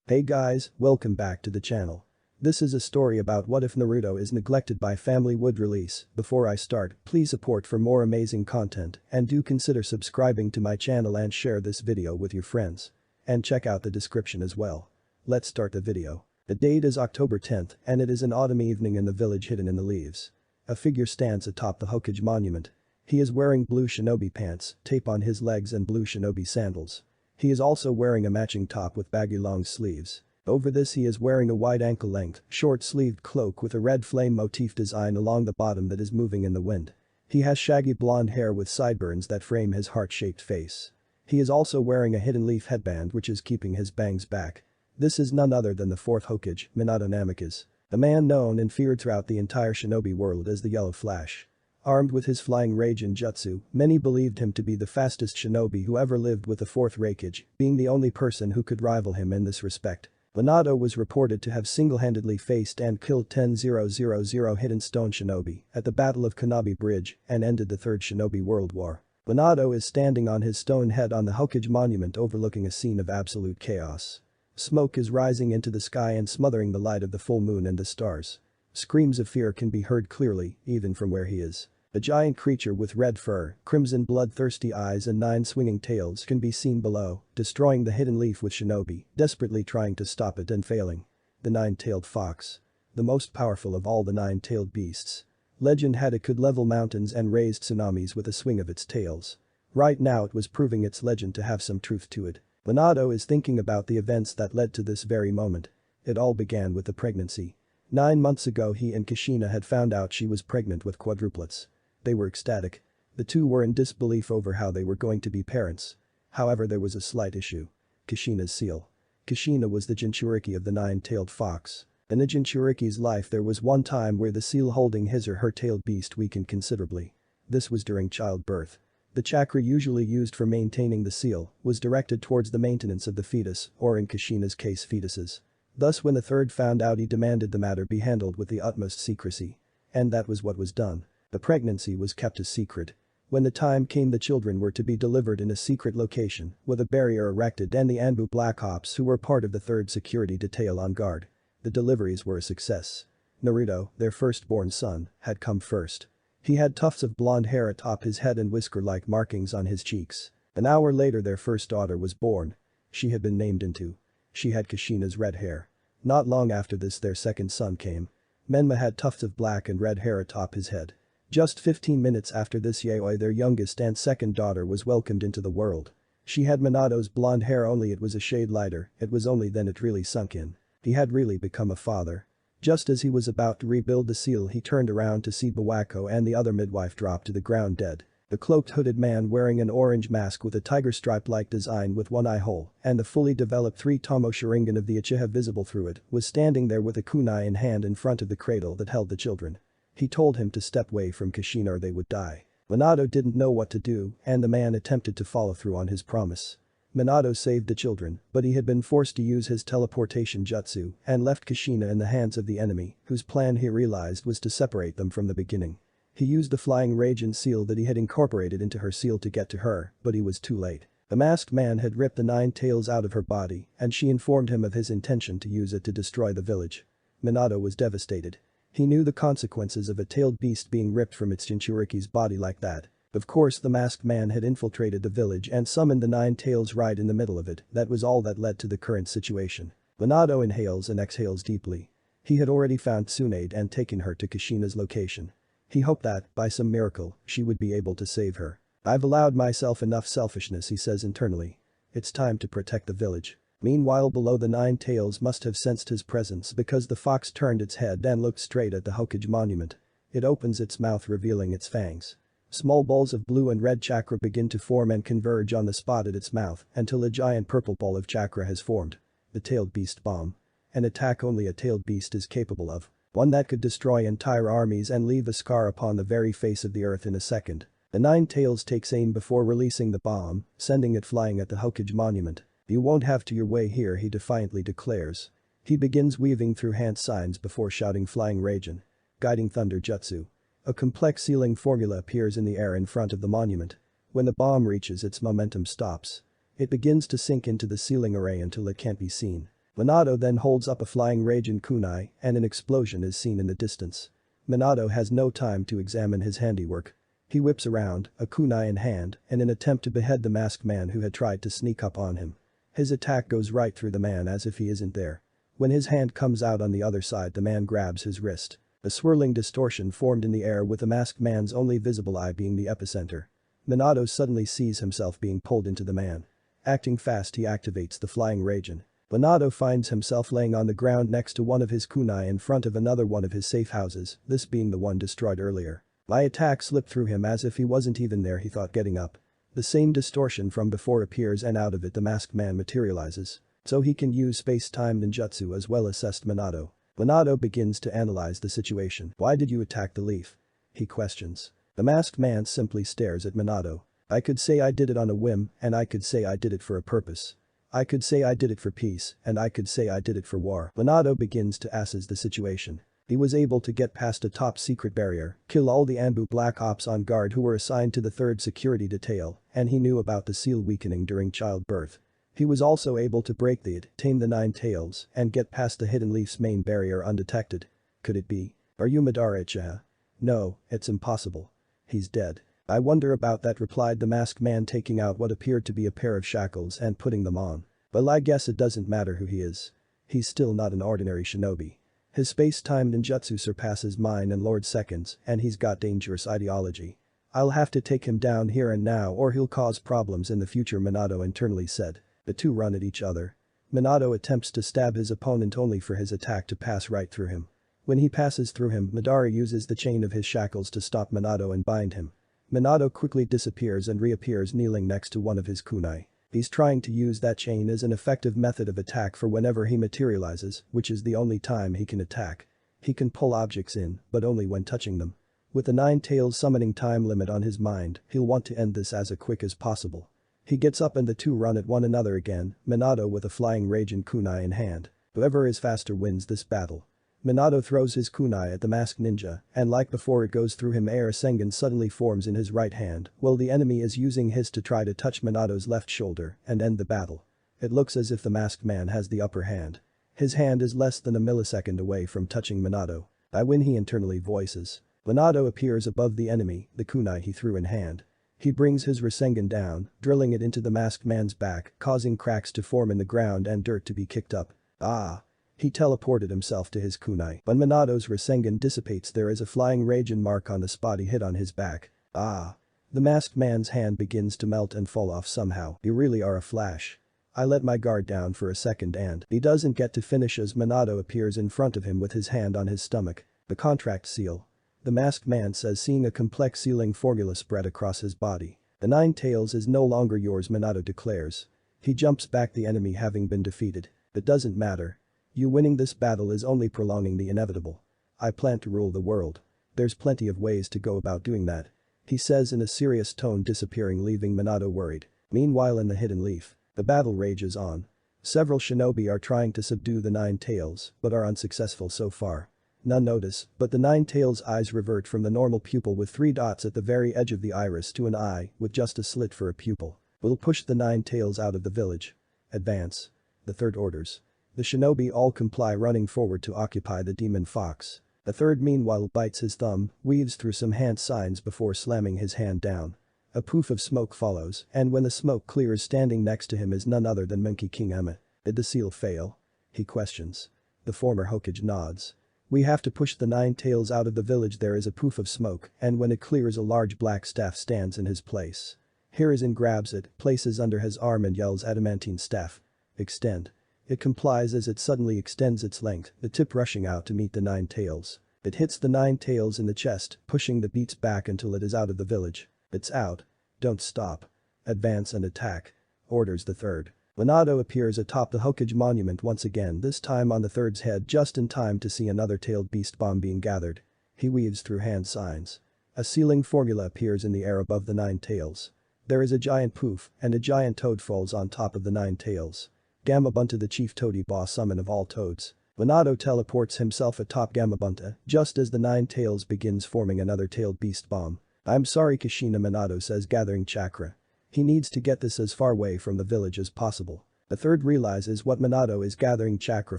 Hey guys, welcome back to the channel. This is a story about what if Naruto is neglected by family would release. Before I start, please support for more amazing content and do consider subscribing to my channel and share this video with your friends. And check out the description as well. Let's start the video. The date is October 10th and it is an autumn evening in the village hidden in the leaves. A figure stands atop the Hokage monument. He is wearing blue shinobi pants, tape on his legs and blue shinobi sandals. He is also wearing a matching top with baggy long sleeves. Over this he is wearing a wide ankle-length, short-sleeved cloak with a red flame motif design along the bottom that is moving in the wind. He has shaggy blonde hair with sideburns that frame his heart-shaped face. He is also wearing a hidden leaf headband which is keeping his bangs back. This is none other than the fourth Hokage, Minato Namikaze. The man known and feared throughout the entire shinobi world as the Yellow Flash. Armed with his flying rage and jutsu, many believed him to be the fastest shinobi who ever lived, with the fourth Raikage being the only person who could rival him in this respect. Minato was reported to have single-handedly faced and killed 10,000 hidden stone shinobi at the Battle of Kanabi Bridge and ended the Third Shinobi World War. Minato is standing on his stone head on the Hokage monument overlooking a scene of absolute chaos. Smoke is rising into the sky and smothering the light of the full moon and the stars. Screams of fear can be heard clearly, even from where he is. A giant creature with red fur, crimson bloodthirsty eyes and 9 swinging tails can be seen below, destroying the hidden leaf with shinobi, desperately trying to stop it and failing. The 9-tailed fox. The most powerful of all the 9-tailed beasts. Legend had it could level mountains and raised tsunamis with a swing of its tails. Right now it was proving its legend to have some truth to it. Minato is thinking about the events that led to this very moment. It all began with the pregnancy. 9 months ago he and Kushina had found out she was pregnant with quadruplets. They were ecstatic. The two were in disbelief over how they were going to be parents. However, there was a slight issue. Kushina's seal. Kushina was the Jinchuriki of the 9-tailed fox. In the Jinchuriki's life there was one time where the seal holding his or her tailed beast weakened considerably. This was during childbirth. The chakra usually used for maintaining the seal was directed towards the maintenance of the fetus, or in Kushina's case fetuses. Thus when the third found out he demanded the matter be handled with the utmost secrecy. And that was what was done. The pregnancy was kept a secret. When the time came the children were to be delivered in a secret location with a barrier erected and the Anbu Black Ops who were part of the third security detail on guard. The deliveries were a success. Naruto, their firstborn son, had come first. He had tufts of blonde hair atop his head and whisker-like markings on his cheeks. An hour later their first daughter was born. She had been named Into. She had Kushina's red hair. Not long after this their second son came. Menma had tufts of black and red hair atop his head. Just 15 minutes after this Yaoi, their youngest and second daughter, was welcomed into the world. She had Minato's blonde hair, only it was a shade lighter. It was only then it really sunk in. He had really become a father. Just as he was about to rebuild the seal he turned around to see Bawako and the other midwife drop to the ground dead. The cloaked hooded man wearing an orange mask with a tiger stripe-like design with one eye hole and the fully developed 3-tomo Sharingan of the Uchiha visible through it was standing there with a kunai in hand in front of the cradle that held the children. He told him to step away from Kushina or they would die. Minato didn't know what to do and the man attempted to follow through on his promise. Minato saved the children, but he had been forced to use his teleportation jutsu and left Kushina in the hands of the enemy, whose plan he realized was to separate them from the beginning. He used the flying rage and seal that he had incorporated into her seal to get to her, but he was too late. The masked man had ripped the 9 tails out of her body and she informed him of his intention to use it to destroy the village. Minato was devastated. He knew the consequences of a tailed beast being ripped from its Jinchuriki's body like that. Of course the masked man had infiltrated the village and summoned the 9 tails right in the middle of it. That was all that led to the current situation. Minato inhales and exhales deeply. He had already found Tsunade and taken her to Kushina's location. He hoped that, by some miracle, she would be able to save her. I've allowed myself enough selfishness, he says internally. It's time to protect the village. Meanwhile below, the 9 tails must have sensed his presence because the fox turned its head and looked straight at the Hokage monument. It opens its mouth revealing its fangs. Small balls of blue and red chakra begin to form and converge on the spot at its mouth until a giant purple ball of chakra has formed. The tailed beast bomb. An attack only a tailed beast is capable of. One that could destroy entire armies and leave a scar upon the very face of the earth in a second. The 9 tails takes aim before releasing the bomb, sending it flying at the Hokage monument. You won't have to your way here, he defiantly declares. He begins weaving through hand signs before shouting flying Raijin. Guiding thunder jutsu. A complex sealing formula appears in the air in front of the monument. When the bomb reaches its momentum stops. It begins to sink into the sealing array until it can't be seen. Minato then holds up a flying Raijin kunai and an explosion is seen in the distance. Minato has no time to examine his handiwork. He whips around, a kunai in hand, in an attempt to behead the masked man who had tried to sneak up on him. His attack goes right through the man as if he isn't there. When his hand comes out on the other side, the man grabs his wrist. A swirling distortion formed in the air with the masked man's only visible eye being the epicenter. Minato suddenly sees himself being pulled into the man. Acting fast, he activates the flying Raijin. Minato finds himself laying on the ground next to one of his kunai in front of another one of his safe houses, this being the one destroyed earlier. My attack slipped through him as if he wasn't even there, he thought, getting up. The same distortion from before appears and out of it the masked man materializes. So he can use space-time ninjutsu as well, assessed Minato. Minato begins to analyze the situation. Why did you attack the leaf? He questions. The masked man simply stares at Minato. I could say I did it on a whim, and I could say I did it for a purpose. I could say I did it for peace, and I could say I did it for war. Minato begins to assess the situation. He was able to get past a top-secret barrier, kill all the Anbu Black Ops on guard who were assigned to the 3rd security detail, and he knew about the seal weakening during childbirth. He was also able to break the tame the 9 tails, and get past the hidden leaf's main barrier undetected. Could it be? Are you Madara Uchiha? No, it's impossible. He's dead. I wonder about that, replied the masked man, taking out what appeared to be a pair of shackles and putting them on. Well, I guess it doesn't matter who he is. He's still not an ordinary shinobi. His space-time ninjutsu surpasses mine and Lord Second's, and he's got dangerous ideology. I'll have to take him down here and now or he'll cause problems in the future, Minato internally said. The two run at each other. Minato attempts to stab his opponent only for his attack to pass right through him. When he passes through him, Madara uses the chain of his shackles to stop Minato and bind him. Minato quickly disappears and reappears kneeling next to one of his kunai. He's trying to use that chain as an effective method of attack for whenever he materializes, which is the only time he can attack. He can pull objects in, but only when touching them. With the 9 tails summoning time limit on his mind, he'll want to end this as quick as possible. He gets up and the two run at one another again, Minato with a flying Raijin kunai in hand. Whoever is faster wins this battle. Minato throws his kunai at the masked ninja, and like before it goes through him. Air Sengen suddenly forms in his right hand, while the enemy is using his to try to touch Minato's left shoulder and end the battle. It looks as if the masked man has the upper hand. His hand is less than a millisecond away from touching Minato. I win, he internally voices. Minato appears above the enemy, the kunai he threw in hand. He brings his Rasengan down, drilling it into the masked man's back, causing cracks to form in the ground and dirt to be kicked up. Ah! He teleported himself to his kunai. When Minato's Rasengan dissipates, there is a flying Raijin mark on the spot he hit on his back. Ah! The masked man's hand begins to melt and fall off somehow. You really are a flash. I let my guard down for a second and he doesn't get to finish as Minato appears in front of him with his hand on his stomach. The contract seal. The masked man says, seeing a complex sealing formula spread across his body. The 9 tails is no longer yours, Minato declares. He jumps back, the enemy having been defeated. It doesn't matter. You winning this battle is only prolonging the inevitable. I plan to rule the world. There's plenty of ways to go about doing that. He says in a serious tone, disappearing, leaving Minato worried. Meanwhile, in the hidden leaf, the battle rages on. Several shinobi are trying to subdue the 9 tails, but are unsuccessful so far. None notice, but the 9 tails' eyes revert from the normal pupil with 3 dots at the very edge of the iris to an eye with just a slit for a pupil. We'll push the 9 tails out of the village. Advance. The third orders. The shinobi all comply, running forward to occupy the demon fox. The third meanwhile bites his thumb, weaves through some hand signs before slamming his hand down. A poof of smoke follows, and when the smoke clears, standing next to him is none other than Monkey King Emma. Did the seal fail? He questions. The former Hokage nods. We have to push the 9 tails out of the village. There is a poof of smoke, and when it clears, a large black staff stands in his place. Hiruzen grabs it, places under his arm and yells, adamantine staff. Extend. It complies as it suddenly extends its length, the tip rushing out to meet the 9 tails. It hits the 9 tails in the chest, pushing the beats back until it is out of the village. It's out. Don't stop. Advance and attack. Orders the third. Minato appears atop the Hokage monument once again, this time on the third's head, just in time to see another tailed beast bomb being gathered. He weaves through hand signs. A sealing formula appears in the air above the 9 tails. There is a giant poof, and a giant toad falls on top of the 9 tails. Gamabunta, the chief toady boss summon of all toads. Minato teleports himself atop Gamabunta, just as the 9 tails begins forming another tailed beast bomb. I'm sorry, Kushina, Minato says, gathering chakra. He needs to get this as far away from the village as possible. The third realizes what Minato is gathering chakra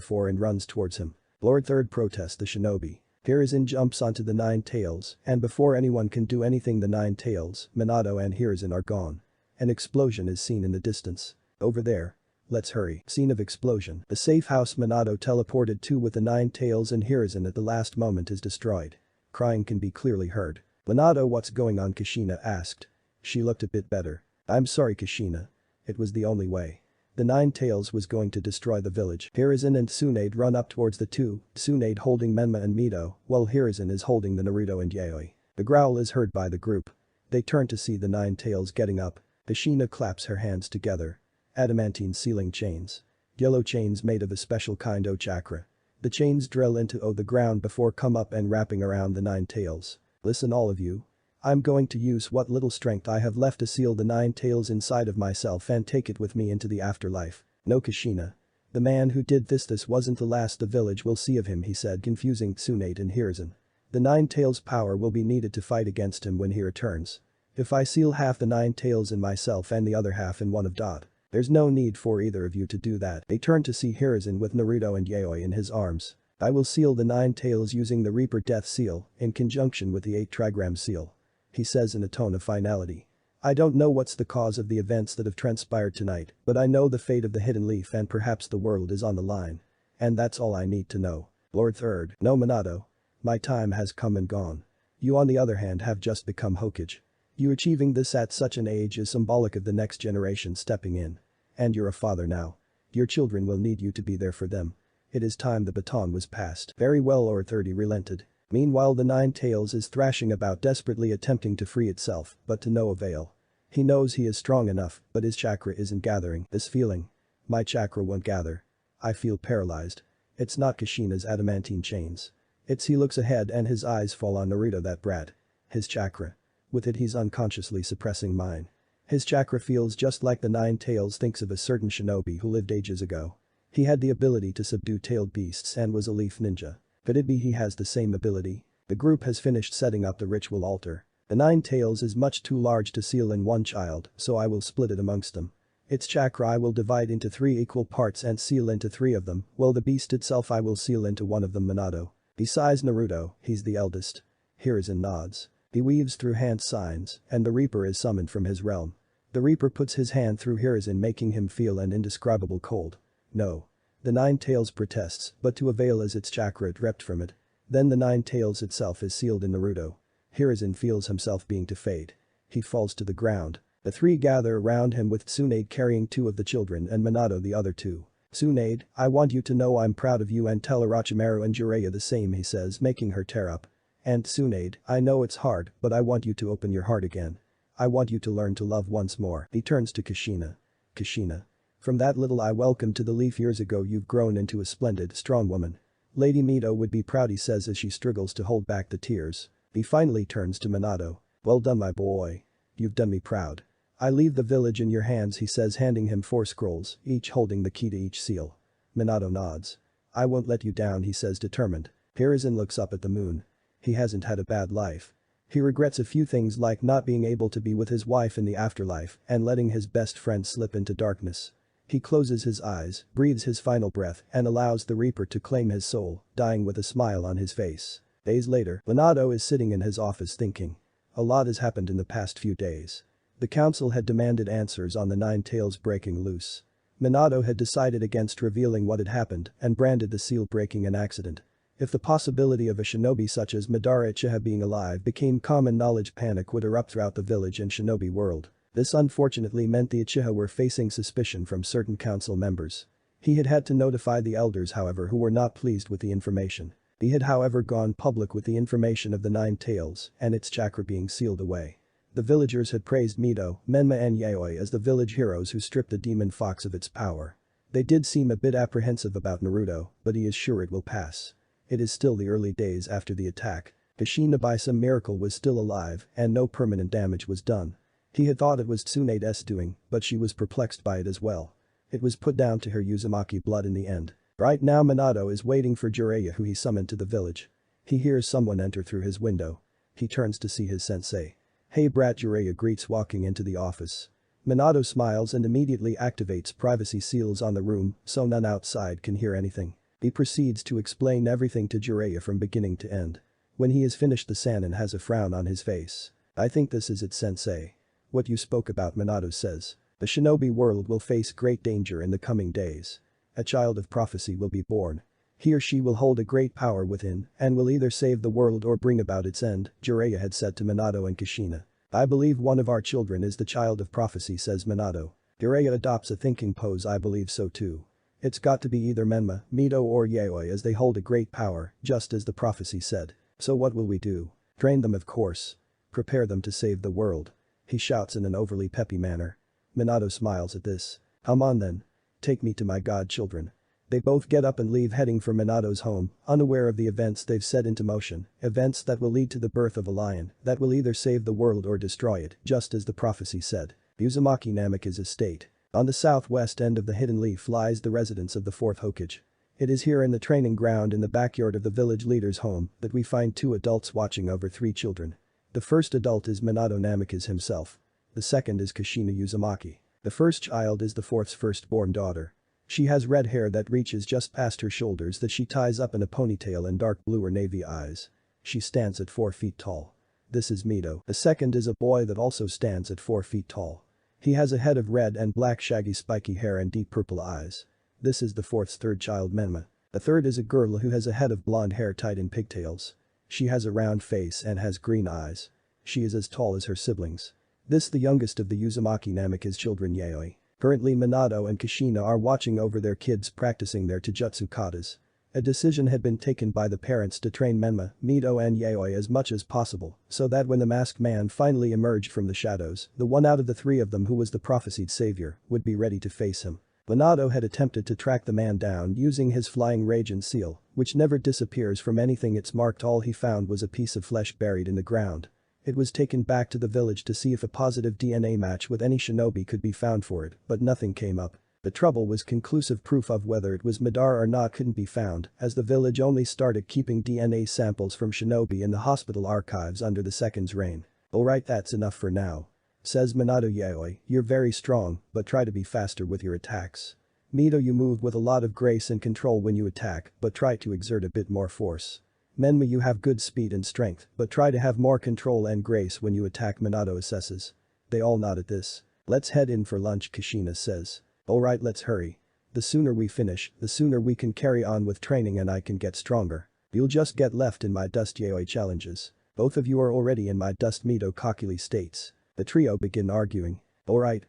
for and runs towards him. Lord Third protests the shinobi. Hiruzen jumps onto the Nine Tails, and before anyone can do anything the Nine Tails, Minato and Hiruzen are gone. An explosion is seen in the distance. Over there. Let's hurry. Scene of explosion. The safe house Minato teleported to with the Nine Tails and Hiruzen at the last moment is destroyed. Crying can be clearly heard. Minato, what's going on? Kushina asked. She looked a bit better. I'm sorry, Kushina. It was the only way. The Nine Tails was going to destroy the village. Hiruzen and Tsunade run up towards the two, Tsunade holding Menma and Mito, while Hiruzen is holding the Naruto and Yaoi. The growl is heard by the group. They turn to see the Nine Tails getting up. Kushina claps her hands together. Adamantine sealing chains. Yellow chains made of a special kind of chakra. The chains drill into the ground before come up and wrapping around the Nine Tails. Listen, all of you. I'm going to use what little strength I have left to seal the Nine Tails inside of myself and take it with me into the afterlife. No, Kushina. The man who did this wasn't the last the village will see of him, he said, confusing Tsunade and Hiruzen. The Nine Tails' power will be needed to fight against him when he returns. If I seal half the Nine Tails in myself and the other half in one of Dot, there's no need for either of you to do that. They turn to see Hiruzen with Naruto and Yaoi in his arms. I will seal the Nine Tails using the Reaper Death Seal in conjunction with the 8 Trigram Seal. He says in a tone of finality. I don't know what's the cause of the events that have transpired tonight, but I know the fate of the Hidden Leaf and perhaps the world is on the line. And that's all I need to know. Lord Third. No, Minato. My time has come and gone. You on the other hand have just become Hokage. You achieving this at such an age is symbolic of the next generation stepping in. And you're a father now. Your children will need you to be there for them. It is time the baton was passed. Very well, Lord 30 relented. Meanwhile the Nine Tails is thrashing about desperately attempting to free itself, but to no avail. He knows he is strong enough, but his chakra isn't gathering. This feeling. My chakra won't gather. I feel paralyzed. It's not Kushina's adamantine chains. He looks ahead and his eyes fall on Naruto, that brat. His chakra. With it he's unconsciously suppressing mine. His chakra feels just like the Nine Tails thinks of a certain shinobi who lived ages ago. He had the ability to subdue tailed beasts and was a leaf ninja. Could it be he has the same ability? The group has finished setting up the ritual altar. The Nine Tails is much too large to seal in one child, so I will split it amongst them. Its chakra I will divide into 3 equal parts and seal into 3 of them, while the beast itself I will seal into 1 of them, Minato. Besides Naruto, he's the eldest. Hiruzen nods. He weaves through hand signs, and the Reaper is summoned from his realm. The Reaper puts his hand through Hiruzen, making him feel an indescribable cold. No. The Nine Tails protests, but to avail as its chakra ripped from it. Then the Nine Tails itself is sealed in Naruto. Hiruzen feels himself being to fade. He falls to the ground. The 3 gather around him with Tsunade carrying 2 of the children and Minato the other 2. Tsunade, I want you to know I'm proud of you, and tell Orochimaru and Jiraiya the same, he says, making her tear up. And Tsunade, I know it's hard, but I want you to open your heart again. I want you to learn to love once more. He turns to Kushina. Kushina. From that little I welcomed to the leaf years ago you've grown into a splendid, strong woman. Lady Mito would be proud, he says as she struggles to hold back the tears. He finally turns to Minato. Well done, my boy. You've done me proud. I leave the village in your hands, he says, handing him 4 scrolls, each holding the key to each seal. Minato nods. I won't let you down, he says, determined. Hiruzen looks up at the moon. He hasn't had a bad life. He regrets a few things like not being able to be with his wife in the afterlife and letting his best friend slip into darkness. He closes his eyes, breathes his final breath, and allows the Reaper to claim his soul, dying with a smile on his face. Days later, Minato is sitting in his office thinking. A lot has happened in the past few days. The council had demanded answers on the Nine Tails breaking loose. Minato had decided against revealing what had happened and branded the seal breaking an accident. If the possibility of a shinobi such as Madara Uchiha being alive became common knowledge, panic would erupt throughout the village and shinobi world. This unfortunately meant the Uchiha were facing suspicion from certain council members. He had had to notify the elders, however, who were not pleased with the information. He had however gone public with the information of the Nine Tails and its chakra being sealed away. The villagers had praised Mito, Menma and Yaoi as the village heroes who stripped the demon fox of its power. They did seem a bit apprehensive about Naruto, but he is sure it will pass. It is still the early days after the attack. Kushina by some miracle was still alive and no permanent damage was done. He had thought it was Tsunade's doing, but she was perplexed by it as well. It was put down to her Uzumaki blood in the end. Right now Minato is waiting for Jiraiya, who he summoned to the village. He hears someone enter through his window. He turns to see his sensei. Hey brat, Jiraiya greets walking into the office. Minato smiles and immediately activates privacy seals on the room so none outside can hear anything. He proceeds to explain everything to Jiraiya from beginning to end. When he is finished, the Sannin has a frown on his face. I think this is it, sensei. What you spoke about, Minato says. The shinobi world will face great danger in the coming days. A child of prophecy will be born. He or she will hold a great power within and will either save the world or bring about its end, Jiraiya had said to Minato and Kushina. I believe one of our children is the child of prophecy, says Minato. Jiraiya adopts a thinking pose. I believe so too. It's got to be either Menma, Mito or Yaoi, as they hold a great power, just as the prophecy said. So what will we do? Train them, of course. Prepare them to save the world. He shouts in an overly peppy manner. Minato smiles at this. Come on then. Take me to my godchildren. They both get up and leave, heading for Minato's home, unaware of the events they've set into motion, events that will lead to the birth of a lion that will either save the world or destroy it, just as the prophecy said. Uzumaki Namika's estate. On the southwest end of the Hidden Leaf lies the residence of the 4th Hokage. It is here in the training ground in the backyard of the village leader's home that we find 2 adults watching over 3 children. The first adult is Minato Namikaze himself. The second is Kushina Uzumaki. The first child is the 4th's firstborn daughter. She has red hair that reaches just past her shoulders that she ties up in a ponytail and dark blue or navy eyes. She stands at 4 feet tall. This is Mito. The second is a boy that also stands at 4 feet tall. He has a head of red and black shaggy spiky hair and deep purple eyes. This is the 4th's third child, Menma. The third is a girl who has a head of blonde hair tied in pigtails. She has a round face and has green eyes. She is as tall as her siblings. This the youngest of the Uzumaki Namikaze children, Yaoi. Currently Minato and Kushina are watching over their kids practicing their taijutsu katas. A decision had been taken by the parents to train Menma, Mito and Yaoi as much as possible, so that when the masked man finally emerged from the shadows, the one out of the 3 of them who was the prophesied savior would be ready to face him. Minato had attempted to track the man down using his flying rage and seal, which never disappears from anything it's marked. All he found was a piece of flesh buried in the ground. It was taken back to the village to see if a positive DNA match with any shinobi could be found for it, but nothing came up. The trouble was conclusive proof of whether it was Madara or not couldn't be found, as the village only started keeping DNA samples from shinobi in the hospital archives under the second's reign. Alright, that's enough for now. Says Minato. Yaoi, you're very strong, but try to be faster with your attacks. Mito, you move with a lot of grace and control when you attack, but try to exert a bit more force. Menma, you have good speed and strength, but try to have more control and grace when you attack, Minato assesses. They all nod at this. Let's head in for lunch, Kushina says. Alright, let's hurry. The sooner we finish, the sooner we can carry on with training and I can get stronger. You'll just get left in my dust, Yaoi challenges. Both of you are already in my dust, Mito cockily states. The trio begin arguing. Alright,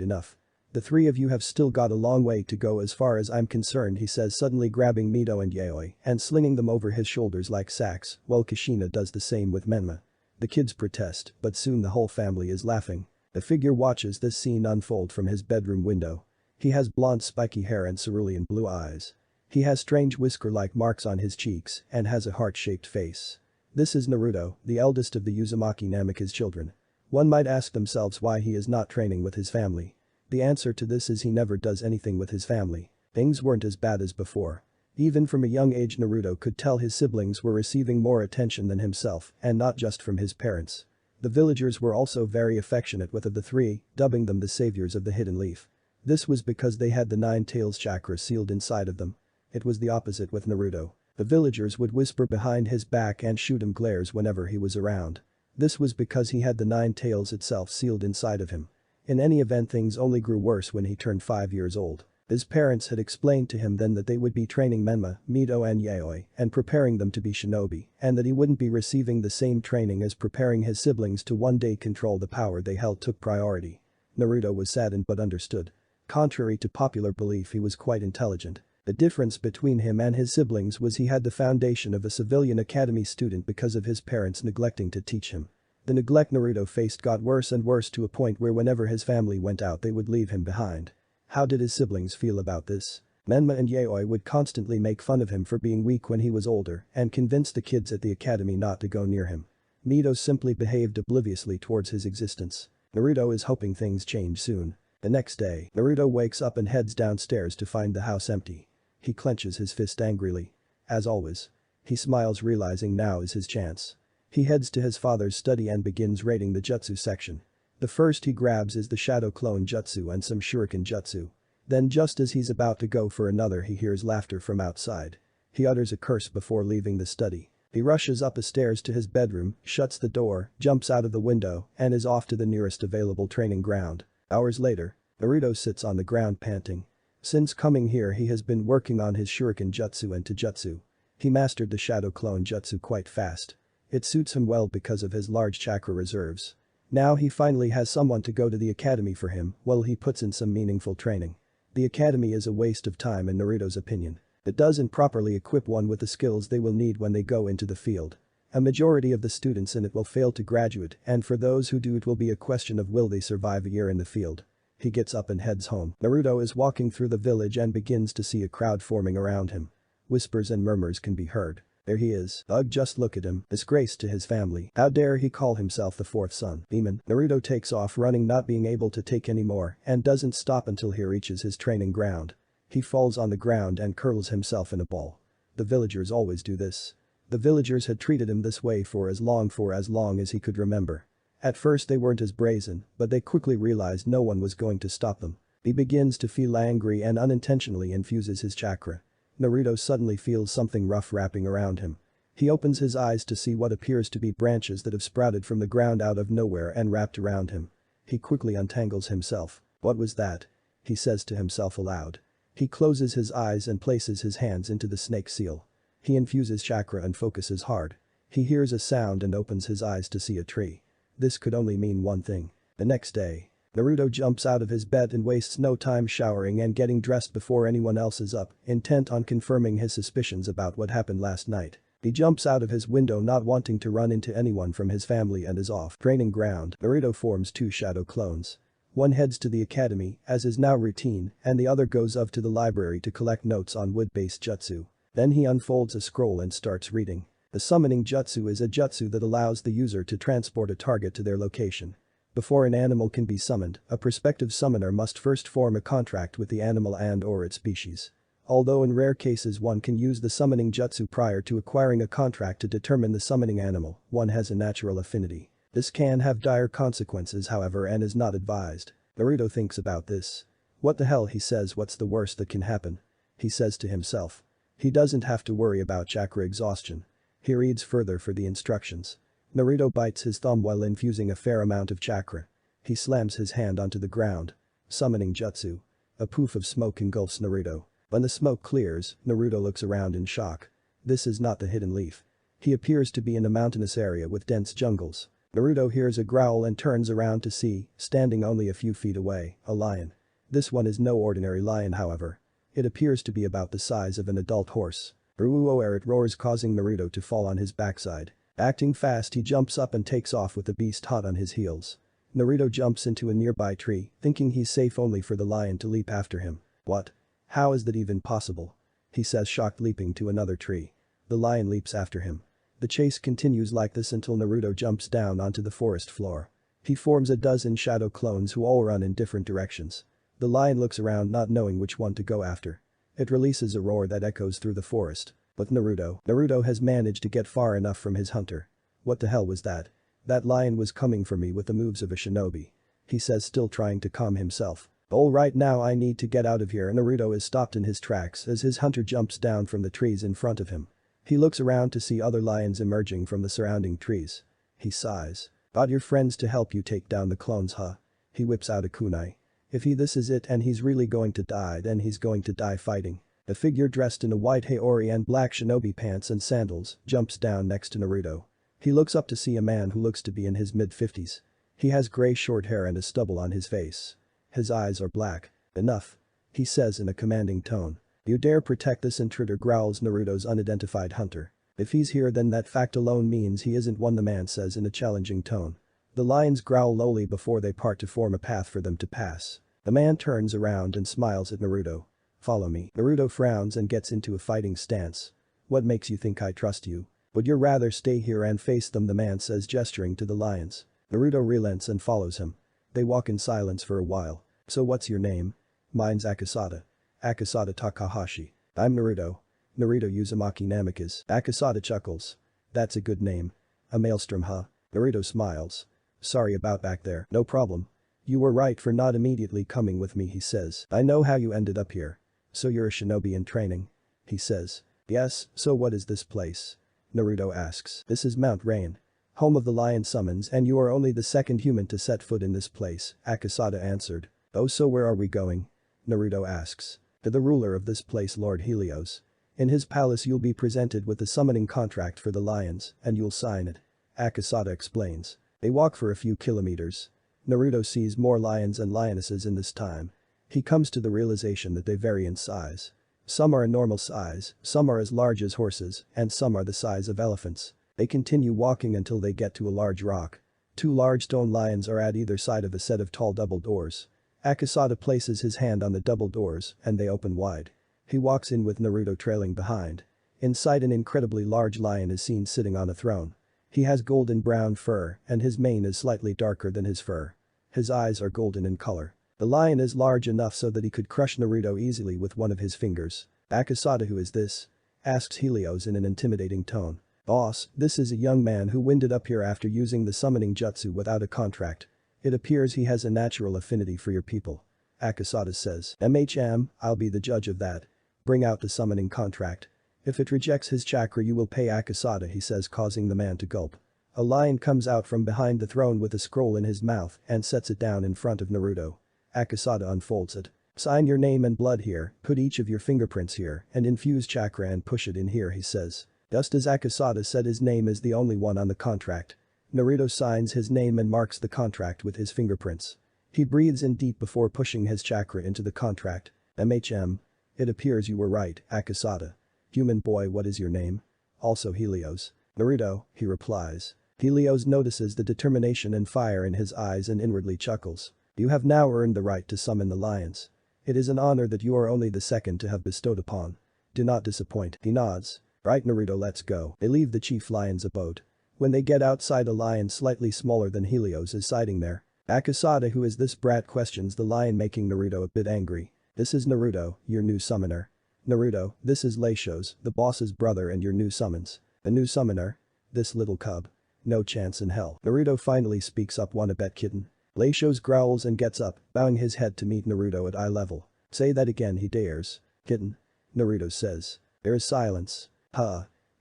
enough. The 3 of you have still got a long way to go as far as I'm concerned, he says, suddenly grabbing Mito and Yaoi and slinging them over his shoulders like sacks, while Kushina does the same with Menma. The kids protest, but soon the whole family is laughing. The figure watches this scene unfold from his bedroom window. He has blonde spiky hair and cerulean blue eyes. He has strange whisker-like marks on his cheeks and has a heart-shaped face. This is Naruto, the eldest of the Uzumaki Namikaze children. One might ask themselves why he is not training with his family. The answer to this is he never does anything with his family. Things weren't as bad as before. Even from a young age, Naruto could tell his siblings were receiving more attention than himself, and not just from his parents. The villagers were also very affectionate with the 3, dubbing them the saviors of the Hidden Leaf. This was because they had the 9 tails chakra sealed inside of them. It was the opposite with Naruto. The villagers would whisper behind his back and shoot him glares whenever he was around. This was because he had the 9 tails itself sealed inside of him. In any event, things only grew worse when he turned 5 years old. His parents had explained to him then that they would be training Menma, Mito and Yaoi and preparing them to be shinobi, and that he wouldn't be receiving the same training as preparing his siblings to one day control the power they held took priority. Naruto was saddened but understood. Contrary to popular belief, he was quite intelligent. The difference between him and his siblings was he had the foundation of a civilian academy student because of his parents neglecting to teach him. The neglect Naruto faced got worse and worse to a point where whenever his family went out they would leave him behind. How did his siblings feel about this? Menma and Yaoi would constantly make fun of him for being weak when he was older and convince the kids at the academy not to go near him. Mito simply behaved obliviously towards his existence. Naruto is hoping things change soon. The next day, Naruto wakes up and heads downstairs to find the house empty. He clenches his fist angrily. As always. He smiles, realizing now is his chance. He heads to his father's study and begins raiding the jutsu section. The first he grabs is the shadow clone jutsu and some shuriken jutsu. Then just as he's about to go for another he hears laughter from outside. He utters a curse before leaving the study. He rushes up the stairs to his bedroom, shuts the door, jumps out of the window, and is off to the nearest available training ground. Hours later, Naruto sits on the ground panting. Since coming here he has been working on his shuriken jutsu and taijutsu. He mastered the shadow clone jutsu quite fast. It suits him well because of his large chakra reserves. Now he finally has someone to go to the academy for him while he puts in some meaningful training. The academy is a waste of time in Naruto's opinion. It doesn't properly equip one with the skills they will need when they go into the field. A majority of the students in it will fail to graduate, and for those who do it will be a question of will they survive a year in the field. He gets up and heads home. Naruto is walking through the village and begins to see a crowd forming around him. Whispers and murmurs can be heard. There he is. Ugh, just look at him. Disgrace to his family. How dare he call himself the fourth son? Demon. Naruto takes off running, not being able to take any more, and doesn't stop until he reaches his training ground. He falls on the ground and curls himself in a ball. The villagers always do this. The villagers had treated him this way for as long as he could remember. At first they weren't as brazen, but they quickly realized no one was going to stop them. He begins to feel angry and unintentionally infuses his chakra. Naruto suddenly feels something rough wrapping around him. He opens his eyes to see what appears to be branches that have sprouted from the ground out of nowhere and wrapped around him. He quickly untangles himself. What was that? He says to himself aloud. He closes his eyes and places his hands into the snake seal. He infuses chakra and focuses hard. He hears a sound and opens his eyes to see a tree. This could only mean one thing. The next day, Naruto jumps out of his bed and wastes no time showering and getting dressed before anyone else is up, intent on confirming his suspicions about what happened last night. He jumps out of his window not wanting to run into anyone from his family and is off. Training ground. Naruto forms two shadow clones. One heads to the academy, as is now routine, and the other goes up to the library to collect notes on wood-based jutsu. Then he unfolds a scroll and starts reading. The summoning jutsu is a jutsu that allows the user to transport a target to their location. Before an animal can be summoned, a prospective summoner must first form a contract with the animal and/or its species. Although in rare cases one can use the summoning jutsu prior to acquiring a contract to determine the summoning animal, one has a natural affinity. This can have dire consequences, however, and is not advised. Naruto thinks about this. What the hell, he says, what's the worst that can happen? He says to himself. He doesn't have to worry about chakra exhaustion. He reads further for the instructions. Naruto bites his thumb while infusing a fair amount of chakra. He slams his hand onto the ground. Summoning jutsu. A poof of smoke engulfs Naruto. When the smoke clears, Naruto looks around in shock. This is not the hidden leaf. He appears to be in a mountainous area with dense jungles. Naruto hears a growl and turns around to see, standing only a few feet away, a lion. This one is no ordinary lion, however. It appears to be about the size of an adult horse. Ruo, it roars, causing Naruto to fall on his backside. Acting fast, he jumps up and takes off with the beast hot on his heels. Naruto jumps into a nearby tree, thinking he's safe only for the lion to leap after him. What? How is that even possible? He says, shocked, leaping to another tree. The lion leaps after him. The chase continues like this until Naruto jumps down onto the forest floor. He forms a dozen shadow clones who all run in different directions. The lion looks around, not knowing which one to go after. It releases a roar that echoes through the forest. But Naruto has managed to get far enough from his hunter. What the hell was that? That lion was coming for me with the moves of a shinobi. He says, still trying to calm himself. Alright, now I need to get out of here. Naruto is stopped in his tracks as his hunter jumps down from the trees in front of him. He looks around to see other lions emerging from the surrounding trees. He sighs. Got your friends to help you take down the clones, huh? He whips out a kunai. If this is it and he's really going to die, then he's going to die fighting. A figure dressed in a white haori and black shinobi pants and sandals jumps down next to Naruto. He looks up to see a man who looks to be in his mid-50s. He has gray short hair and a stubble on his face. His eyes are black. Enough. He says in a commanding tone. You dare protect this intruder, growls Naruto's unidentified hunter. If he's here, then that fact alone means he isn't one, the man says in a challenging tone. The lions growl lowly before they part to form a path for them to pass. The man turns around and smiles at Naruto. Follow me. Naruto frowns and gets into a fighting stance. What makes you think I trust you? Would you rather stay here and face them, the man says, gesturing to the lions. Naruto relents and follows him. They walk in silence for a while. So what's your name? Mine's Akasada. Akasada Takahashi. I'm Naruto. Naruto Uzumaki Namikaze. Akasada chuckles. That's a good name. A maelstrom, huh? Naruto smiles. Sorry about back there. No problem. You were right for not immediately coming with me, he says. I know how you ended up here. So you're a shinobi in training? He says. Yes, so what is this place? Naruto asks. This is Mount Rain. Home of the lion summons, and you are only the second human to set foot in this place, Akasada answered. Oh, so where are we going? Naruto asks. To the ruler of this place, Lord Helios. In his palace you'll be presented with a summoning contract for the lions, and you'll sign it. Akasada explains. They walk for a few kilometers. Naruto sees more lions and lionesses in this time. He comes to the realization that they vary in size. Some are a normal size, some are as large as horses, and some are the size of elephants. They continue walking until they get to a large rock. Two large stone lions are at either side of a set of tall double doors. Akasada places his hand on the double doors, and they open wide. He walks in with Naruto trailing behind. Inside, an incredibly large lion is seen sitting on a throne. He has golden brown fur, and his mane is slightly darker than his fur. His eyes are golden in color. The lion is large enough so that he could crush Naruto easily with one of his fingers. Akasada, who is this? Asks Helios in an intimidating tone. Boss, this is a young man who winded up here after using the summoning jutsu without a contract. It appears he has a natural affinity for your people. Akasada says. I'll be the judge of that. Bring out the summoning contract. If it rejects his chakra you will pay Akasada, he says, causing the man to gulp. A lion comes out from behind the throne with a scroll in his mouth and sets it down in front of Naruto. Akasada unfolds it. Sign your name and blood here, put each of your fingerprints here, and infuse chakra and push it in here, he says. Just as Akasada said, his name is the only one on the contract. Naruto signs his name and marks the contract with his fingerprints. He breathes in deep before pushing his chakra into the contract. It appears you were right, Akasada. Human boy, what is your name? Also Helios. Naruto, he replies. Helios notices the determination and fire in his eyes and inwardly chuckles. You have now earned the right to summon the lions. It is an honor that you are only the second to have bestowed upon. Do not disappoint, he nods. Right, Naruto, let's go. They leave the chief lion's abode. When they get outside, a lion slightly smaller than Helios is sitting there. Akasada, who is this brat, questions the lion, making Naruto a bit angry. This is Naruto, your new summoner. Naruto, this is Leishos, the boss's brother and your new summons. A new summoner? This little cub. No chance in hell. Naruto finally speaks up. Wanna bet, kitten? Leishos growls and gets up, bowing his head to meet Naruto at eye level. Say that again, he dares. Kitten. Naruto says. There is silence.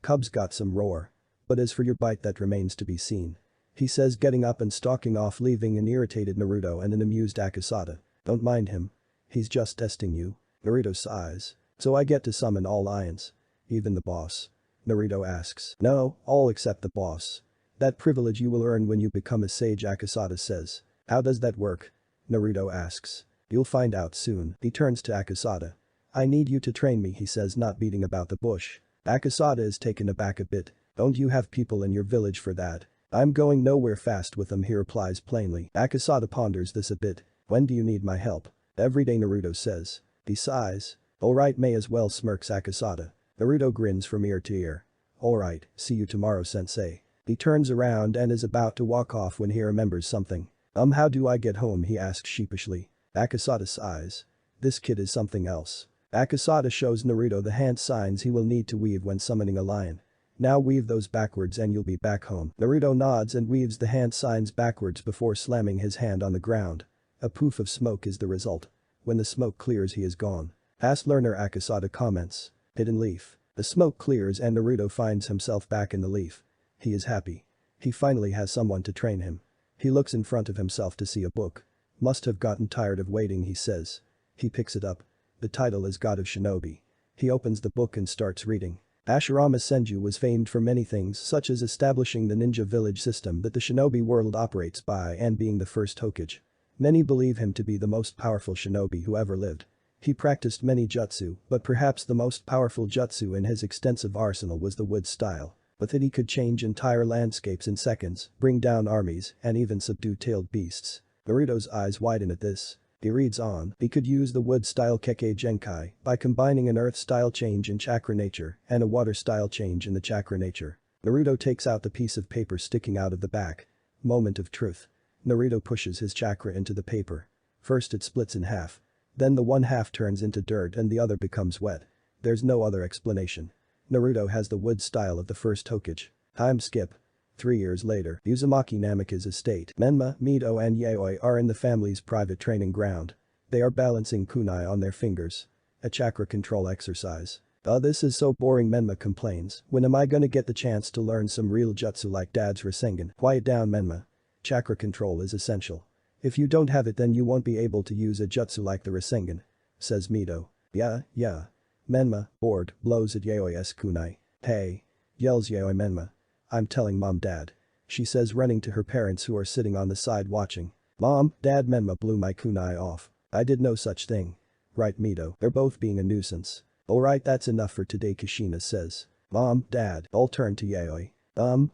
Cub's got some roar. But as for your bite, that remains to be seen. He says, getting up and stalking off, leaving an irritated Naruto and an amused Akasada. Don't mind him. He's just testing you. Naruto sighs. So I get to summon all lions? Even the boss? Naruto asks. No, all except the boss. That privilege you will earn when you become a sage, Akasada says. How does that work? Naruto asks. You'll find out soon. He turns to Akasada. I need you to train me, he says, not beating about the bush. Akasada is taken aback a bit. Don't you have people in your village for that? I'm going nowhere fast with them, he replies plainly. Akasada ponders this a bit. When do you need my help? Every day, Naruto says. He sighs. Alright, may as well, smirks Akasada. Naruto grins from ear to ear. Alright, see you tomorrow, sensei. He turns around and is about to walk off when he remembers something. How do I get home, he asks sheepishly. Akasada sighs. This kid is something else. Akasada shows Naruto the hand signs he will need to weave when summoning a lion. Now weave those backwards and you'll be back home. Naruto nods and weaves the hand signs backwards before slamming his hand on the ground. A poof of smoke is the result. When the smoke clears, he is gone. Past learner, Akasada comments. Hidden leaf. The smoke clears and Naruto finds himself back in the leaf. He is happy. He finally has someone to train him. He looks in front of himself to see a book. Must have gotten tired of waiting, he says. He picks it up. The title is God of Shinobi. He opens the book and starts reading. Ashirama Senju was famed for many things, such as establishing the ninja village system that the shinobi world operates by and being the first Hokage. Many believe him to be the most powerful shinobi who ever lived. He practiced many jutsu, but perhaps the most powerful jutsu in his extensive arsenal was the wood style. With it he could change entire landscapes in seconds, bring down armies, and even subdue tailed beasts. Naruto's eyes widen at this. He reads on. He could use the wood-style Kekkei Genkai by combining an earth-style change in chakra nature and a water-style change in the chakra nature. Naruto takes out the piece of paper sticking out of the back. Moment of truth. Naruto pushes his chakra into the paper. First it splits in half. Then the one half turns into dirt and the other becomes wet. There's no other explanation. Naruto has the wood style of the first Hokage. Time skip. 3 years later, Uzumaki Namika's estate. Menma, Mito and Yaoi are in the family's private training ground. They are balancing kunai on their fingers. A chakra control exercise. This is so boring, Menma complains. When am I gonna get the chance to learn some real jutsu like dad's Rasengan? Quiet down, Menma. Chakra control is essential. If you don't have it, then you won't be able to use a jutsu like the Rasengan, says Mito. Yeah. Menma, bored, blows at Yaoi's kunai. Hey! Yells Yaoi. Menma. I'm telling mom, dad. She says, running to her parents who are sitting on the side watching. Mom, dad, Menma blew my kunai off. I did no such thing. Right, Mito, they're both being a nuisance. Alright, that's enough for today, Kushina says. Mom, dad, all turn to Yaoi.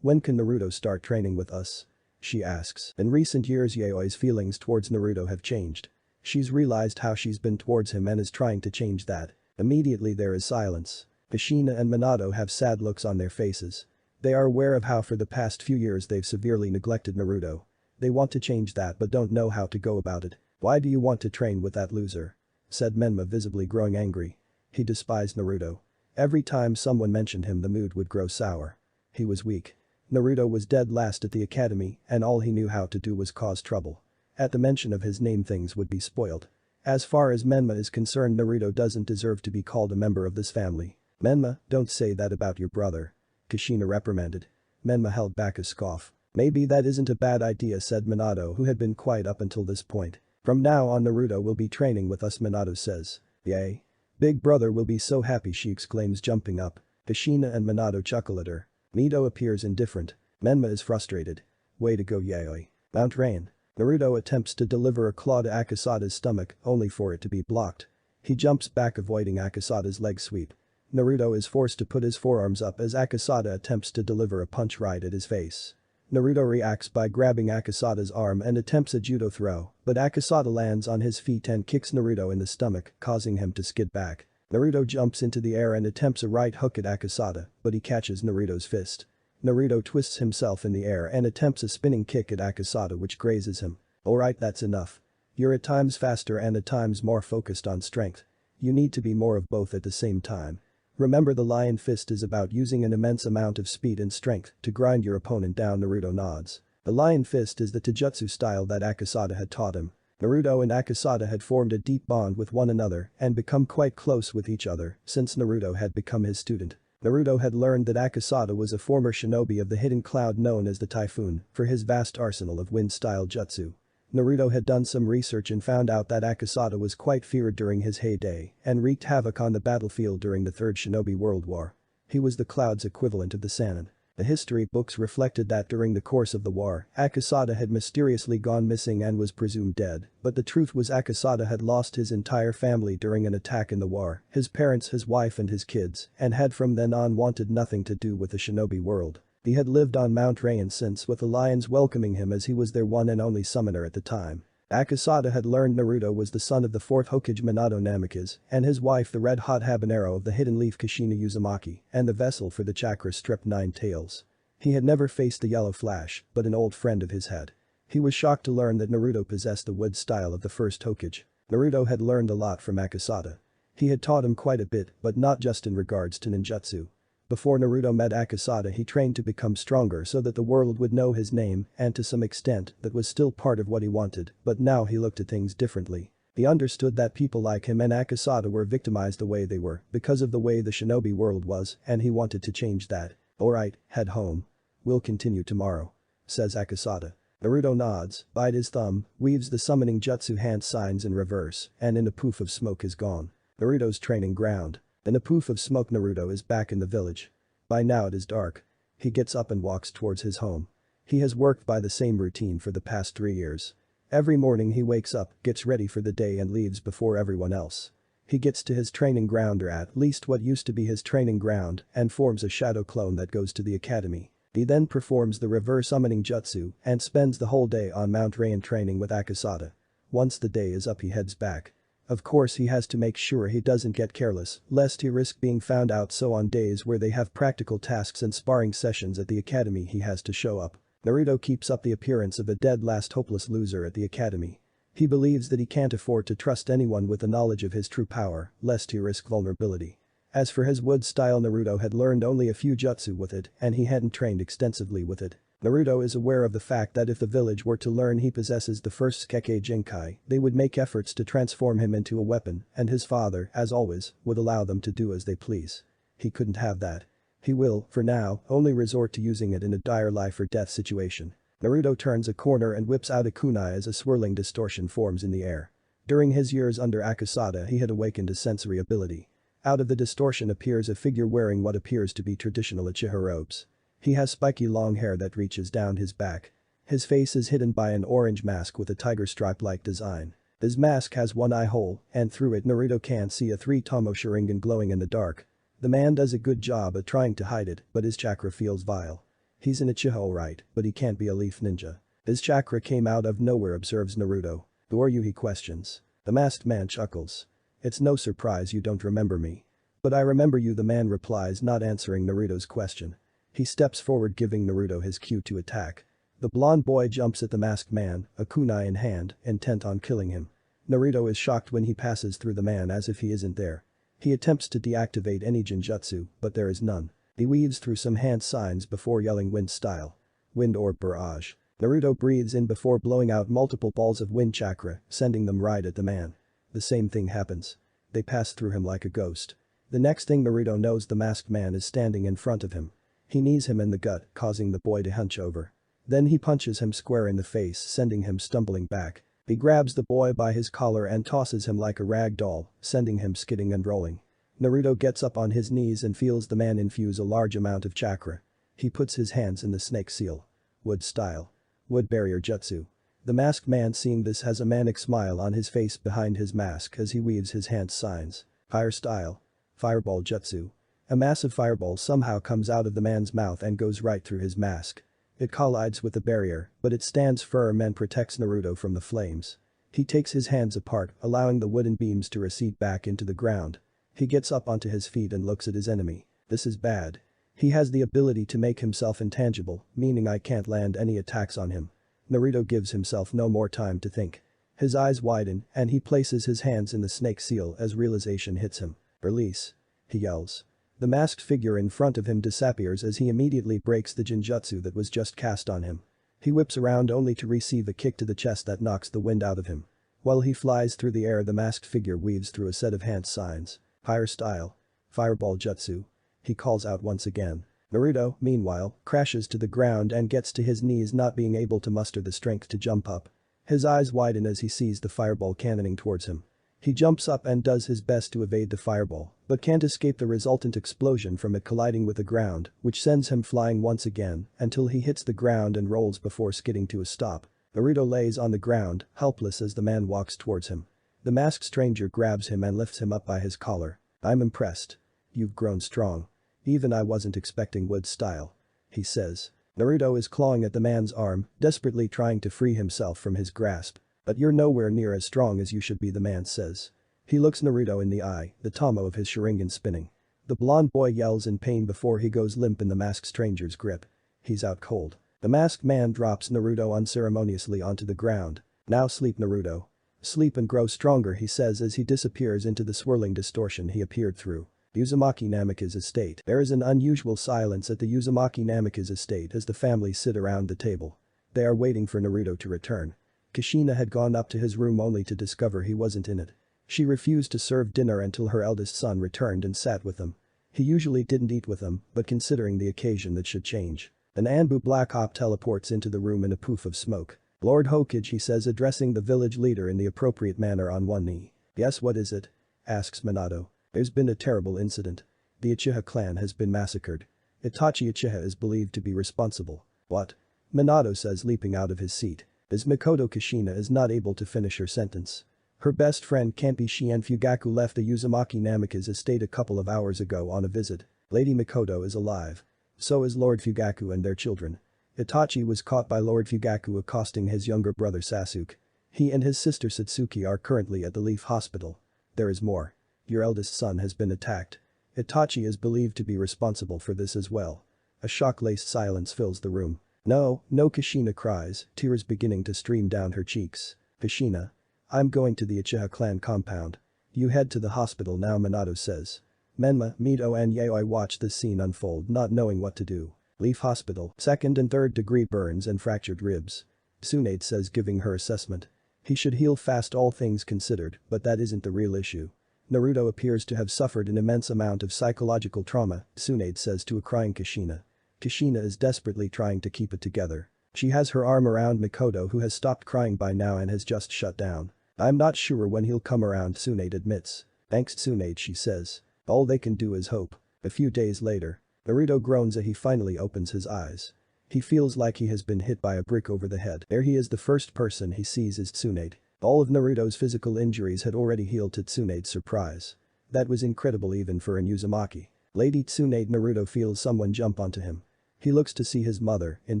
When can Naruto start training with us? She asks. In recent years, Yaoi's feelings towards Naruto have changed. She's realized how she's been towards him and is trying to change that. Immediately there is silence. Kushina and Minato have sad looks on their faces. They are aware of how for the past few years they've severely neglected Naruto. They want to change that but don't know how to go about it. Why do you want to train with that loser? Said Menma, visibly growing angry. He despised Naruto. Every time someone mentioned him, the mood would grow sour. He was weak. Naruto was dead last at the academy and all he knew how to do was cause trouble. At the mention of his name, things would be spoiled. As far as Menma is concerned, Naruto doesn't deserve to be called a member of this family. Menma, don't say that about your brother. Kushina reprimanded. Menma held back a scoff. Maybe that isn't a bad idea, said Minato, who had been quiet up until this point. From now on Naruto will be training with us, Minato says. Yay. Big brother will be so happy, she exclaims, jumping up. Kushina and Minato chuckle at her. Mito appears indifferent. Menma is frustrated. Way to go, Yaoi. Mount Rain. Naruto attempts to deliver a claw to Akasada's stomach, only for it to be blocked. He jumps back, avoiding Akasada's leg sweep. Naruto is forced to put his forearms up as Akasada attempts to deliver a punch right at his face. Naruto reacts by grabbing Akasada's arm and attempts a judo throw, but Akasada lands on his feet and kicks Naruto in the stomach, causing him to skid back. Naruto jumps into the air and attempts a right hook at Akasada, but he catches Naruto's fist. Naruto twists himself in the air and attempts a spinning kick at Akasada, which grazes him. Alright, that's enough. You're at times faster and at times more focused on strength. You need to be more of both at the same time. Remember, the Lion Fist is about using an immense amount of speed and strength to grind your opponent down. Naruto nods. The Lion Fist is the taijutsu style that Akasada had taught him. Naruto and Akasada had formed a deep bond with one another and become quite close with each other since Naruto had become his student. Naruto had learned that Akasada was a former shinobi of the hidden cloud known as the Typhoon for his vast arsenal of wind-style jutsu. Naruto had done some research and found out that Akasada was quite feared during his heyday and wreaked havoc on the battlefield during the Third Shinobi World War. He was the cloud's equivalent of the Sannin. The history books reflected that during the course of the war, Akasada had mysteriously gone missing and was presumed dead, but the truth was Akasada had lost his entire family during an attack in the war, his parents, his wife and his kids, and had from then on wanted nothing to do with the shinobi world. He had lived on Mount Rain since, with the lions welcoming him as he was their one and only summoner at the time. Akasada had learned Naruto was the son of the fourth Hokage Minato Namikaze and his wife the red-hot habanero of the hidden leaf Kushina Uzumaki and the vessel for the chakra stripped Nine Tails. He had never faced the Yellow Flash, but an old friend of his had. He was shocked to learn that Naruto possessed the wood style of the first Hokage. Naruto had learned a lot from Akasada. He had taught him quite a bit, but not just in regards to ninjutsu. Before Naruto met Akasada, he trained to become stronger so that the world would know his name, and to some extent that was still part of what he wanted, but now he looked at things differently. He understood that people like him and Akasada were victimized the way they were because of the way the shinobi world was, and he wanted to change that. Alright, head home. We'll continue tomorrow, says Akasada. Naruto nods, bite his thumb, weaves the summoning jutsu hand signs in reverse, and in a poof of smoke is gone. Naruto's training ground. In a poof of smoke, Naruto is back in the village. By now it is dark. He gets up and walks towards his home. He has worked by the same routine for the past 3 years. Every morning he wakes up, gets ready for the day and leaves before everyone else. He gets to his training ground, or at least what used to be his training ground, and forms a shadow clone that goes to the academy. He then performs the reverse summoning jutsu and spends the whole day on Mount Rain training with Akasada. Once the day is up, he heads back. Of course, he has to make sure he doesn't get careless, lest he risk being found out, so on days where they have practical tasks and sparring sessions at the academy he has to show up. Naruto keeps up the appearance of a dead last hopeless loser at the academy. He believes that he can't afford to trust anyone with the knowledge of his true power, lest he risk vulnerability. As for his wood style, Naruto had learned only a few jutsu with it and he hadn't trained extensively with it. Naruto is aware of the fact that if the village were to learn he possesses the first Kekkei Jinkai, they would make efforts to transform him into a weapon, and his father, as always, would allow them to do as they please. He couldn't have that. He will, for now, only resort to using it in a dire life or death situation. Naruto turns a corner and whips out a kunai as a swirling distortion forms in the air. During his years under Akasada he had awakened a sensory ability. Out of the distortion appears a figure wearing what appears to be traditional Uchiha robes. He has spiky long hair that reaches down his back. His face is hidden by an orange mask with a tiger stripe-like design. His mask has one eye hole, and through it Naruto can see a 3-tomo Sharingan glowing in the dark. The man does a good job at trying to hide it, but his chakra feels vile. He's an Uchiha alright, but he can't be a leaf ninja. His chakra came out of nowhere, observes Naruto. Who are you, he questions. The masked man chuckles. It's no surprise you don't remember me. But I remember you, the man replies, not answering Naruto's question. He steps forward, giving Naruto his cue to attack. The blonde boy jumps at the masked man, a kunai in hand, intent on killing him. Naruto is shocked when he passes through the man as if he isn't there. He attempts to deactivate any genjutsu, but there is none. He weaves through some hand signs before yelling wind style. Wind orb barrage. Naruto breathes in before blowing out multiple balls of wind chakra, sending them right at the man. The same thing happens. They pass through him like a ghost. The next thing Naruto knows, the masked man is standing in front of him. He knees him in the gut, causing the boy to hunch over. Then he punches him square in the face, sending him stumbling back. He grabs the boy by his collar and tosses him like a rag doll, sending him skidding and rolling. Naruto gets up on his knees and feels the man infuse a large amount of chakra. He puts his hands in the snake seal. Wood style. Wood barrier jutsu. The masked man, seeing this, has a manic smile on his face behind his mask as he weaves his hand signs. Fire style. Fireball jutsu. A massive fireball somehow comes out of the man's mouth and goes right through his mask. It collides with the barrier, but it stands firm and protects Naruto from the flames. He takes his hands apart, allowing the wooden beams to recede back into the ground. He gets up onto his feet and looks at his enemy. This is bad. He has the ability to make himself intangible, meaning I can't land any attacks on him. Naruto gives himself no more time to think. His eyes widen and he places his hands in the snake seal as realization hits him. Release. He yells. The masked figure in front of him disappears as he immediately breaks the genjutsu that was just cast on him. He whips around only to receive a kick to the chest that knocks the wind out of him. While he flies through the air, the masked figure weaves through a set of hand signs. Fire style. Fireball jutsu. He calls out once again. Naruto, meanwhile, crashes to the ground and gets to his knees, not being able to muster the strength to jump up. His eyes widen as he sees the fireball cannoning towards him. He jumps up and does his best to evade the fireball, but can't escape the resultant explosion from it colliding with the ground, which sends him flying once again until he hits the ground and rolls before skidding to a stop. Naruto lays on the ground, helpless as the man walks towards him. The masked stranger grabs him and lifts him up by his collar. I'm impressed. You've grown strong. Even I wasn't expecting wood style. He says. Naruto is clawing at the man's arm, desperately trying to free himself from his grasp. But you're nowhere near as strong as you should be, the man says. He looks Naruto in the eye, the tomo of his Sharingan spinning. The blonde boy yells in pain before he goes limp in the masked stranger's grip. He's out cold. The masked man drops Naruto unceremoniously onto the ground. Now sleep, Naruto. Sleep and grow stronger, he says as he disappears into the swirling distortion he appeared through. Uzumaki Namika's estate. There is an unusual silence at the Uzumaki Namika's estate as the family sit around the table. They are waiting for Naruto to return. Kushina had gone up to his room only to discover he wasn't in it. She refused to serve dinner until her eldest son returned and sat with them. He usually didn't eat with them, but considering the occasion that should change. An Anbu Black Hop teleports into the room in a poof of smoke. Lord Hokage, he says, addressing the village leader in the appropriate manner on one knee. Yes, what is it? Asks Minato. There's been a terrible incident. The Uchiha clan has been massacred. Itachi Uchiha is believed to be responsible. What? Minato says, leaping out of his seat. As Mikoto Kushina is not able to finish her sentence. Her best friend Kenpi Shien Fugaku left the Uzumaki Namika's estate a couple of hours ago on a visit. Lady Mikoto is alive. So is Lord Fugaku and their children. Itachi was caught by Lord Fugaku accosting his younger brother Sasuke. He and his sister Satsuki are currently at the Leaf Hospital. There is more. Your eldest son has been attacked. Itachi is believed to be responsible for this as well. A shock-laced silence fills the room. No, no, Kushina cries, tears beginning to stream down her cheeks. Kushina. I'm going to the Uchiha clan compound. You head to the hospital now, Minato says. Menma, Mito and Yaoi watch this scene unfold, not knowing what to do. Leaf Hospital, second and third degree burns and fractured ribs. Tsunade says, giving her assessment. He should heal fast, all things considered, but that isn't the real issue. Naruto appears to have suffered an immense amount of psychological trauma, Tsunade says to a crying Kushina. Kushina is desperately trying to keep it together. She has her arm around Mikoto, who has stopped crying by now and has just shut down. I'm not sure when he'll come around, Tsunade admits. Thanks Tsunade, she says. All they can do is hope. A few days later. Naruto groans as he finally opens his eyes. He feels like he has been hit by a brick over the head. There he is, the first person he sees is Tsunade. All of Naruto's physical injuries had already healed, to Tsunade's surprise. That was incredible even for an Uzumaki. Lady Tsunade. Naruto feels someone jump onto him. He looks to see his mother, in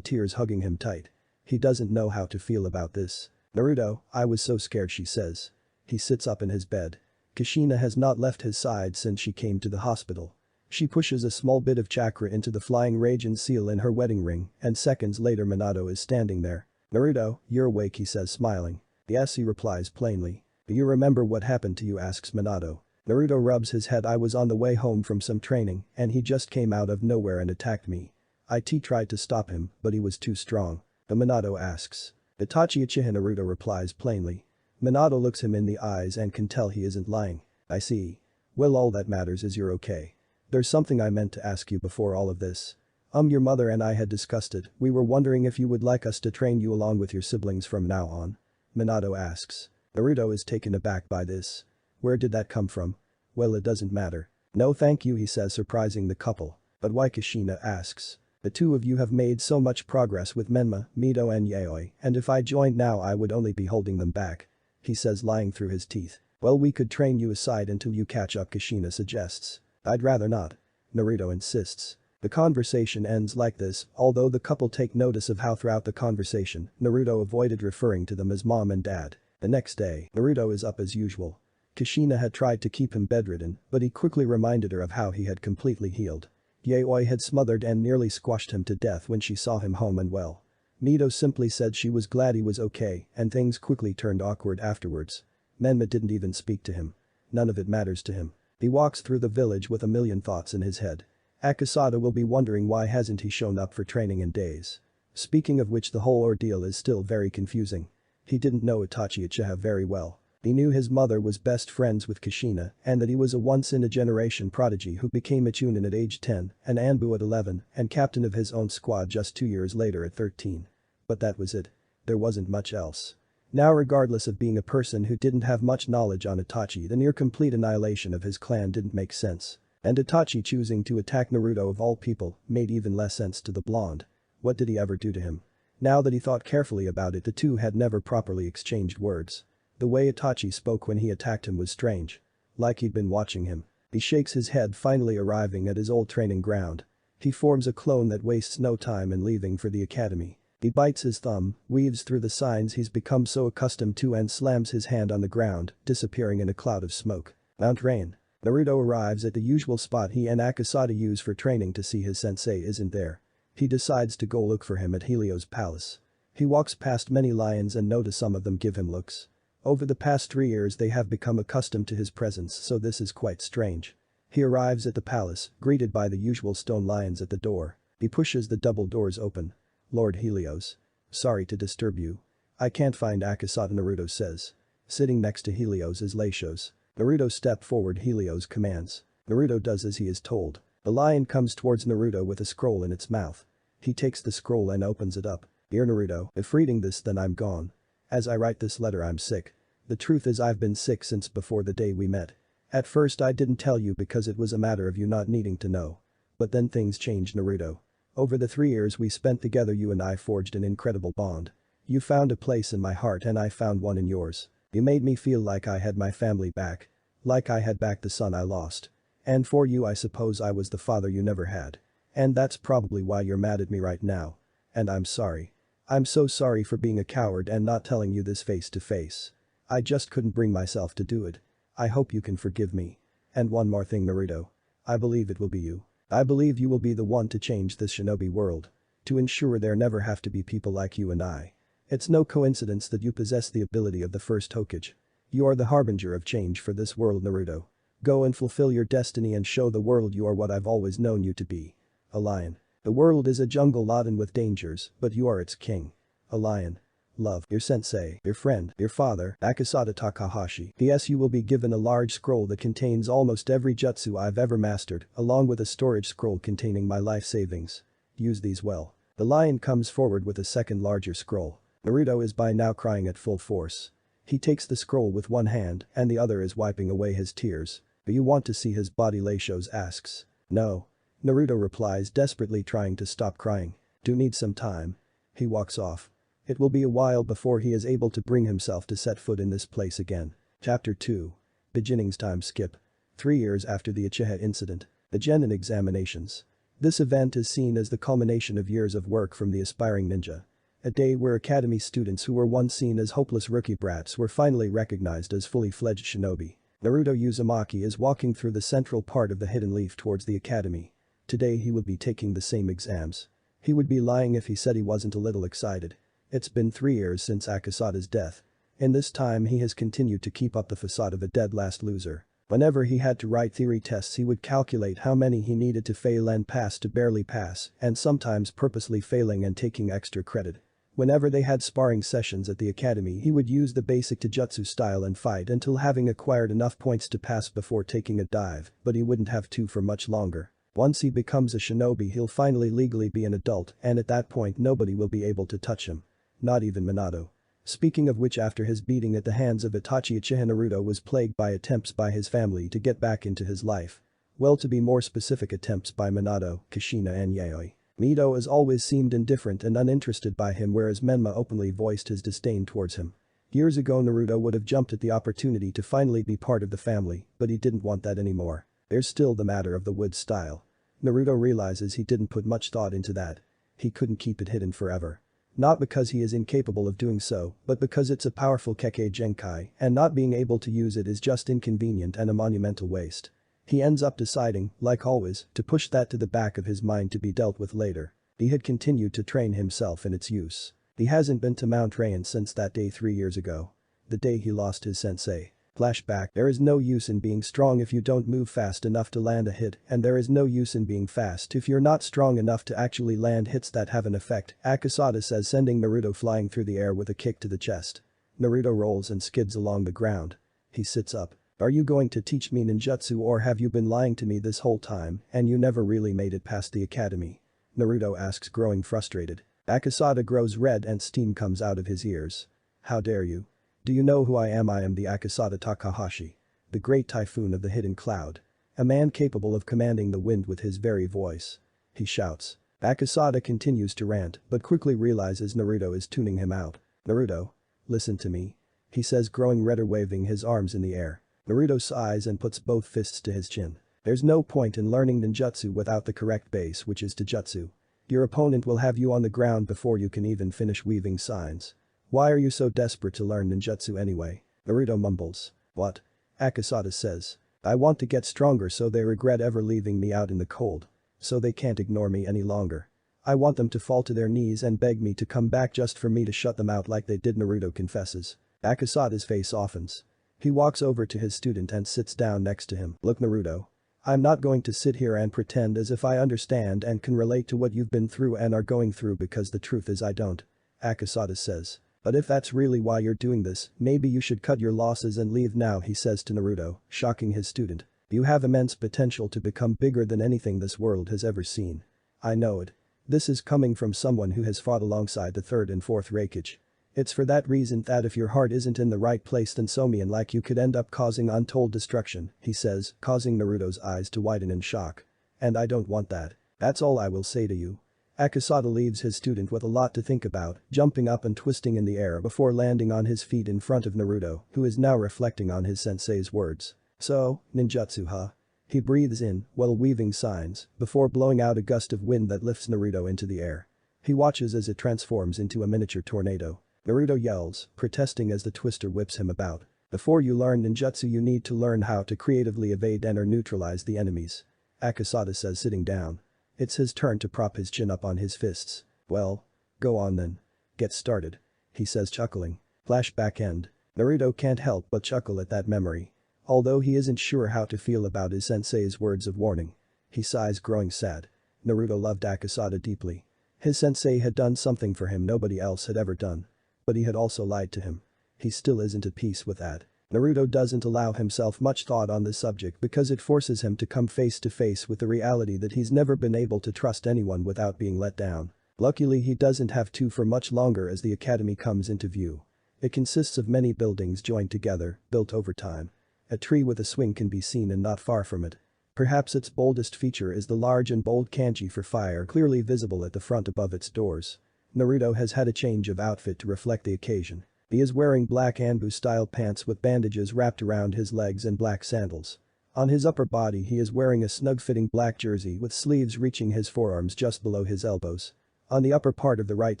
tears, hugging him tight. He doesn't know how to feel about this. Naruto, I was so scared, she says. He sits up in his bed. Kushina has not left his side since she came to the hospital. She pushes a small bit of chakra into the flying Raijin seal in her wedding ring, and seconds later Minato is standing there. Naruto, you're awake, he says, smiling. Yes, he replies plainly. Do you remember what happened to you, asks Minato. Naruto rubs his head. I was on the way home from some training, and he just came out of nowhere and attacked me. IT tried to stop him, but he was too strong. Minato asks. Itachi Uchiha, Naruto replies plainly. Minato looks him in the eyes and can tell he isn't lying. I see. Well, all that matters is you're okay. There's something I meant to ask you before all of this. Your mother and I had discussed it. We were wondering if you would like us to train you along with your siblings from now on. Minato asks. Naruto is taken aback by this. Where did that come from? Well, it doesn't matter. No thank you, he says, surprising the couple. But why, Kushina asks. The two of you have made so much progress with Menma, Mito and Yaoi, and if I joined now I would only be holding them back. He says, lying through his teeth. Well, we could train you aside until you catch up, Kushina suggests. I'd rather not. Naruto insists. The conversation ends like this, although the couple take notice of how throughout the conversation, Naruto avoided referring to them as mom and dad. The next day, Naruto is up as usual. Kushina had tried to keep him bedridden, but he quickly reminded her of how he had completely healed. Yaoi had smothered and nearly squashed him to death when she saw him home and well. Mito simply said she was glad he was okay, and things quickly turned awkward afterwards. Menma didn't even speak to him. None of it matters to him. He walks through the village with a million thoughts in his head. Akasada will be wondering why hasn't he shown up for training in days. Speaking of which, the whole ordeal is still very confusing. He didn't know Itachi Uchiha very well. He knew his mother was best friends with Kushina and that he was a once-in-a-generation prodigy who became a Chunin at age 10, an Anbu at 11, and captain of his own squad just 2 years later at 13. But that was it. There wasn't much else. Now, regardless of being a person who didn't have much knowledge on Itachi, the near-complete annihilation of his clan didn't make sense. And Itachi choosing to attack Naruto of all people made even less sense to the blonde. What did he ever do to him? Now that he thought carefully about it, the two had never properly exchanged words. The way Itachi spoke when he attacked him was strange. Like he'd been watching him. He shakes his head, finally arriving at his old training ground. He forms a clone that wastes no time in leaving for the academy. He bites his thumb, weaves through the signs he's become so accustomed to and slams his hand on the ground, disappearing in a cloud of smoke. Mount Rain. Naruto arrives at the usual spot he and Akasada use for training to see his sensei isn't there. He decides to go look for him at Helio's palace. He walks past many lions and notices some of them give him looks. Over the past 3 years they have become accustomed to his presence, so this is quite strange. He arrives at the palace, greeted by the usual stone lions at the door. He pushes the double doors open. Lord Helios. Sorry to disturb you. I can't find Akasada, Naruto says. Sitting next to Helios is Latios. Naruto step forward, Helios commands. Naruto does as he is told. The lion comes towards Naruto with a scroll in its mouth. He takes the scroll and opens it up. Dear Naruto, if reading this then I'm gone. As I write this letter I'm sick. The truth is I've been sick since before the day we met. At first I didn't tell you because it was a matter of you not needing to know. But then things changed, Naruto. Over the 3 years we spent together you and I forged an incredible bond. You found a place in my heart and I found one in yours. You made me feel like I had my family back. Like I had back the son I lost. And for you I suppose I was the father you never had. And that's probably why you're mad at me right now. And I'm sorry. I'm so sorry for being a coward and not telling you this face to face. I just couldn't bring myself to do it. I hope you can forgive me. And one more thing, Naruto. I believe it will be you. I believe you will be the one to change this shinobi world. To ensure there never have to be people like you and I. It's no coincidence that you possess the ability of the first Hokage. You are the harbinger of change for this world, Naruto. Go and fulfill your destiny and show the world you are what I've always known you to be. A lion. The world is a jungle laden with dangers, but you are its king. A lion. Love your sensei, your friend, your father, Akasada Takahashi. P.S. You will be given a large scroll that contains almost every jutsu I've ever mastered, along with a storage scroll containing my life savings. Use these well. The lion comes forward with a second larger scroll. Naruto is by now crying at full force. He takes the scroll with one hand and the other is wiping away his tears. Do you want to see his body? Leishos asks. No. Naruto replies, desperately trying to stop crying. Do need some time. He walks off. It will be a while before he is able to bring himself to set foot in this place again. Chapter 2. Beginnings. Time skip. 3 years after the Uchiha incident. The Genin examinations. This event is seen as the culmination of years of work from the aspiring ninja. A day where academy students who were once seen as hopeless rookie brats were finally recognized as fully fledged shinobi. Naruto Uzumaki is walking through the central part of the hidden leaf towards the academy. Today he will be taking the same exams. He would be lying if he said he wasn't a little excited. It's been 3 years since Akasada's death. In this time he has continued to keep up the facade of a dead last loser. Whenever he had to write theory tests he would calculate how many he needed to fail and pass to barely pass, and sometimes purposely failing and taking extra credit. Whenever they had sparring sessions at the academy he would use the basic taijutsu style and fight until having acquired enough points to pass before taking a dive, but he wouldn't have to for much longer. Once he becomes a shinobi he'll finally legally be an adult, and at that point nobody will be able to touch him. Not even Minato. Speaking of which, after his beating at the hands of Itachi Uchiha, Naruto was plagued by attempts by his family to get back into his life. Well, to be more specific, attempts by Minato, Kushina and Yayoi. Mito has always seemed indifferent and uninterested by him, whereas Menma openly voiced his disdain towards him. Years ago Naruto would have jumped at the opportunity to finally be part of the family, but he didn't want that anymore. There's still the matter of the wood style. Naruto realizes he didn't put much thought into that. He couldn't keep it hidden forever. Not because he is incapable of doing so, but because it's a powerful Kekkei Genkai, and not being able to use it is just inconvenient and a monumental waste. He ends up deciding, like always, to push that to the back of his mind to be dealt with later. He had continued to train himself in its use. He hasn't been to Mount Rayan since that day 3 years ago. The day he lost his sensei. Flashback. There is no use in being strong if you don't move fast enough to land a hit, and there is no use in being fast if you're not strong enough to actually land hits that have an effect, Akasada says, sending Naruto flying through the air with a kick to the chest. Naruto rolls and skids along the ground. He sits up. Are you going to teach me ninjutsu, or have you been lying to me this whole time and you never really made it past the academy? Naruto asks, growing frustrated. Akasada grows red and steam comes out of his ears. How dare you? Do you know who I am? I am the Akasada Takahashi. The great typhoon of the hidden cloud. A man capable of commanding the wind with his very voice. He shouts. Akasada continues to rant, but quickly realizes Naruto is tuning him out. Naruto. Listen to me. He says, growing redder, waving his arms in the air. Naruto sighs and puts both fists to his chin. There's no point in learning ninjutsu without the correct base, which is taijutsu. Your opponent will have you on the ground before you can even finish weaving signs. Why are you so desperate to learn ninjutsu anyway? Naruto mumbles. What? Akasada says. I want to get stronger so they regret ever leaving me out in the cold. So they can't ignore me any longer. I want them to fall to their knees and beg me to come back just for me to shut them out like they did, Naruto confesses. Akasada's face softens. He walks over to his student and sits down next to him. Look, Naruto. I'm not going to sit here and pretend as if I understand and can relate to what you've been through and are going through, because the truth is I don't. Akasada says. But if that's really why you're doing this, maybe you should cut your losses and leave now, he says to Naruto, shocking his student. You have immense potential to become bigger than anything this world has ever seen. I know it. This is coming from someone who has fought alongside the 3rd and 4th Raikage. It's for that reason that if your heart isn't in the right place, then Somian like you could end up causing untold destruction, he says, causing Naruto's eyes to widen in shock. And I don't want that. That's all I will say to you. Akasada leaves his student with a lot to think about, jumping up and twisting in the air before landing on his feet in front of Naruto, who is now reflecting on his sensei's words. So, ninjutsu, huh? He breathes in, while weaving signs, before blowing out a gust of wind that lifts Naruto into the air. He watches as it transforms into a miniature tornado. Naruto yells, protesting as the twister whips him about. Before you learn ninjutsu you need to learn how to creatively evade and or neutralize the enemies. Akasada says, sitting down. It's his turn to prop his chin up on his fists. Well. Go on then. Get started. He says, chuckling. Flashback end. Naruto can't help but chuckle at that memory. Although he isn't sure how to feel about his sensei's words of warning. He sighs, growing sad. Naruto loved Akasada deeply. His sensei had done something for him nobody else had ever done. But he had also lied to him. He still isn't at peace with that. Naruto doesn't allow himself much thought on this subject because it forces him to come face to face with the reality that he's never been able to trust anyone without being let down. Luckily he doesn't have to for much longer as the academy comes into view. It consists of many buildings joined together, built over time. A tree with a swing can be seen and not far from it. Perhaps its boldest feature is the large and bold kanji for fire clearly visible at the front above its doors. Naruto has had a change of outfit to reflect the occasion. He is wearing black Anbu-style pants with bandages wrapped around his legs and black sandals. On his upper body he is wearing a snug-fitting black jersey with sleeves reaching his forearms just below his elbows. On the upper part of the right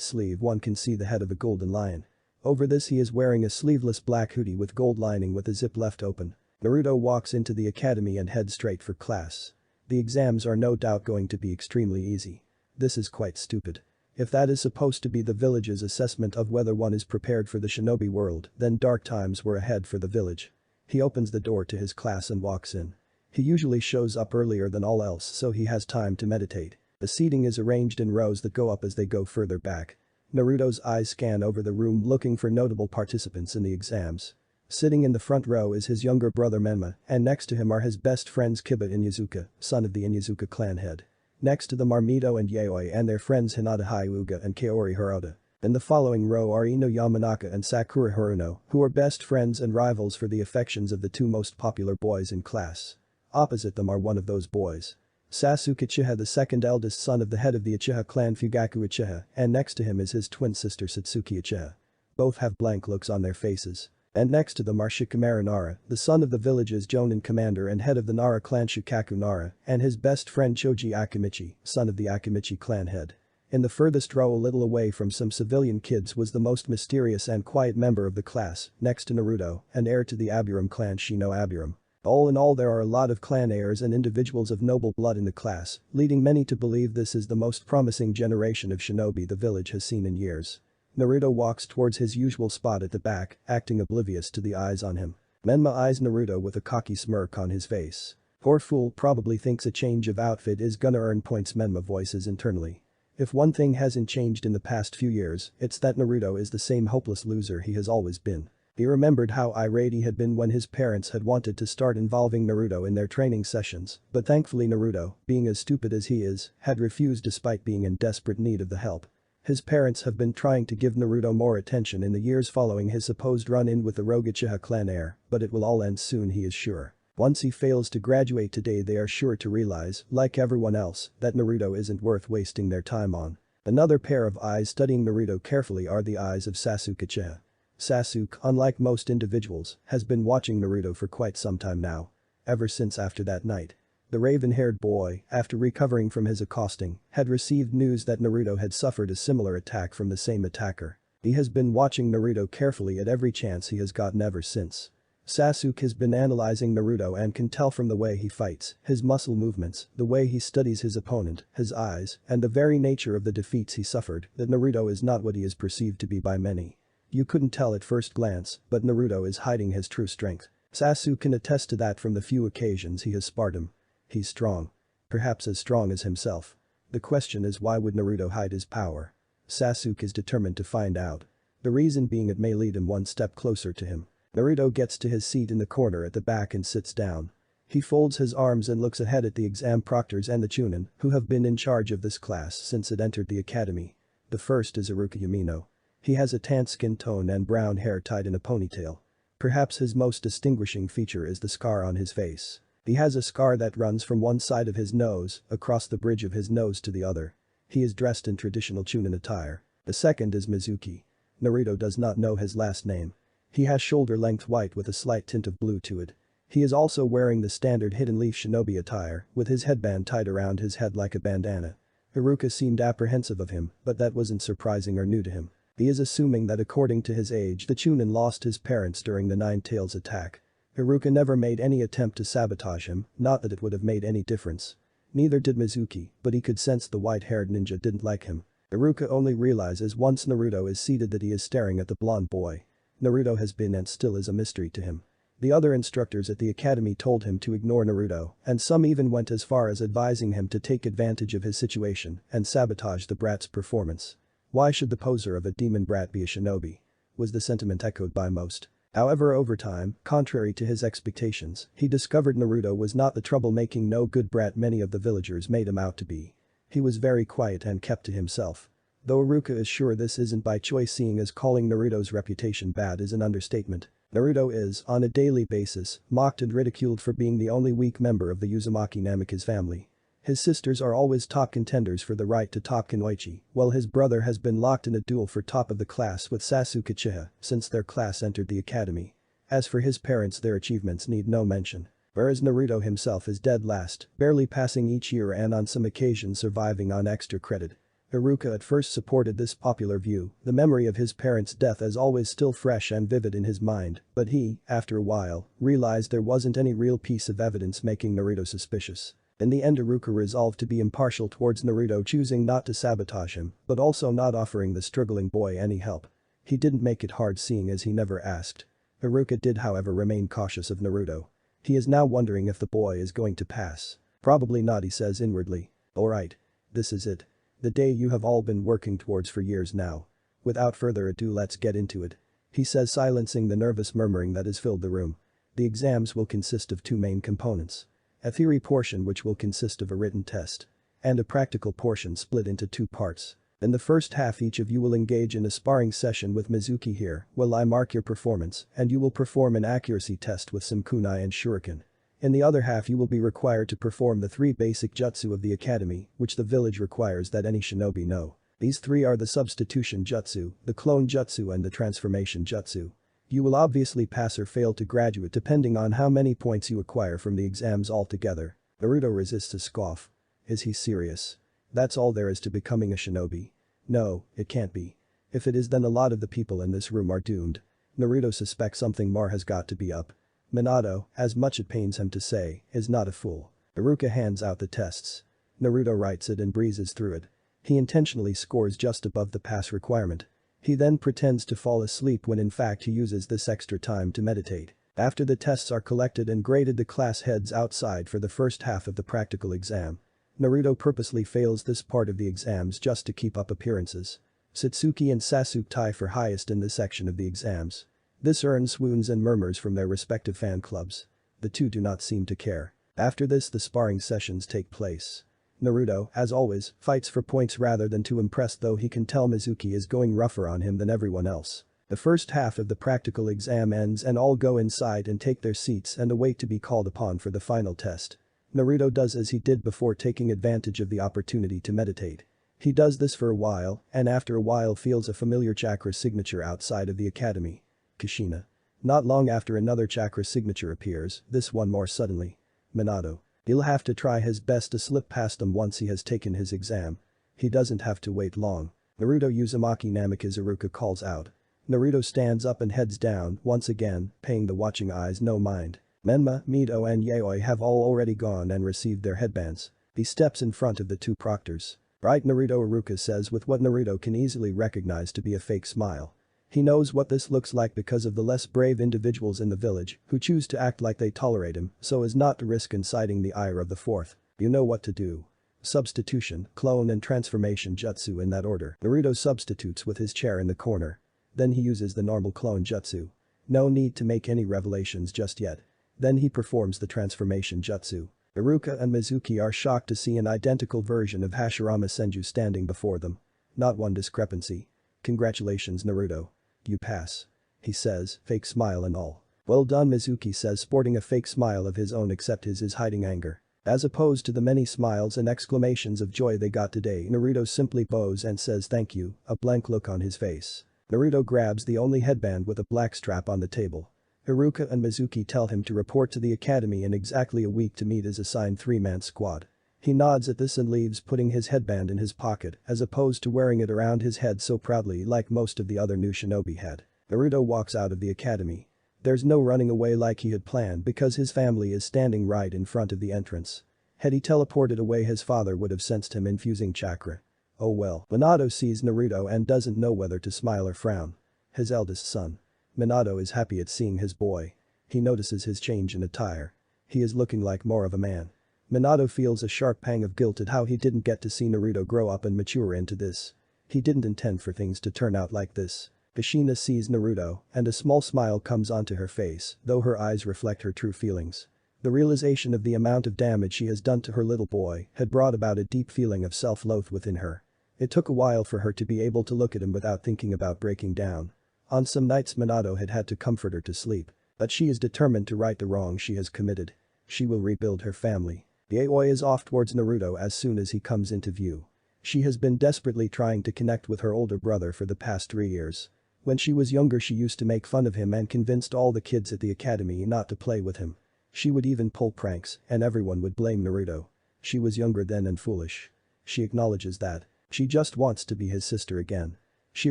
sleeve one can see the head of a golden lion. Over this he is wearing a sleeveless black hoodie with gold lining with a zip left open. Naruto walks into the academy and heads straight for class. The exams are no doubt going to be extremely easy. This is quite stupid. If that is supposed to be the village's assessment of whether one is prepared for the shinobi world, then dark times were ahead for the village. He opens the door to his class and walks in. He usually shows up earlier than all else so he has time to meditate. The seating is arranged in rows that go up as they go further back. Naruto's eyes scan over the room looking for notable participants in the exams. Sitting in the front row is his younger brother Menma, and next to him are his best friends Kiba Inyazuka, son of the Inyazuka clan head. Next to them are Mito and Yaoi and their friends Hinata Hyuga and Kaori Hirota. In the following row are Ino Yamanaka and Sakura Haruno, who are best friends and rivals for the affections of the two most popular boys in class. Opposite them are one of those boys. Sasuke Uchiha, the second eldest son of the head of the Uchiha clan Fugaku Uchiha, and next to him is his twin sister Satsuki Uchiha. Both have blank looks on their faces. And next to them are Shikamaru Nara, the son of the village's Jonin commander and head of the Nara clan Shukaku Nara, and his best friend Choji Akimichi, son of the Akimichi clan head. In the furthest row a little away from some civilian kids was the most mysterious and quiet member of the class, next to Naruto, and heir to the Aburam clan Shino Aburam. All in all there are a lot of clan heirs and individuals of noble blood in the class, leading many to believe this is the most promising generation of shinobi the village has seen in years. Naruto walks towards his usual spot at the back, acting oblivious to the eyes on him. Menma eyes Naruto with a cocky smirk on his face. Poor fool probably thinks a change of outfit is gonna earn points, Menma voices internally. If one thing hasn't changed in the past few years, it's that Naruto is the same hopeless loser he has always been. He remembered how irate he had been when his parents had wanted to start involving Naruto in their training sessions, but thankfully Naruto, being as stupid as he is, had refused despite being in desperate need of the help. His parents have been trying to give Naruto more attention in the years following his supposed run-in with the rogue Uchiha clan heir, but it will all end soon he is sure. Once he fails to graduate today they are sure to realize, like everyone else, that Naruto isn't worth wasting their time on. Another pair of eyes studying Naruto carefully are the eyes of Sasuke Uchiha. Sasuke, unlike most individuals, has been watching Naruto for quite some time now. Ever since after that night. The raven-haired boy, after recovering from his accosting, had received news that Naruto had suffered a similar attack from the same attacker. He has been watching Naruto carefully at every chance he has gotten ever since. Sasuke has been analyzing Naruto and can tell from the way he fights, his muscle movements, the way he studies his opponent, his eyes, and the very nature of the defeats he suffered, that Naruto is not what he is perceived to be by many. You couldn't tell at first glance, but Naruto is hiding his true strength. Sasuke can attest to that from the few occasions he has sparred him. He's strong. Perhaps as strong as himself. The question is why would Naruto hide his power? Sasuke is determined to find out. The reason being it may lead him one step closer to him. Naruto gets to his seat in the corner at the back and sits down. He folds his arms and looks ahead at the exam proctors and the chunin, who have been in charge of this class since it entered the academy. The first is Iruka Yamino. He has a tan skin tone and brown hair tied in a ponytail. Perhaps his most distinguishing feature is the scar on his face. He has a scar that runs from one side of his nose, across the bridge of his nose to the other. He is dressed in traditional chunin attire. The second is Mizuki. Naruto does not know his last name. He has shoulder-length white with a slight tint of blue to it. He is also wearing the standard hidden leaf shinobi attire, with his headband tied around his head like a bandana. Iruka seemed apprehensive of him, but that wasn't surprising or new to him. He is assuming that according to his age the chunin lost his parents during the Nine Tails attack. Iruka never made any attempt to sabotage him, not that it would have made any difference. Neither did Mizuki, but he could sense the white-haired ninja didn't like him. Iruka only realizes once Naruto is seated that he is staring at the blonde boy. Naruto has been and still is a mystery to him. The other instructors at the academy told him to ignore Naruto, and some even went as far as advising him to take advantage of his situation and sabotage the brat's performance. Why should the poser of a demon brat be a shinobi? Was the sentiment echoed by most. However, over time, contrary to his expectations, he discovered Naruto was not the troublemaking no-good brat many of the villagers made him out to be. He was very quiet and kept to himself. Though Iruka is sure this isn't by choice, seeing as calling Naruto's reputation bad is an understatement. Naruto is, on a daily basis, mocked and ridiculed for being the only weak member of the Uzumaki Namikaze family. His sisters are always top contenders for the right to top Kunoichi, while his brother has been locked in a duel for top of the class with Sasuke Uchiha since their class entered the academy. As for his parents, their achievements need no mention. Whereas Naruto himself is dead last, barely passing each year and on some occasions surviving on extra credit. Iruka at first supported this popular view, the memory of his parents' death as always still fresh and vivid in his mind, but he, after a while, realized there wasn't any real piece of evidence making Naruto suspicious. In the end, Iruka resolved to be impartial towards Naruto, choosing not to sabotage him, but also not offering the struggling boy any help. He didn't make it hard seeing as he never asked. Iruka did however remain cautious of Naruto. He is now wondering if the boy is going to pass. Probably not, he says inwardly. Alright. This is it. The day you have all been working towards for years now. Without further ado, let's get into it. He says, silencing the nervous murmuring that has filled the room. The exams will consist of two main components. A theory portion which will consist of a written test. And a practical portion split into two parts. In the first half, each of you will engage in a sparring session with Mizuki here, while I mark your performance, and you will perform an accuracy test with some kunai and shuriken. In the other half, you will be required to perform the 3 basic jutsu of the academy, which the village requires that any shinobi know. These 3 are the substitution jutsu, the clone jutsu and the transformation jutsu. You will obviously pass or fail to graduate depending on how many points you acquire from the exams altogether. Naruto resists a scoff. Is he serious? That's all there is to becoming a shinobi? No, it can't be. If it is, then a lot of the people in this room are doomed. Naruto suspects something more has got to be up. Minato, as much it pains him to say, is not a fool. Iruka hands out the tests. Naruto writes it and breezes through it. He intentionally scores just above the pass requirement. He then pretends to fall asleep when in fact he uses this extra time to meditate. After the tests are collected and graded, the class heads outside for the first half of the practical exam. Naruto purposely fails this part of the exams just to keep up appearances. Satsuki and Sasuke tie for highest in this section of the exams. This earns swoons and murmurs from their respective fan clubs. The two do not seem to care. After this, the sparring sessions take place. Naruto, as always, fights for points rather than to impress, though he can tell Mizuki is going rougher on him than everyone else. The first half of the practical exam ends and all go inside and take their seats and await to be called upon for the final test. Naruto does as he did before, taking advantage of the opportunity to meditate. He does this for a while and after a while feels a familiar chakra signature outside of the academy. Kushina. Not long after, another chakra signature appears, this one more suddenly. Minato. He'll have to try his best to slip past them once he has taken his exam. He doesn't have to wait long. Naruto Uzumaki Namikaze, Iruka calls out. Naruto stands up and heads down, once again, paying the watching eyes no mind. Menma, Mito and Yaoi have all already gone and received their headbands. He steps in front of the two proctors. Right, Naruto, Iruka says with what Naruto can easily recognize to be a fake smile. He knows what this looks like because of the less brave individuals in the village who choose to act like they tolerate him so as not to risk inciting the ire of the fourth. You know what to do. Substitution, clone and transformation jutsu in that order. Naruto substitutes with his chair in the corner. Then he uses the normal clone jutsu. No need to make any revelations just yet. Then he performs the transformation jutsu. Iruka and Mizuki are shocked to see an identical version of Hashirama Senju standing before them. Not one discrepancy. Congratulations, Naruto. You pass. He says, fake smile and all. Well done, Mizuki says, sporting a fake smile of his own, except his is hiding anger. As opposed to the many smiles and exclamations of joy they got today, Naruto simply bows and says thank you, a blank look on his face. Naruto grabs the only headband with a black strap on the table. Iruka and Mizuki tell him to report to the academy in exactly a week to meet his assigned 3-man squad. He nods at this and leaves, putting his headband in his pocket as opposed to wearing it around his head so proudly like most of the other new shinobi had. Naruto walks out of the academy. There's no running away like he had planned because his family is standing right in front of the entrance. Had he teleported away, his father would have sensed him infusing chakra. Oh well. Minato sees Naruto and doesn't know whether to smile or frown. His eldest son. Minato is happy at seeing his boy. He notices his change in attire. He is looking like more of a man. Minato feels a sharp pang of guilt at how he didn't get to see Naruto grow up and mature into this. He didn't intend for things to turn out like this. Kushina sees Naruto, and a small smile comes onto her face, though her eyes reflect her true feelings. The realization of the amount of damage she has done to her little boy had brought about a deep feeling of self-loath within her. It took a while for her to be able to look at him without thinking about breaking down. On some nights Minato had to comfort her to sleep. But she is determined to right the wrong she has committed. She will rebuild her family. Yaoi is off towards Naruto as soon as he comes into view. She has been desperately trying to connect with her older brother for the past 3 years. When she was younger she used to make fun of him and convinced all the kids at the academy not to play with him. She would even pull pranks and everyone would blame Naruto. She was younger then and foolish. She acknowledges that. She just wants to be his sister again. She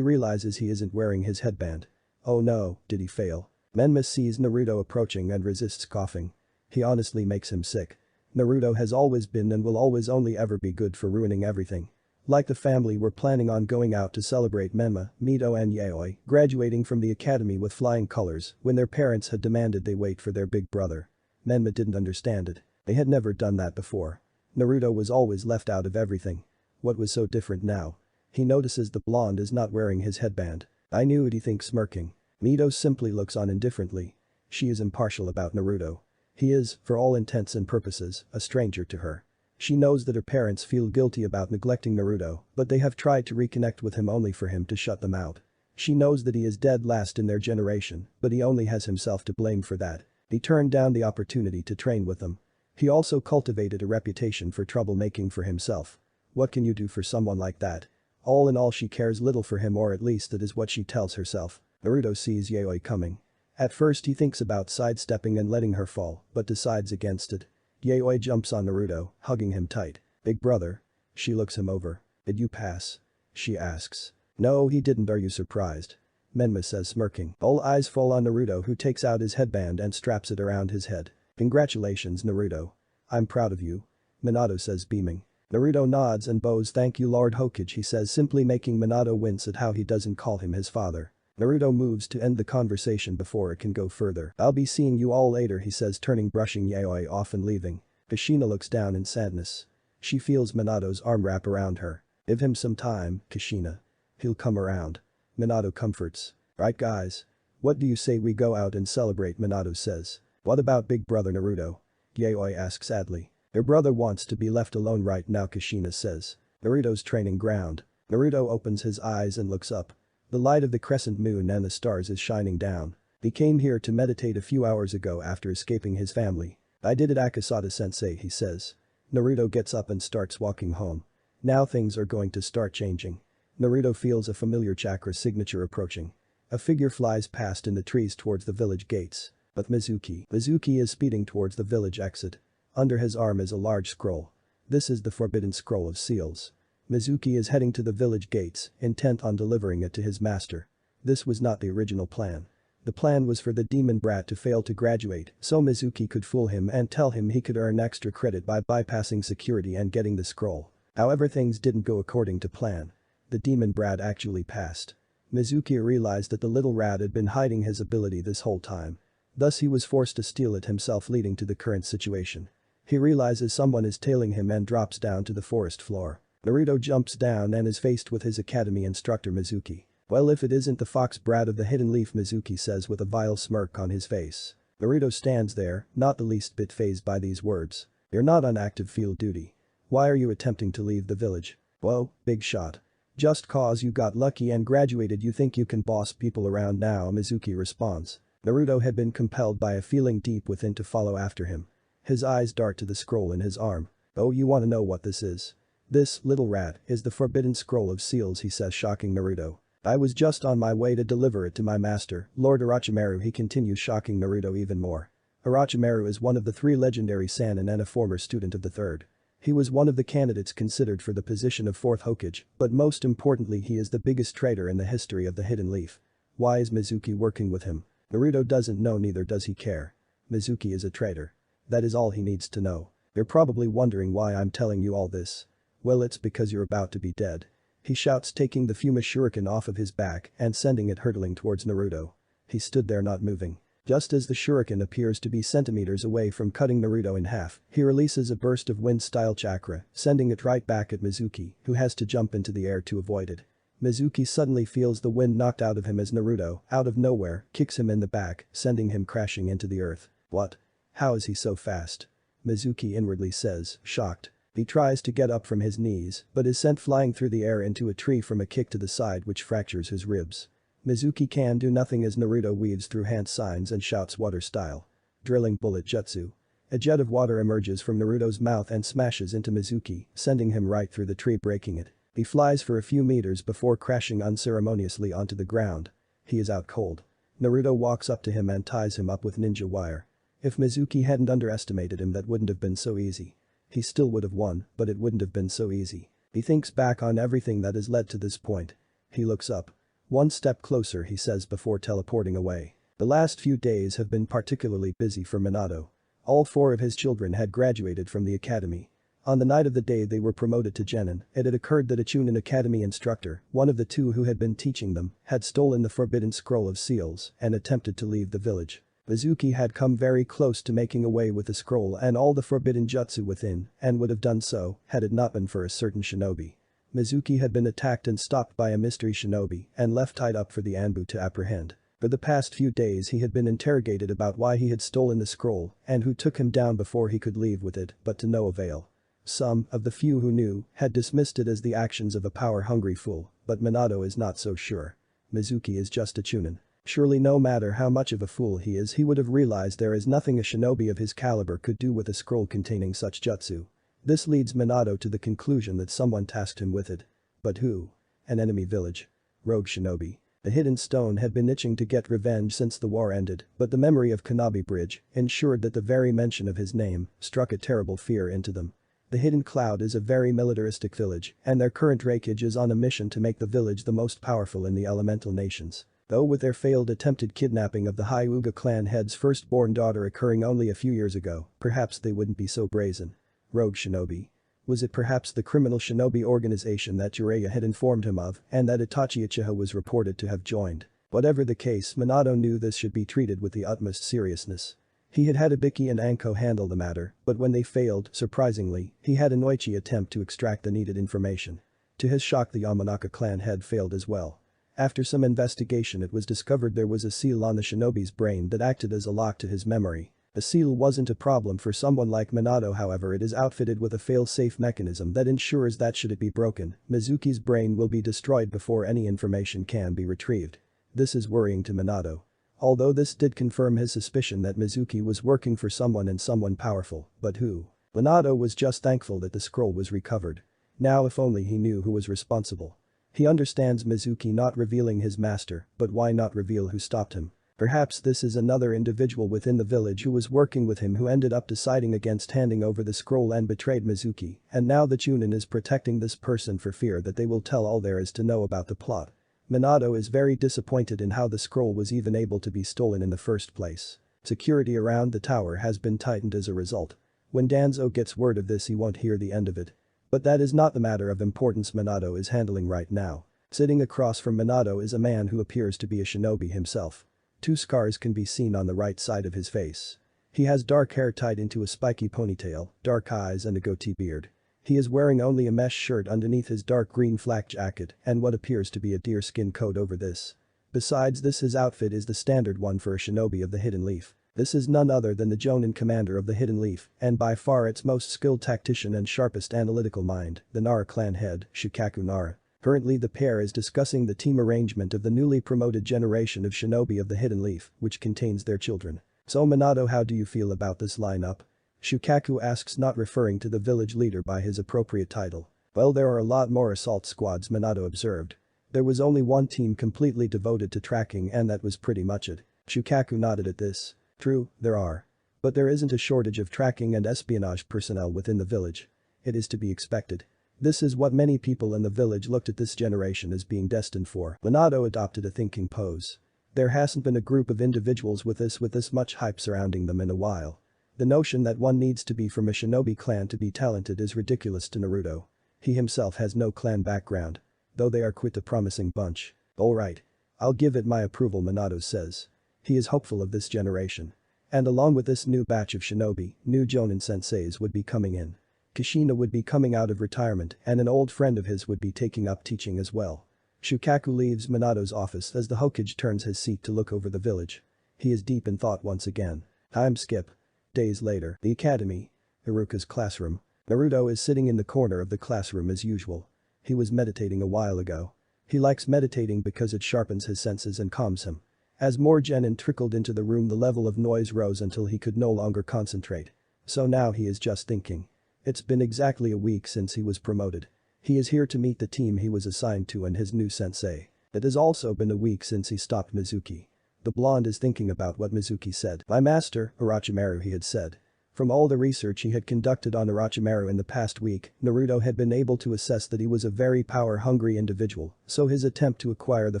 realizes he isn't wearing his headband. Oh no, did he fail? Menma sees Naruto approaching and resists coughing. He honestly makes him sick. Naruto has always been and will always only ever be good for ruining everything. Like the family were planning on going out to celebrate Menma, Mito and Yaoi graduating from the academy with flying colors when their parents had demanded they wait for their big brother. Menma didn't understand it. They had never done that before. Naruto was always left out of everything. What was so different now? He notices the blonde is not wearing his headband. I knew it, he thinks, smirking. Mito simply looks on indifferently. She is impartial about Naruto. He is, for all intents and purposes, a stranger to her. She knows that her parents feel guilty about neglecting Naruto, but they have tried to reconnect with him only for him to shut them out. She knows that he is dead last in their generation, but he only has himself to blame for that. He turned down the opportunity to train with them. He also cultivated a reputation for troublemaking for himself. What can you do for someone like that? All in all, she cares little for him, or at least that is what she tells herself. Naruto sees Yaoi coming. At first he thinks about sidestepping and letting her fall, but decides against it. Yaoi jumps on Naruto, hugging him tight. Big brother. She looks him over. Did you pass? She asks. No, he didn't. Are you surprised? Menma says, smirking. All eyes fall on Naruto, who takes out his headband and straps it around his head. Congratulations, Naruto. I'm proud of you. Minato says, beaming. Naruto nods and bows. Thank you, Lord Hokage, he says, simply making Minato wince at how he doesn't call him his father. Naruto moves to end the conversation before it can go further. I'll be seeing you all later, he says, turning, brushing Yaoi off and leaving. Kushina looks down in sadness. She feels Minato's arm wrap around her. Give him some time, Kushina. He'll come around. Minato comforts. Right guys? What do you say we go out and celebrate, Minato says. What about big brother Naruto? Yaoi asks sadly. Your brother wants to be left alone right now, Kushina says. Naruto's training ground. Naruto opens his eyes and looks up. The light of the crescent moon and the stars is shining down. He came here to meditate a few hours ago after escaping his family. I did it, Akasada-sensei, he says. Naruto gets up and starts walking home. Now things are going to start changing. Naruto feels a familiar chakra signature approaching. A figure flies past in the trees towards the village gates. But Mizuki is speeding towards the village exit. Under his arm is a large scroll. This is the Forbidden Scroll of Seals. Mizuki is heading to the village gates, intent on delivering it to his master. This was not the original plan. The plan was for the demon brat to fail to graduate, so Mizuki could fool him and tell him he could earn extra credit by bypassing security and getting the scroll. However, things didn't go according to plan. The demon brat actually passed. Mizuki realized that the little rat had been hiding his ability this whole time. Thus he was forced to steal it himself, leading to the current situation. He realizes someone is tailing him and drops down to the forest floor. Naruto jumps down and is faced with his academy instructor Mizuki. Well, if it isn't the fox brat of the Hidden Leaf, Mizuki says with a vile smirk on his face. Naruto stands there, not the least bit fazed by these words. You're not on active field duty. Why are you attempting to leave the village? Whoa, big shot. Just cause you got lucky and graduated you think you can boss people around now, Mizuki responds. Naruto had been compelled by a feeling deep within to follow after him. His eyes dart to the scroll in his arm. Oh, you want to know what this is? This, little rat, is the Forbidden Scroll of Seals, he says, shocking Naruto. I was just on my way to deliver it to my master, Lord Orochimaru, he continues, shocking Naruto even more. Orochimaru is one of the 3 legendary Sannin and a former student of the 3rd. He was one of the candidates considered for the position of 4th Hokage, but most importantly he is the biggest traitor in the history of the Hidden Leaf. Why is Mizuki working with him? Naruto doesn't know, neither does he care. Mizuki is a traitor. That is all he needs to know. You're probably wondering why I'm telling you all this. Well, it's because you're about to be dead. He shouts, taking the Fuma shuriken off of his back and sending it hurtling towards Naruto. He stood there not moving. Just as the shuriken appears to be centimeters away from cutting Naruto in half, he releases a burst of wind-style chakra, sending it right back at Mizuki, who has to jump into the air to avoid it. Mizuki suddenly feels the wind knocked out of him as Naruto, out of nowhere, kicks him in the back, sending him crashing into the earth. What? How is he so fast? Mizuki inwardly says, shocked. He tries to get up from his knees, but is sent flying through the air into a tree from a kick to the side which fractures his ribs. Mizuki can do nothing as Naruto weaves through hand signs and shouts water style. Drilling bullet jutsu. A jet of water emerges from Naruto's mouth and smashes into Mizuki, sending him right through the tree, breaking it. He flies for a few meters before crashing unceremoniously onto the ground. He is out cold. Naruto walks up to him and ties him up with ninja wire. If Mizuki hadn't underestimated him, that wouldn't have been so easy. He still would have won, but it wouldn't have been so easy. He thinks back on everything that has led to this point. He looks up. One step closer, he says before teleporting away. The last few days have been particularly busy for Minato. All 4 of his children had graduated from the academy. On the night of the day they were promoted to genin, it had occurred that a Chunin Academy instructor, one of the 2 who had been teaching them, had stolen the forbidden scroll of seals and attempted to leave the village. Mizuki had come very close to making away with the scroll and all the forbidden jutsu within, and would have done so had it not been for a certain shinobi. Mizuki had been attacked and stopped by a mystery shinobi and left tied up for the Anbu to apprehend. For the past few days he had been interrogated about why he had stolen the scroll and who took him down before he could leave with it, but to no avail. Some of the few who knew had dismissed it as the actions of a power-hungry fool, but Minato is not so sure. Mizuki is just a Chunin. Surely no matter how much of a fool he is, he would have realized there is nothing a shinobi of his caliber could do with a scroll containing such jutsu. This leads Minato to the conclusion that someone tasked him with it. But who? An enemy village. Rogue shinobi. The hidden stone had been itching to get revenge since the war ended, but the memory of Kanabi Bridge ensured that the very mention of his name struck a terrible fear into them. The Hidden Cloud is a very militaristic village, and their current Raikage is on a mission to make the village the most powerful in the elemental nations. Though with their failed attempted kidnapping of the Hyuga clan head's firstborn daughter occurring only a few years ago, perhaps they wouldn't be so brazen. Rogue shinobi. Was it perhaps the criminal shinobi organization that Jiraiya had informed him of and that Itachi Uchiha was reported to have joined? Whatever the case, Minato knew this should be treated with the utmost seriousness. He had had Ibiki and Anko handle the matter, but when they failed, surprisingly, he had Inoichi attempt to extract the needed information. To his shock, the Yamanaka clan head failed as well. After some investigation, it was discovered there was a seal on the shinobi's brain that acted as a lock to his memory. The seal wasn't a problem for someone like Minato, however it is outfitted with a fail-safe mechanism that ensures that should it be broken, Mizuki's brain will be destroyed before any information can be retrieved. This is worrying to Minato. Although this did confirm his suspicion that Mizuki was working for someone and someone powerful, but who? Minato was just thankful that the scroll was recovered. Now if only he knew who was responsible. He understands Mizuki not revealing his master, but why not reveal who stopped him? Perhaps this is another individual within the village who was working with him who ended up deciding against handing over the scroll and betrayed Mizuki, and now the Chunin is protecting this person for fear that they will tell all there is to know about the plot. Minato is very disappointed in how the scroll was even able to be stolen in the first place. Security around the tower has been tightened as a result. When Danzo gets word of this, he won't hear the end of it. But that is not the matter of importance Minato is handling right now. Sitting across from Minato is a man who appears to be a shinobi himself. 2 scars can be seen on the right side of his face. He has dark hair tied into a spiky ponytail, dark eyes and a goatee beard. He is wearing only a mesh shirt underneath his dark green flak jacket and what appears to be a deerskin coat over this. Besides this, his outfit is the standard one for a shinobi of the Hidden Leaf. This is none other than the Jonin commander of the Hidden Leaf, and by far its most skilled tactician and sharpest analytical mind, the Nara clan head, Shukaku Nara. Currently the pair is discussing the team arrangement of the newly promoted generation of shinobi of the Hidden Leaf, which contains their children. So Minato, how do you feel about this lineup? Shukaku asks, not referring to the village leader by his appropriate title. Well, there are a lot more assault squads, Minato observed. There was only one team completely devoted to tracking and that was pretty much it. Shukaku nodded at this. True, there are. But there isn't a shortage of tracking and espionage personnel within the village. It is to be expected. This is what many people in the village looked at this generation as being destined for. Minato adopted a thinking pose. There hasn't been a group of individuals with this much hype surrounding them in a while. The notion that one needs to be from a shinobi clan to be talented is ridiculous to Naruto. He himself has no clan background. Though they are quite a promising bunch. Alright. I'll give it my approval, Minato says. He is hopeful of this generation. And along with this new batch of shinobi, new Jonin senseis would be coming in. Kushina would be coming out of retirement and an old friend of his would be taking up teaching as well. Shukaku leaves Minato's office as the Hokage turns his seat to look over the village. He is deep in thought once again. Time skip. Days later, the academy. Iruka's classroom. Naruto is sitting in the corner of the classroom as usual. He was meditating a while ago. He likes meditating because it sharpens his senses and calms him. As more genin trickled into the room, the level of noise rose until he could no longer concentrate. So now he is just thinking. It's been exactly a week since he was promoted. He is here to meet the team he was assigned to and his new sensei. It has also been a week since he stopped Mizuki. The blonde is thinking about what Mizuki said. "My master, Orochimaru," he had said. From all the research he had conducted on Orochimaru in the past week, Naruto had been able to assess that he was a very power-hungry individual, so his attempt to acquire the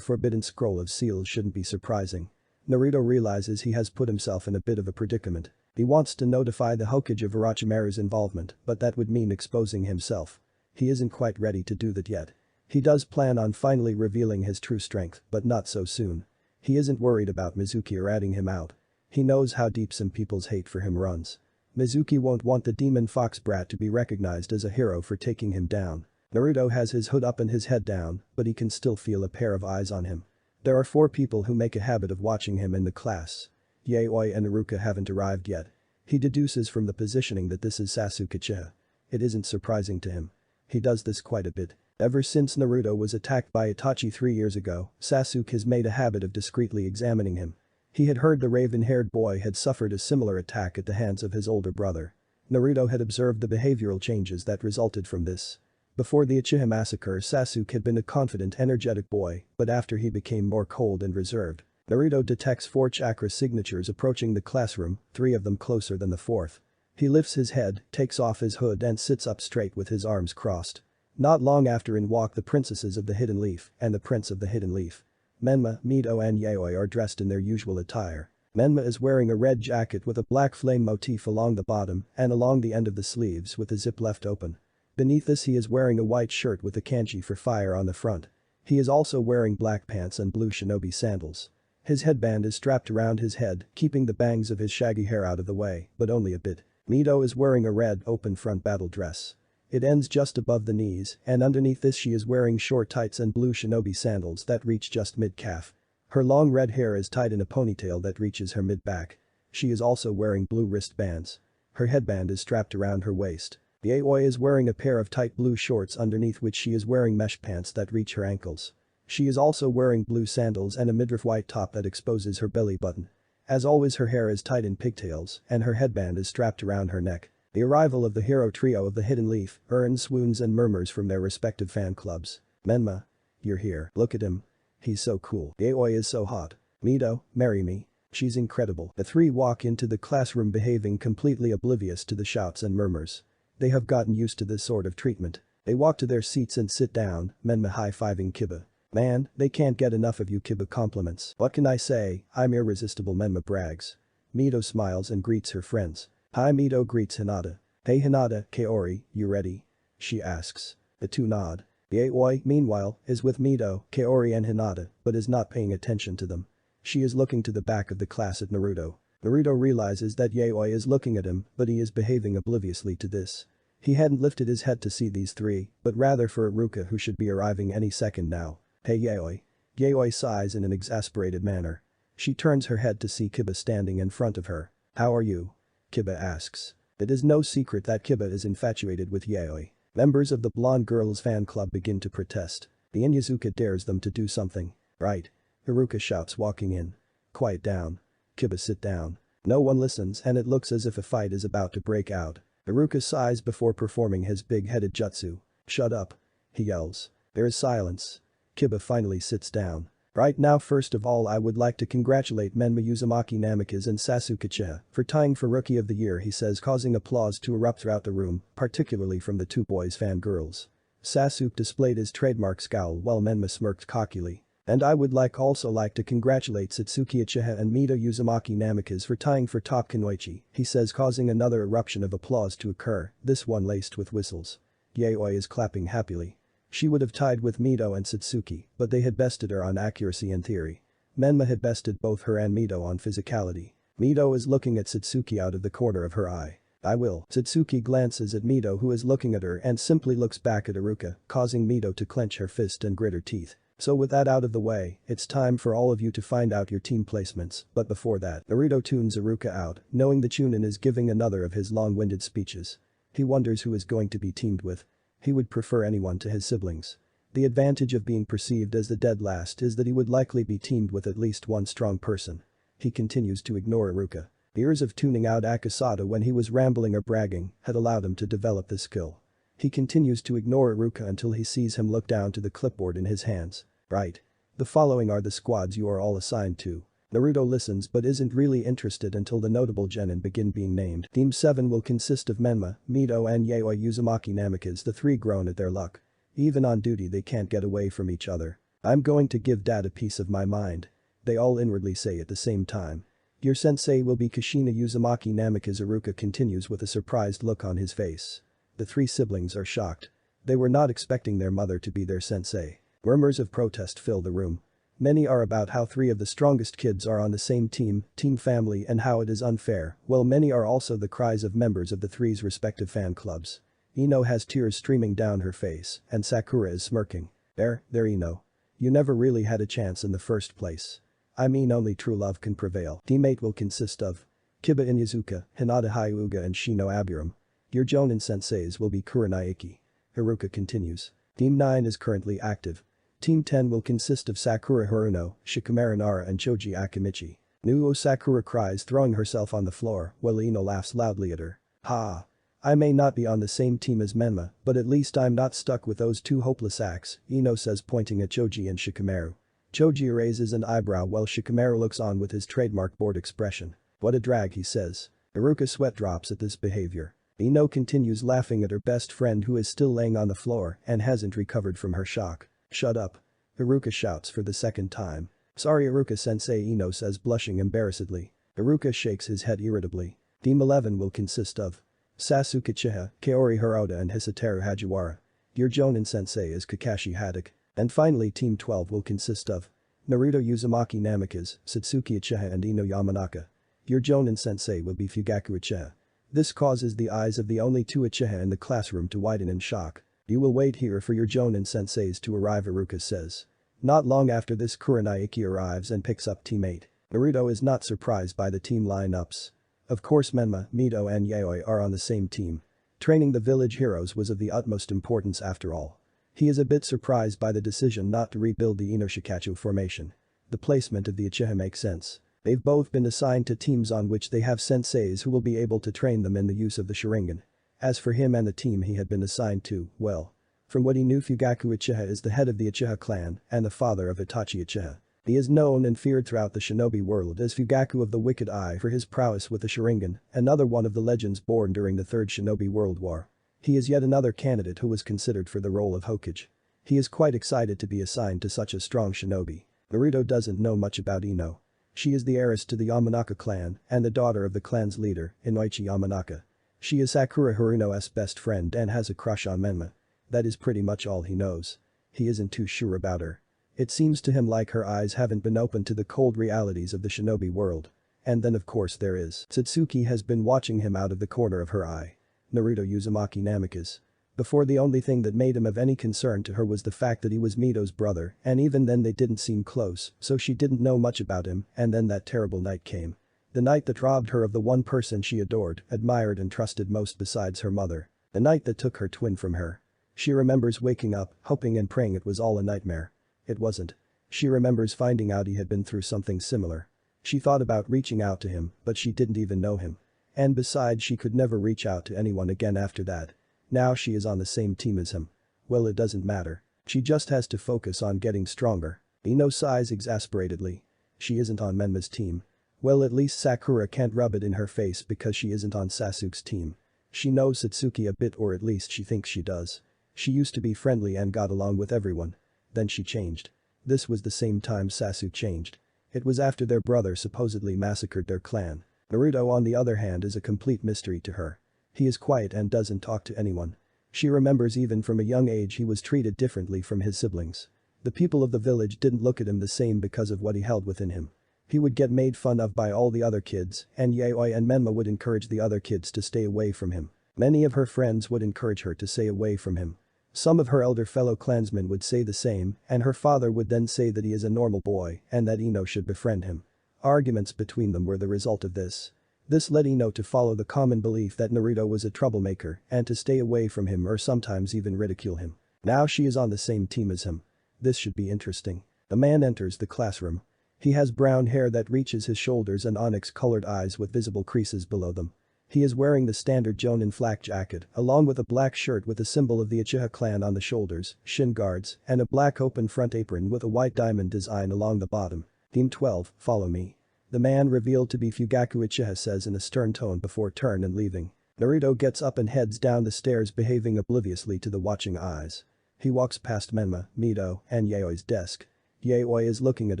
Forbidden Scroll of Seals shouldn't be surprising. Naruto realizes he has put himself in a bit of a predicament. He wants to notify the Hokage of Orochimaru's involvement, but that would mean exposing himself. He isn't quite ready to do that yet. He does plan on finally revealing his true strength, but not so soon. He isn't worried about Mizuki or ratting him out. He knows how deep some people's hate for him runs. Mizuki won't want the demon fox brat to be recognized as a hero for taking him down. Naruto has his hood up and his head down, but he can still feel a pair of eyes on him. There are 4 people who make a habit of watching him in the class. Yaoi and Iruka haven't arrived yet. He deduces from the positioning that this is Sasuke-cha. It isn't surprising to him. He does this quite a bit. Ever since Naruto was attacked by Itachi 3 years ago, Sasuke has made a habit of discreetly examining him. He had heard the raven-haired boy had suffered a similar attack at the hands of his older brother. Naruto had observed the behavioral changes that resulted from this. Before the Uchiha massacre, Sasuke had been a confident, energetic boy, but after he became more cold and reserved. Naruto detects 4 chakra signatures approaching the classroom, 3 of them closer than the 4th. He lifts his head, takes off his hood and sits up straight with his arms crossed. Not long after in walk the princesses of the Hidden Leaf and the prince of the Hidden Leaf. Menma, Mito and Yaoi are dressed in their usual attire. Menma is wearing a red jacket with a black flame motif along the bottom and along the end of the sleeves with the zip left open. Beneath this he is wearing a white shirt with a kanji for fire on the front. He is also wearing black pants and blue shinobi sandals. His headband is strapped around his head, keeping the bangs of his shaggy hair out of the way, but only a bit. Mito is wearing a red, open front battle dress. It ends just above the knees, and underneath this she is wearing short tights and blue shinobi sandals that reach just mid-calf. Her long red hair is tied in a ponytail that reaches her mid-back. She is also wearing blue wristbands. Her headband is strapped around her waist. Yaoi is wearing a pair of tight blue shorts underneath which she is wearing mesh pants that reach her ankles. She is also wearing blue sandals and a midriff white top that exposes her belly button. As always, her hair is tied in pigtails and her headband is strapped around her neck. The arrival of the hero trio of the Hidden Leaf earns swoons and murmurs from their respective fan clubs. Menma. You're here. Look at him. He's so cool. Yaoi is so hot. Mito, marry me. She's incredible. The 3 walk into the classroom behaving completely oblivious to the shouts and murmurs. They have gotten used to this sort of treatment. They walk to their seats and sit down, Menma high-fiving Kiba. "Man, they can't get enough of you," Kiba compliments. "What can I say, I'm irresistible," Menma brags. Mito smiles and greets her friends. Hi, Mito greets Hinata. "Hey Hinata, Kaori, you ready?" she asks. The 2 nod. Yaoi, meanwhile, is with Mito, Kaori and Hinata, but is not paying attention to them. She is looking to the back of the class at Naruto. Naruto realizes that Yaoi is looking at him, but he is behaving obliviously to this. He hadn't lifted his head to see these 3, but rather for Iruka who should be arriving any second now. "Hey Yaoi." Yaoi sighs in an exasperated manner. She turns her head to see Kiba standing in front of her. "How are you?" Kiba asks. It is no secret that Kiba is infatuated with Yaoi. Members of the blonde girl's fan club begin to protest. The Inyazuka dares them to do something. "Right." Iruka shouts walking in. "Quiet down. Kiba, sit down." No one listens and it looks as if a fight is about to break out. Iruka sighs before performing his big-headed jutsu. "Shut up," he yells. There is silence. Kiba finally sits down. "Right now, first of all, I would like to congratulate Menma Uzumaki Namikaze and Sasuke-cha for tying for Rookie of the Year," he says, causing applause to erupt throughout the room, particularly from the 2 boys' fangirls. Sasuke displayed his trademark scowl while Menma smirked cockily. "And I would also like to congratulate Satsuki Uchiha and Mito Uzumaki Namikaze for tying for top Kunoichi," he says, causing another eruption of applause to occur, this one laced with whistles. Yaoi is clapping happily. She would have tied with Mito and Satsuki, but they had bested her on accuracy and theory. Menma had bested both her and Mito on physicality. Mito is looking at Satsuki out of the corner of her eye. I will. Satsuki glances at Mito, who is looking at her, and simply looks back at Iruka, causing Mito to clench her fist and grit her teeth. So with that out of the way, it's time for all of you to find out your team placements, but before that, Naruto tunes Iruka out, knowing that Chunin is giving another of his long-winded speeches. He wonders who is going to be teamed with. He would prefer anyone to his siblings. The advantage of being perceived as the dead last is that he would likely be teamed with at least one strong person. He continues to ignore Iruka. Years of tuning out Akasada when he was rambling or bragging had allowed him to develop this skill. He continues to ignore Iruka until he sees him look down to the clipboard in his hands. Right. The following are the squads you are all assigned to. Naruto listens but isn't really interested until the notable genin begin being named. Team 7 will consist of Menma, Mito and Yayoi Uzumaki Namikaze, the three grown at their luck. Even on duty they can't get away from each other. I'm going to give Dad a piece of my mind. They all inwardly say at the same time. Your sensei will be Kushina Uzumaki Namikaze. Iruka continues with a surprised look on his face. The three siblings are shocked. They were not expecting their mother to be their sensei. Murmurs of protest fill the room. Many are about how three of the strongest kids are on the same team family, and how it is unfair, while many are also the cries of members of the three's respective fan clubs. Ino has tears streaming down her face, and Sakura is smirking. There Ino. You never really had a chance in the first place. I mean, only true love can prevail. Teammate will consist of Kiba Inyazuka, Hinata Hyuga and Shino Aburam. Your Jonin senseis will be Kuranaiki. Haruka continues. Team 9 is currently active. Team 10 will consist of Sakura Haruno, Shikamaru Nara and Choji Akimichi. Nuo Sakura cries, throwing herself on the floor, while Ino laughs loudly at her. Ha! I may not be on the same team as Menma, but at least I'm not stuck with those two hopeless acts, Ino says, pointing at Choji and Shikamaru. Choji raises an eyebrow while Shikamaru looks on with his trademark bored expression. What a drag, he says. Iruka sweat drops at this behavior. Ino continues laughing at her best friend, who is still laying on the floor and hasn't recovered from her shock. Shut up. Iruka shouts for the second time. Sorry Iruka-sensei, Ino says, blushing embarrassedly. Iruka shakes his head irritably. Team 11 will consist of Sasuke Uchiha, Kaori Hirota and Hisateru Hajiwara. Your Jonin sensei is Kakashi Hatake. And finally Team 12 will consist of Naruto Uzumaki Namikaze, Satsuki Uchiha and Ino Yamanaka. Your Jonin sensei will be Fugaku Uchiha. This causes the eyes of the only two Uchiha in the classroom to widen in shock. You will wait here for your Jonin senseis to arrive, Iruka says. Not long after this, Kuranaiki arrives and picks up Team 8. Naruto is not surprised by the team lineups. Of course Menma, Mito and Yayoi are on the same team. Training the village heroes was of the utmost importance after all. He is a bit surprised by the decision not to rebuild the Inoshikachu formation. The placement of the Uchiha makes sense. They've both been assigned to teams on which they have senseis who will be able to train them in the use of the Sharingan. As for him and the team he had been assigned to, well. From what he knew, Fugaku Uchiha is the head of the Uchiha clan and the father of Itachi Uchiha. He is known and feared throughout the shinobi world as Fugaku of the Wicked Eye for his prowess with the Sharingan, another one of the legends born during the Third Shinobi World War. He is yet another candidate who was considered for the role of Hokage. He is quite excited to be assigned to such a strong shinobi. Naruto doesn't know much about Ino. She is the heiress to the Yamanaka clan and the daughter of the clan's leader, Inoichi Yamanaka. She is Sakura Haruno's best friend and has a crush on Menma. That is pretty much all he knows. He isn't too sure about her. It seems to him like her eyes haven't been opened to the cold realities of the shinobi world. And then of course there is Satsuki has been watching him out of the corner of her eye. Naruto Uzumaki Namikaze. Before, the only thing that made him of any concern to her was the fact that he was Mito's brother, and even then they didn't seem close, so she didn't know much about him, and then that terrible night came. The night that robbed her of the one person she adored, admired and trusted most besides her mother. The night that took her twin from her. She remembers waking up, hoping and praying it was all a nightmare. It wasn't. She remembers finding out he had been through something similar. She thought about reaching out to him, but she didn't even know him. And besides, she could never reach out to anyone again after that. Now she is on the same team as him. Well, it doesn't matter. She just has to focus on getting stronger. Ino sighs exasperatedly. She isn't on Menma's team. Well, at least Sakura can't rub it in her face because she isn't on Sasuke's team. She knows Satsuki a bit, or at least she thinks she does. She used to be friendly and got along with everyone. Then she changed. This was the same time Sasuke changed. It was after their brother supposedly massacred their clan. Naruto, on the other hand, is a complete mystery to her. He is quiet and doesn't talk to anyone. She remembers even from a young age he was treated differently from his siblings. The people of the village didn't look at him the same because of what he held within him. He would get made fun of by all the other kids, and Yaoi and Menma would encourage the other kids to stay away from him. Many of her friends would encourage her to stay away from him. Some of her elder fellow clansmen would say the same, and her father would then say that he is a normal boy and that Ino should befriend him. Arguments between them were the result of this. This led Ino to follow the common belief that Naruto was a troublemaker and to stay away from him or sometimes even ridicule him. Now she is on the same team as him. This should be interesting. A man enters the classroom. He has brown hair that reaches his shoulders and onyx-colored eyes with visible creases below them. He is wearing the standard Jonin flak jacket along with a black shirt with a symbol of the Uchiha clan on the shoulders, shin guards, and a black open front apron with a white diamond design along the bottom. Team 12, follow me. The man revealed to be Fugaku Uchiha says in a stern tone before turn and leaving. Naruto gets up and heads down the stairs behaving obliviously to the watching eyes. He walks past Menma, Mito, and Yaoi's desk. Yaoi is looking at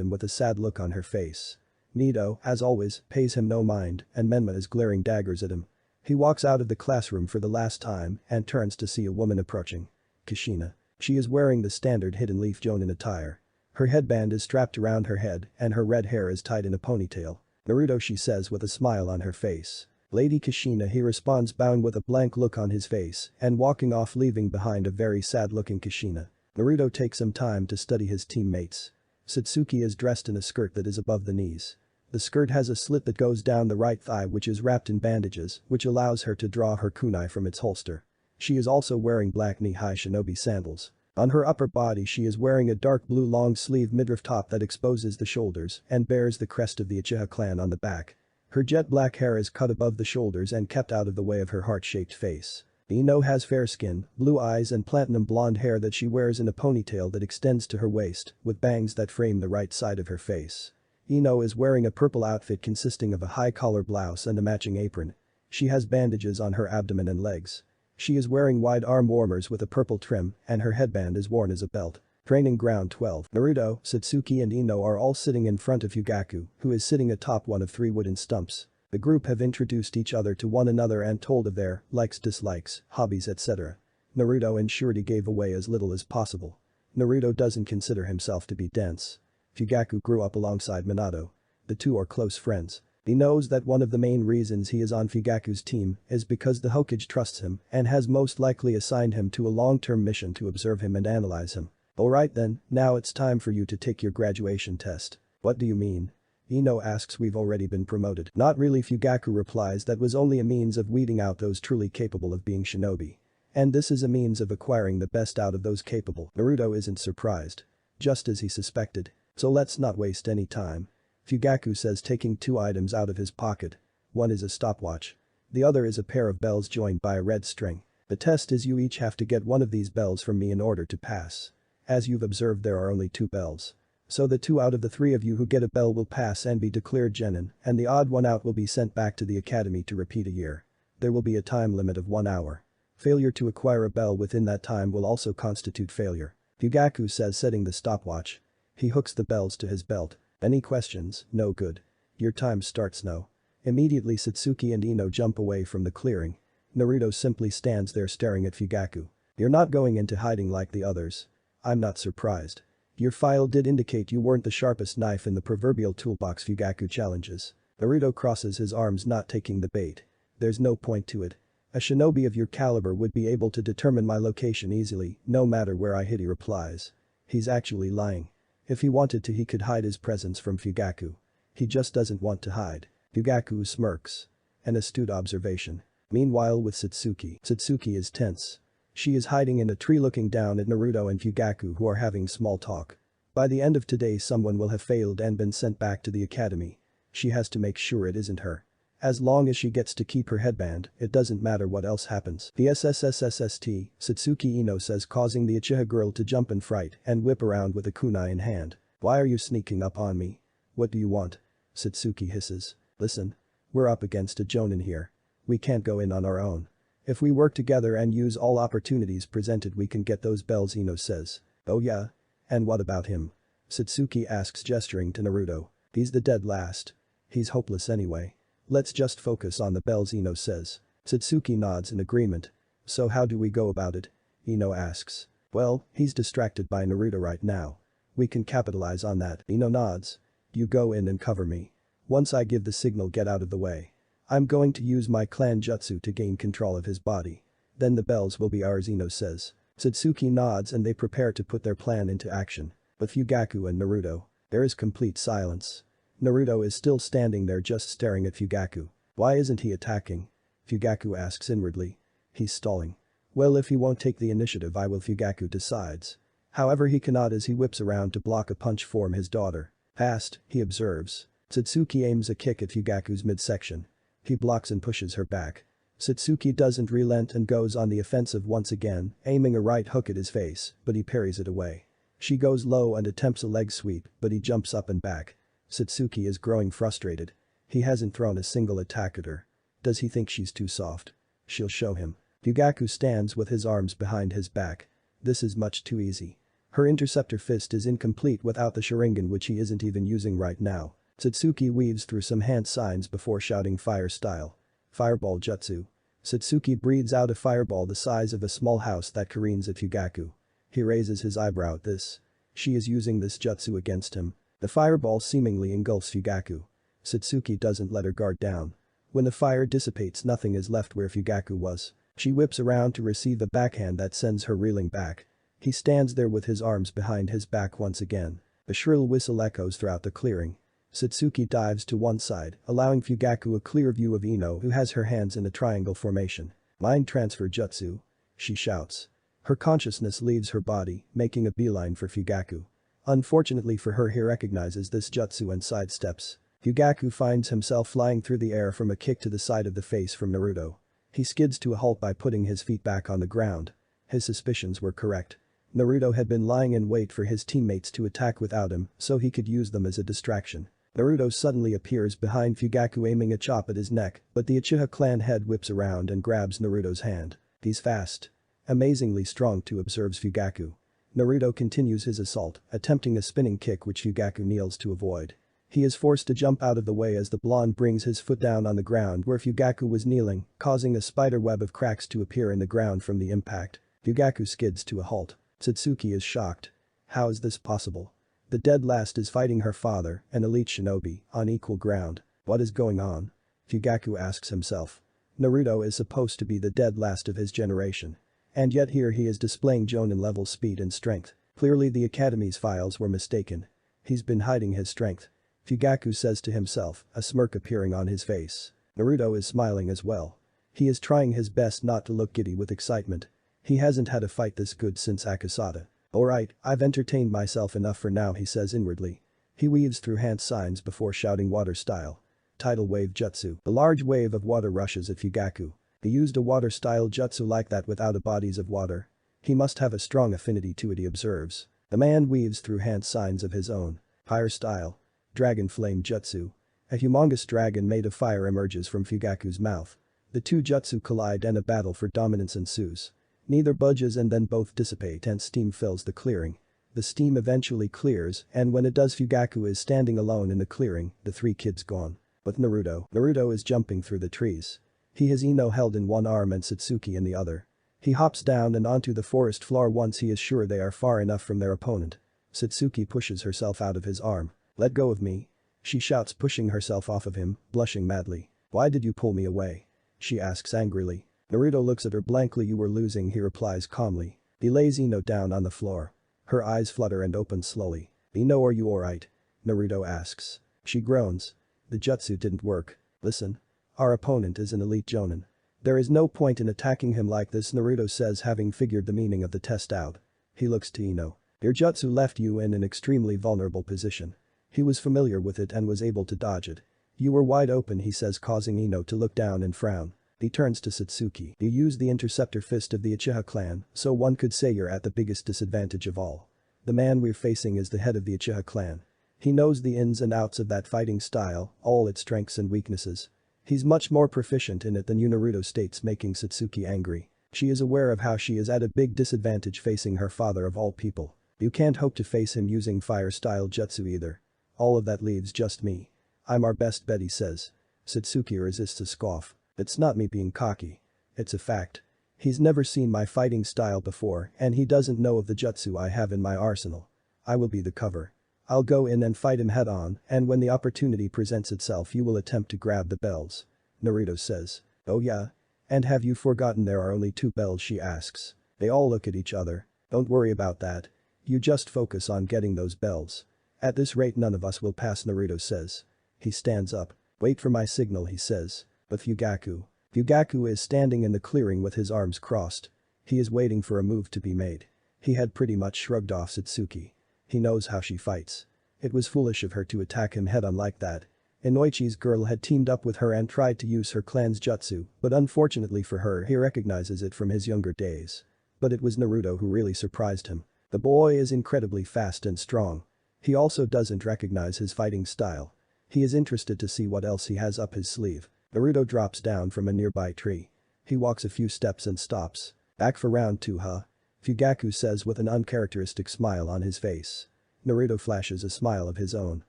him with a sad look on her face. Mito, as always, pays him no mind and Menma is glaring daggers at him. He walks out of the classroom for the last time and turns to see a woman approaching. Kushina. She is wearing the standard hidden leaf Jonin attire. Her headband is strapped around her head and her red hair is tied in a ponytail. Naruto, she says with a smile on her face. Lady Kushina, he responds, bowing with a blank look on his face and walking off, leaving behind a very sad-looking Kushina. Naruto takes some time to study his teammates. Satsuki is dressed in a skirt that is above the knees. The skirt has a slit that goes down the right thigh which is wrapped in bandages, which allows her to draw her kunai from its holster. She is also wearing black knee-high shinobi sandals. On her upper body she is wearing a dark blue long-sleeve midriff top that exposes the shoulders and bears the crest of the Uchiha clan on the back. Her jet black hair is cut above the shoulders and kept out of the way of her heart-shaped face. Ino has fair skin, blue eyes and platinum blonde hair that she wears in a ponytail that extends to her waist, with bangs that frame the right side of her face. Ino is wearing a purple outfit consisting of a high-collar blouse and a matching apron. She has bandages on her abdomen and legs. She is wearing wide arm warmers with a purple trim and her headband is worn as a belt. Training ground 12. Naruto, Satsuki and Ino are all sitting in front of Fugaku, who is sitting atop one of 3 wooden stumps. The group have introduced each other to one another and told of their likes, dislikes, hobbies, etc. Naruto and Shirdi gave away as little as possible. Naruto doesn't consider himself to be dense. Fugaku grew up alongside Minato. The two are close friends. He knows that one of the main reasons he is on Fugaku's team is because the Hokage trusts him and has most likely assigned him to a long-term mission to observe him and analyze him. Alright then, now it's time for you to take your graduation test. What do you mean? Ino asks. We've already been promoted. Not really, Fugaku replies. That was only a means of weeding out those truly capable of being shinobi. And this is a means of acquiring the best out of those capable. Naruto isn't surprised. Just as he suspected. So let's not waste any time. Fugaku says, taking 2 items out of his pocket. One is a stopwatch. The other is a pair of bells joined by a red string. The test is you each have to get one of these bells from me in order to pass. As you've observed, there are only 2 bells. So the 2 out of the 3 of you who get a bell will pass and be declared genin, and the odd one out will be sent back to the academy to repeat a year. There will be a time limit of 1 hour. Failure to acquire a bell within that time will also constitute failure. Fugaku says, setting the stopwatch. He hooks the bells to his belt. Any questions? No good. Your time starts now. Immediately Satsuki and Ino jump away from the clearing. Naruto simply stands there staring at Fugaku. You're not going into hiding like the others. I'm not surprised. Your file did indicate you weren't the sharpest knife in the proverbial toolbox, Fugaku challenges. Naruto crosses his arms, not taking the bait. There's no point to it. A shinobi of your caliber would be able to determine my location easily, no matter where I hid, he replies. He's actually lying. If he wanted to, he could hide his presence from Fugaku. He just doesn't want to hide. Fugaku smirks. An astute observation. Meanwhile with Satsuki. Satsuki is tense. She is hiding in a tree looking down at Naruto and Fugaku, who are having small talk. By the end of today someone will have failed and been sent back to the academy. She has to make sure it isn't her. As long as she gets to keep her headband, it doesn't matter what else happens. The SSSSST, Satsuki Ino says, causing the Uchiha girl to jump in fright and whip around with a kunai in hand. Why are you sneaking up on me? What do you want? Satsuki hisses. Listen. We're up against a Jonin here. We can't go in on our own. If we work together and use all opportunities presented, we can get those bells, Ino says. Oh yeah? And what about him? Satsuki asks, gesturing to Naruto. He's the dead last. He's hopeless anyway. Let's just focus on the bells, Ino says. Satsuki nods in agreement. So how do we go about it? Ino asks. Well, he's distracted by Naruto right now. We can capitalize on that. Ino nods. You go in and cover me. Once I give the signal, get out of the way. I'm going to use my clan jutsu to gain control of his body. Then the bells will be ours, Ino says. Satsuki nods and they prepare to put their plan into action. But Fugaku and Naruto. There is complete silence. Naruto is still standing there just staring at Fugaku. Why isn't he attacking? Fugaku asks inwardly. He's stalling. Well, if he won't take the initiative, I will, Fugaku decides. However, he cannot as he whips around to block a punch from his daughter. Past, he observes. Satsuki aims a kick at Fugaku's midsection. He blocks and pushes her back. Satsuki doesn't relent and goes on the offensive once again, aiming a right hook at his face, but he parries it away. She goes low and attempts a leg sweep, but he jumps up and back. Satsuki is growing frustrated. He hasn't thrown a single attack at her. Does he think she's too soft? She'll show him. Fugaku stands with his arms behind his back. This is much too easy. Her interceptor fist is incomplete without the Sharingan, which he isn't even using right now. Satsuki weaves through some hand signs before shouting fire style. Fireball jutsu. Satsuki breathes out a fireball the size of a small house that careens at Fugaku. He raises his eyebrow at this. She is using this jutsu against him. The fireball seemingly engulfs Fugaku. Satsuki doesn't let her guard down. When the fire dissipates, nothing is left where Fugaku was. She whips around to receive a backhand that sends her reeling back. He stands there with his arms behind his back once again. A shrill whistle echoes throughout the clearing. Satsuki dives to one side, allowing Fugaku a clear view of Ino, who has her hands in a triangle formation. Mind transfer jutsu. She shouts. Her consciousness leaves her body, making a beeline for Fugaku. Unfortunately for her, he recognizes this jutsu and sidesteps. Fugaku finds himself flying through the air from a kick to the side of the face from Naruto. He skids to a halt by putting his feet back on the ground. His suspicions were correct. Naruto had been lying in wait for his teammates to attack without him so he could use them as a distraction. Naruto suddenly appears behind Fugaku, aiming a chop at his neck, but the Uchiha clan head whips around and grabs Naruto's hand. He's fast. Amazingly strong too, observes Fugaku. Naruto continues his assault, attempting a spinning kick which Fugaku kneels to avoid. He is forced to jump out of the way as the blonde brings his foot down on the ground where Fugaku was kneeling, causing a spider web of cracks to appear in the ground from the impact. Fugaku skids to a halt. Satsuki is shocked. How is this possible? The dead last is fighting her father, an elite shinobi, on equal ground. What is going on? Fugaku asks himself. Naruto is supposed to be the dead last of his generation. And yet here he is displaying Jonin level speed and strength. Clearly the academy's files were mistaken. He's been hiding his strength. Fugaku says to himself, a smirk appearing on his face. Naruto is smiling as well. He is trying his best not to look giddy with excitement. He hasn't had a fight this good since Akasada. Alright, I've entertained myself enough for now, he says inwardly. He weaves through hand signs before shouting water style. Tidal wave jutsu. A large wave of water rushes at Fugaku. He used a water style jutsu like that without a bodies of water. He must have a strong affinity to it, he observes. The man weaves through hand signs of his own. Fire style. Dragon flame jutsu. A humongous dragon made of fire emerges from Fugaku's mouth. The two jutsu collide and a battle for dominance ensues. Neither budges and then both dissipate and steam fills the clearing. The steam eventually clears and when it does, Fugaku is standing alone in the clearing, the three kids gone. But Naruto is jumping through the trees. He has Ino held in one arm and Satsuki in the other. He hops down and onto the forest floor once he is sure they are far enough from their opponent. Satsuki pushes herself out of his arm. Let go of me. She shouts, pushing herself off of him, blushing madly. Why did you pull me away? She asks angrily. Naruto looks at her blankly. You were losing, he replies calmly. He lays Ino down on the floor. Her eyes flutter and open slowly. Ino, are you alright? Naruto asks. She groans. The jutsu didn't work. Listen. Our opponent is an elite jonin. There is no point in attacking him like this, Naruto says, having figured the meaning of the test out. He looks to Ino. Your jutsu left you in an extremely vulnerable position. He was familiar with it and was able to dodge it. You were wide open, he says, causing Ino to look down and frown. He turns to Satsuki. You used the interceptor fist of the Uchiha clan, so one could say you're at the biggest disadvantage of all. The man we're facing is the head of the Uchiha clan. He knows the ins and outs of that fighting style, all its strengths and weaknesses. He's much more proficient in it than you, Naruto states, making Satsuki angry. She is aware of how she is at a big disadvantage facing her father of all people. You can't hope to face him using fire-style jutsu either. All of that leaves just me. I'm our best bet, he says. Satsuki resists a scoff. It's not me being cocky. It's a fact. He's never seen my fighting style before and he doesn't know of the jutsu I have in my arsenal. I will be the cover. I'll go in and fight him head on, and when the opportunity presents itself you will attempt to grab the bells. Naruto says. Oh yeah? And have you forgotten there are only 2 bells, she asks. They all look at each other. Don't worry about that. You just focus on getting those bells. At this rate none of us will pass, Naruto says. He stands up. Wait for my signal, he says. But Fugaku is standing in the clearing with his arms crossed. He is waiting for a move to be made. He had pretty much shrugged off Satsuki. He knows how she fights. It was foolish of her to attack him head on like that. Inoichi's girl had teamed up with her and tried to use her clan's jutsu, but unfortunately for her he recognizes it from his younger days. But it was Naruto who really surprised him. The boy is incredibly fast and strong. He also doesn't recognize his fighting style. He is interested to see what else he has up his sleeve. Naruto drops down from a nearby tree. He walks a few steps and stops. Back for round 2, huh? Fugaku says with an uncharacteristic smile on his face. Naruto flashes a smile of his own.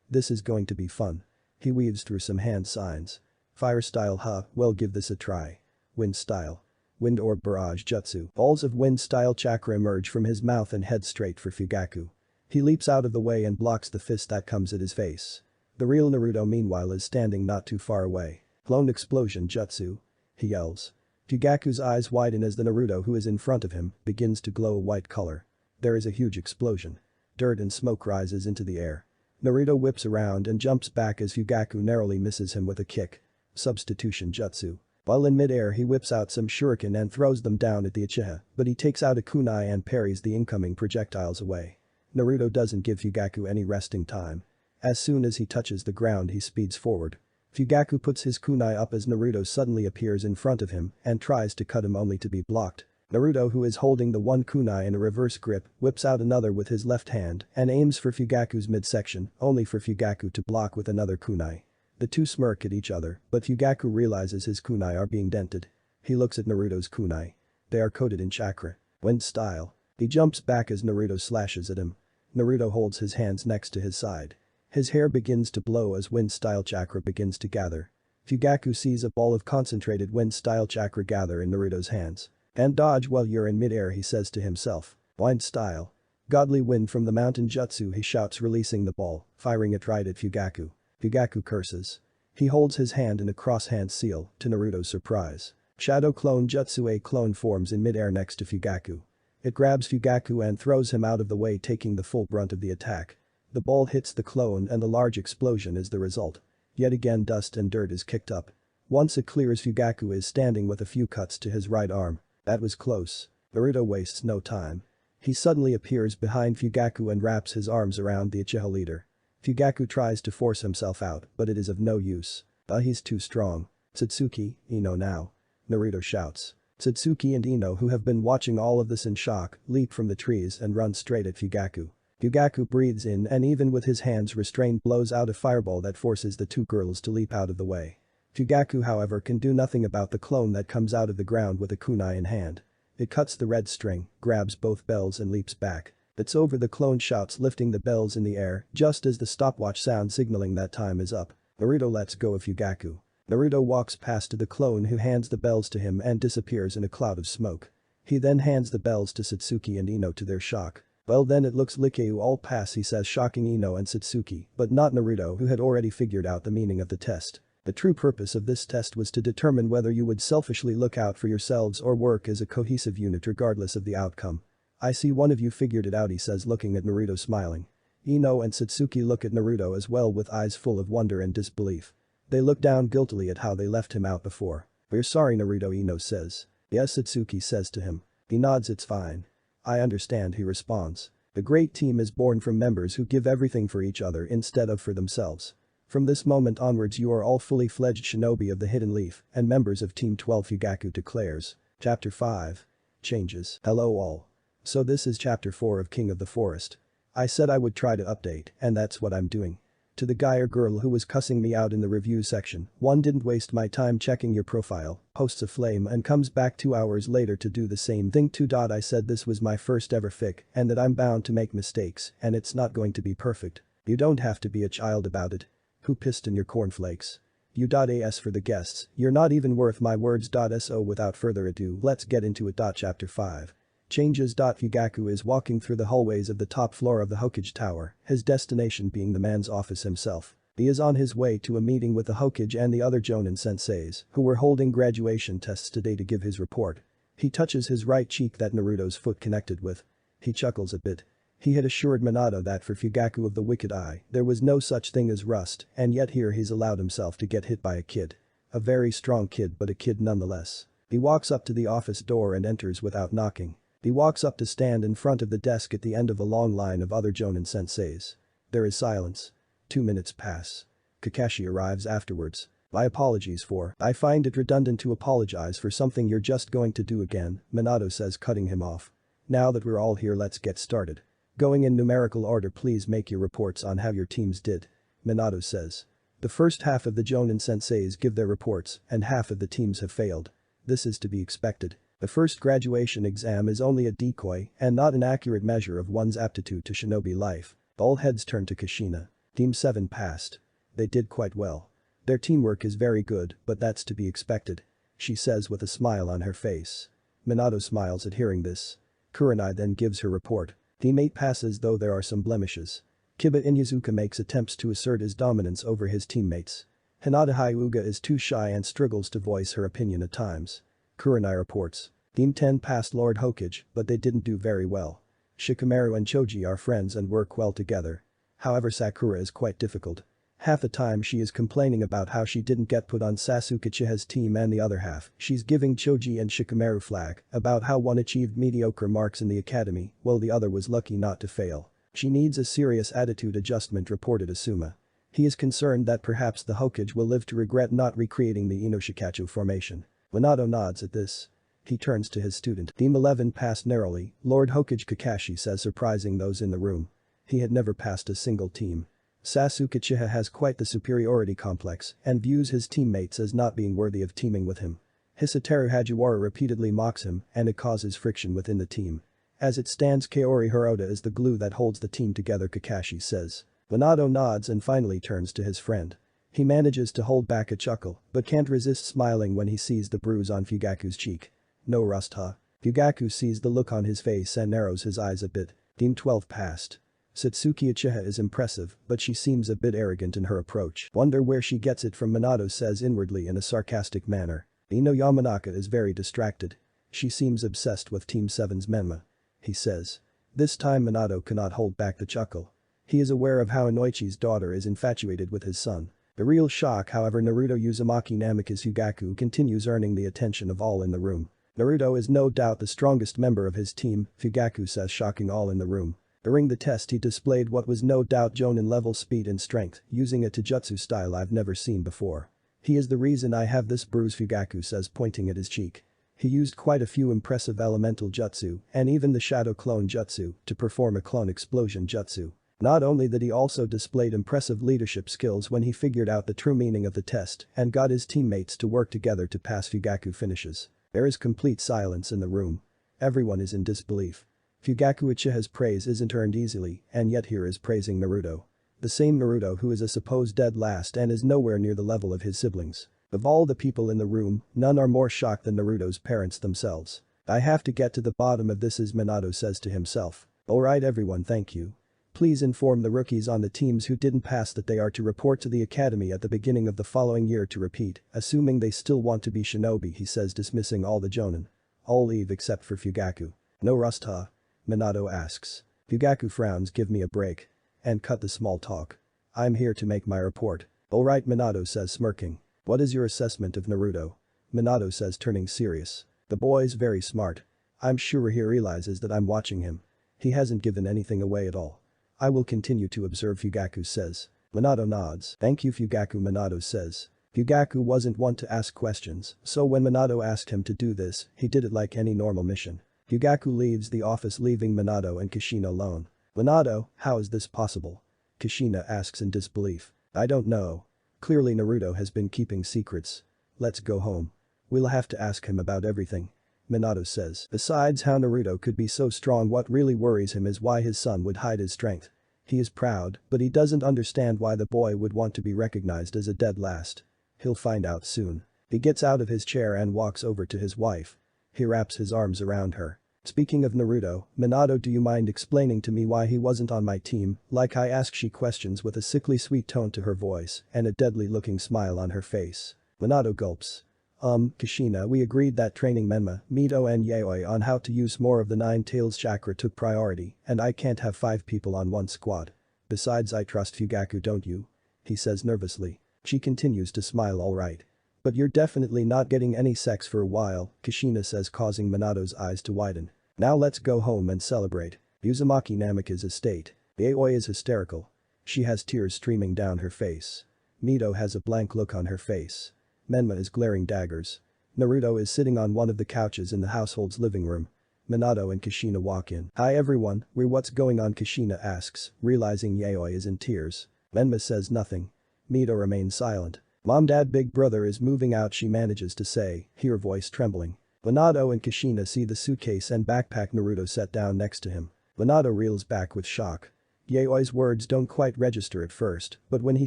This is going to be fun. He weaves through some hand signs. Fire style, huh? Well, give this a try. Wind style. Wind orb barrage jutsu. Balls of wind style chakra emerge from his mouth and head straight for Fugaku. He leaps out of the way and blocks the fist that comes at his face. The real Naruto meanwhile is standing not too far away. Clone explosion jutsu. He yells. Fugaku's eyes widen as the Naruto who is in front of him begins to glow a white color. There is a huge explosion. Dirt and smoke rises into the air. Naruto whips around and jumps back as Fugaku narrowly misses him with a kick. Substitution jutsu. While in midair he whips out some shuriken and throws them down at the Uchiha, but he takes out a kunai and parries the incoming projectiles away. Naruto doesn't give Fugaku any resting time. As soon as he touches the ground he speeds forward. Fugaku puts his kunai up as Naruto suddenly appears in front of him and tries to cut him only to be blocked. Naruto, who is holding the one kunai in a reverse grip, whips out another with his left hand and aims for Fugaku's midsection, only for Fugaku to block with another kunai. The two smirk at each other, but Fugaku realizes his kunai are being dented. He looks at Naruto's kunai. They are coated in chakra. Wind style. He jumps back as Naruto slashes at him. Naruto holds his hands next to his side. His hair begins to blow as wind-style chakra begins to gather. Fugaku sees a ball of concentrated wind-style chakra gather in Naruto's hands. And dodge while you're in midair, he says to himself. Wind style. Godly wind from the mountain jutsu, he shouts, releasing the ball, firing it right at Fugaku. Fugaku curses. He holds his hand in a cross-hand seal, to Naruto's surprise. Shadow clone jutsu, a clone forms in midair next to Fugaku. It grabs Fugaku and throws him out of the way, taking the full brunt of the attack. The ball hits the clone and a large explosion is the result. Yet again dust and dirt is kicked up. Once it clears, Fugaku is standing with a few cuts to his right arm. That was close. Naruto wastes no time. He suddenly appears behind Fugaku and wraps his arms around the Uchiha leader. Fugaku tries to force himself out, but it is of no use. He's too strong. Satsuki, Ino now. Naruto shouts. Satsuki and Ino, who have been watching all of this in shock, leap from the trees and run straight at Fugaku. Fugaku breathes in and even with his hands restrained blows out a fireball that forces the two girls to leap out of the way. Fugaku, however, can do nothing about the clone that comes out of the ground with a kunai in hand. It cuts the red string, grabs both bells and leaps back. It's over, the clone shouts, lifting the bells in the air just as the stopwatch sound signaling that time is up. Naruto lets go of Fugaku. Naruto walks past to the clone, who hands the bells to him and disappears in a cloud of smoke. He then hands the bells to Satsuki and Ino. To their shock. Well, then it looks like you all pass, he says, shocking Ino and Satsuki, but not Naruto, who had already figured out the meaning of the test. The true purpose of this test was to determine whether you would selfishly look out for yourselves or work as a cohesive unit regardless of the outcome. I see one of you figured it out, he says, looking at Naruto, smiling. Ino and Satsuki look at Naruto as well with eyes full of wonder and disbelief. They look down guiltily at how they left him out before. We're sorry, Naruto, Ino says. Yes, Satsuki says to him. He nods. It's fine. I understand, he responds. The great team is born from members who give everything for each other instead of for themselves. From this moment onwards you are all fully fledged shinobi of the Hidden Leaf and members of Team 12, Fugaku declares. Chapter 5. Changes. Hello all. So this is chapter 4 of King of the Forest. I said I would try to update, and that's what I'm doing. To the guy or girl who was cussing me out in the review section, one didn't waste my time checking your profile, posts a flame and comes back 2 hours later to do the same thing. I said this was my first ever fic and that I'm bound to make mistakes and it's not going to be perfect. You don't have to be a child about it. Who pissed in your cornflakes? You. As for the guests, you're not even worth my words. So without further ado, let's get into it. Chapter 5. Changes. Fugaku is walking through the hallways of the top floor of the Hokage Tower, his destination being the man's office himself. He is on his way to a meeting with the Hokage and the other Jonin senseis, who were holding graduation tests today to give his report. He touches his right cheek that Naruto's foot connected with. He chuckles a bit. He had assured Minato that for Fugaku of the Wicked Eye, there was no such thing as rust, and yet here he's allowed himself to get hit by a kid. A very strong kid, but a kid nonetheless. He walks up to the office door and enters without knocking. He walks up to stand in front of the desk at the end of a long line of other Jonin senseis. There is silence. 2 minutes pass. Kakashi arrives afterwards. My apologies for. I find it redundant to apologize for something you're just going to do again, Minato says, cutting him off. Now that we're all here, let's get started. Going in numerical order, please make your reports on how your teams did. Minato says. The first half of the Jonin senseis give their reports and half of the teams have failed. This is to be expected. The first graduation exam is only a decoy and not an accurate measure of one's aptitude to shinobi life. All heads turn to Kushina. Team 7 passed. They did quite well. Their teamwork is very good, but that's to be expected. She says with a smile on her face. Minato smiles at hearing this. Kurenai then gives her report. Team 8 passes, though there are some blemishes. Kiba Inyazuka makes attempts to assert his dominance over his teammates. Hinata Hyuga is too shy and struggles to voice her opinion at times. Kurenai reports. Team 10 passed Lord Hokage, but they didn't do very well. Shikamaru and Choji are friends and work well together. However, Sakura is quite difficult. Half the time she is complaining about how she didn't get put on Sasuke Uchiha's team, and the other half she's giving Choji and Shikamaru flack about how one achieved mediocre marks in the academy while the other was lucky not to fail. She needs a serious attitude adjustment, reported Asuma. He is concerned that perhaps the Hokage will live to regret not recreating the Inoshikachu formation. Minato nods at this. He turns to his student. Team 11 passed narrowly, Lord Hokage Kakashi says, surprising those in the room. He had never passed a single team. Sasuke Uchiha has quite the superiority complex and views his teammates as not being worthy of teaming with him. Hisateru Hajiwara repeatedly mocks him and it causes friction within the team. As it stands, Kaori Hirota is the glue that holds the team together, Kakashi says. Minato nods and finally turns to his friend. He manages to hold back a chuckle but can't resist smiling when he sees the bruise on Fugaku's cheek. No rust, huh? Fugaku sees the look on his face and narrows his eyes a bit. Team 12 passed. Satsuki Uchiha is impressive, but she seems a bit arrogant in her approach. Wonder where she gets it from, Minato says inwardly in a sarcastic manner. Ino Yamanaka is very distracted. She seems obsessed with Team 7's Menma. He says. This time Minato cannot hold back the chuckle. He is aware of how Inoichi's daughter is infatuated with his son. The real shock, however, Naruto Uzumaki Namikaze Fugaku continues earning the attention of all in the room. Naruto is no doubt the strongest member of his team, Fugaku says, shocking all in the room. During the test he displayed what was no doubt Jonin level speed and strength, using a taijutsu style I've never seen before. He is the reason I have this bruise, Fugaku says, pointing at his cheek. He used quite a few impressive elemental jutsu and even the shadow clone jutsu to perform a clone explosion jutsu. Not only that, he also displayed impressive leadership skills when he figured out the true meaning of the test and got his teammates to work together to pass. Fugaku finishes. There is complete silence in the room. Everyone is in disbelief. Fugaku Uchiha's praise isn't earned easily, and yet here is praising Naruto. The same Naruto who is a supposed dead last and is nowhere near the level of his siblings. Of all the people in the room, none are more shocked than Naruto's parents themselves. I have to get to the bottom of this, as Minato says to himself. Alright everyone, thank you. Please inform the rookies on the teams who didn't pass that they are to report to the academy at the beginning of the following year to repeat, assuming they still want to be shinobi, he says, dismissing all the Jonin. All leave except for Fugaku. No rust, huh? Minato asks. Fugaku frowns. Give me a break. And cut the small talk. I'm here to make my report. Alright, Minato says, smirking. What is your assessment of Naruto? Minato says, turning serious. The boy's very smart. I'm sure he realizes that I'm watching him. He hasn't given anything away at all. I will continue to observe, Fugaku says. Minato nods. Thank you, Fugaku, Minato says. Fugaku wasn't one to ask questions, so when Minato asked him to do this, he did it like any normal mission. Fugaku leaves the office, leaving Minato and Kushina alone. Minato, how is this possible? Kushina asks in disbelief. I don't know. Clearly Naruto has been keeping secrets. Let's go home. We'll have to ask him about everything. Minato says. Besides how Naruto could be so strong, what really worries him is why his son would hide his strength. He is proud, but he doesn't understand why the boy would want to be recognized as a dead last. He'll find out soon. He gets out of his chair and walks over to his wife. He wraps his arms around her. Speaking of Naruto, Minato, do you mind explaining to me why he wasn't on my team? Like I ask, she questions with a sickly sweet tone to her voice and a deadly looking smile on her face. Minato gulps. Kushina, we agreed that training Menma, Mito and Yaoi on how to use more of the Nine Tails chakra took priority, and I can't have 5 people on one squad. Besides, I trust Fugaku, don't you? He says nervously. She continues to smile. Alright. But you're definitely not getting any sex for a while, Kushina says, causing Minato's eyes to widen. Now let's go home and celebrate. Uzumaki Namika's estate. Yaoi is hysterical. She has tears streaming down her face. Mito has a blank look on her face. Menma is glaring daggers. Naruto is sitting on one of the couches in the household's living room. Minato and Kushina walk in. Hi everyone, what's going on? Kushina asks, realizing Yaoi is in tears. Menma says nothing. Mito remains silent. Mom, Dad, Big Brother is moving out, she manages to say, her voice trembling. Minato and Kushina see the suitcase and backpack Naruto set down next to him. Minato reels back with shock. Yaoi's words don't quite register at first, but when he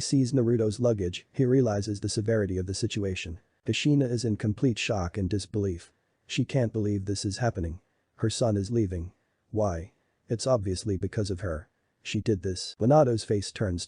sees Naruto's luggage, he realizes the severity of the situation. Kushina is in complete shock and disbelief. She can't believe this is happening. Her son is leaving. Why? It's obviously because of her. She did this. Minato's face turns.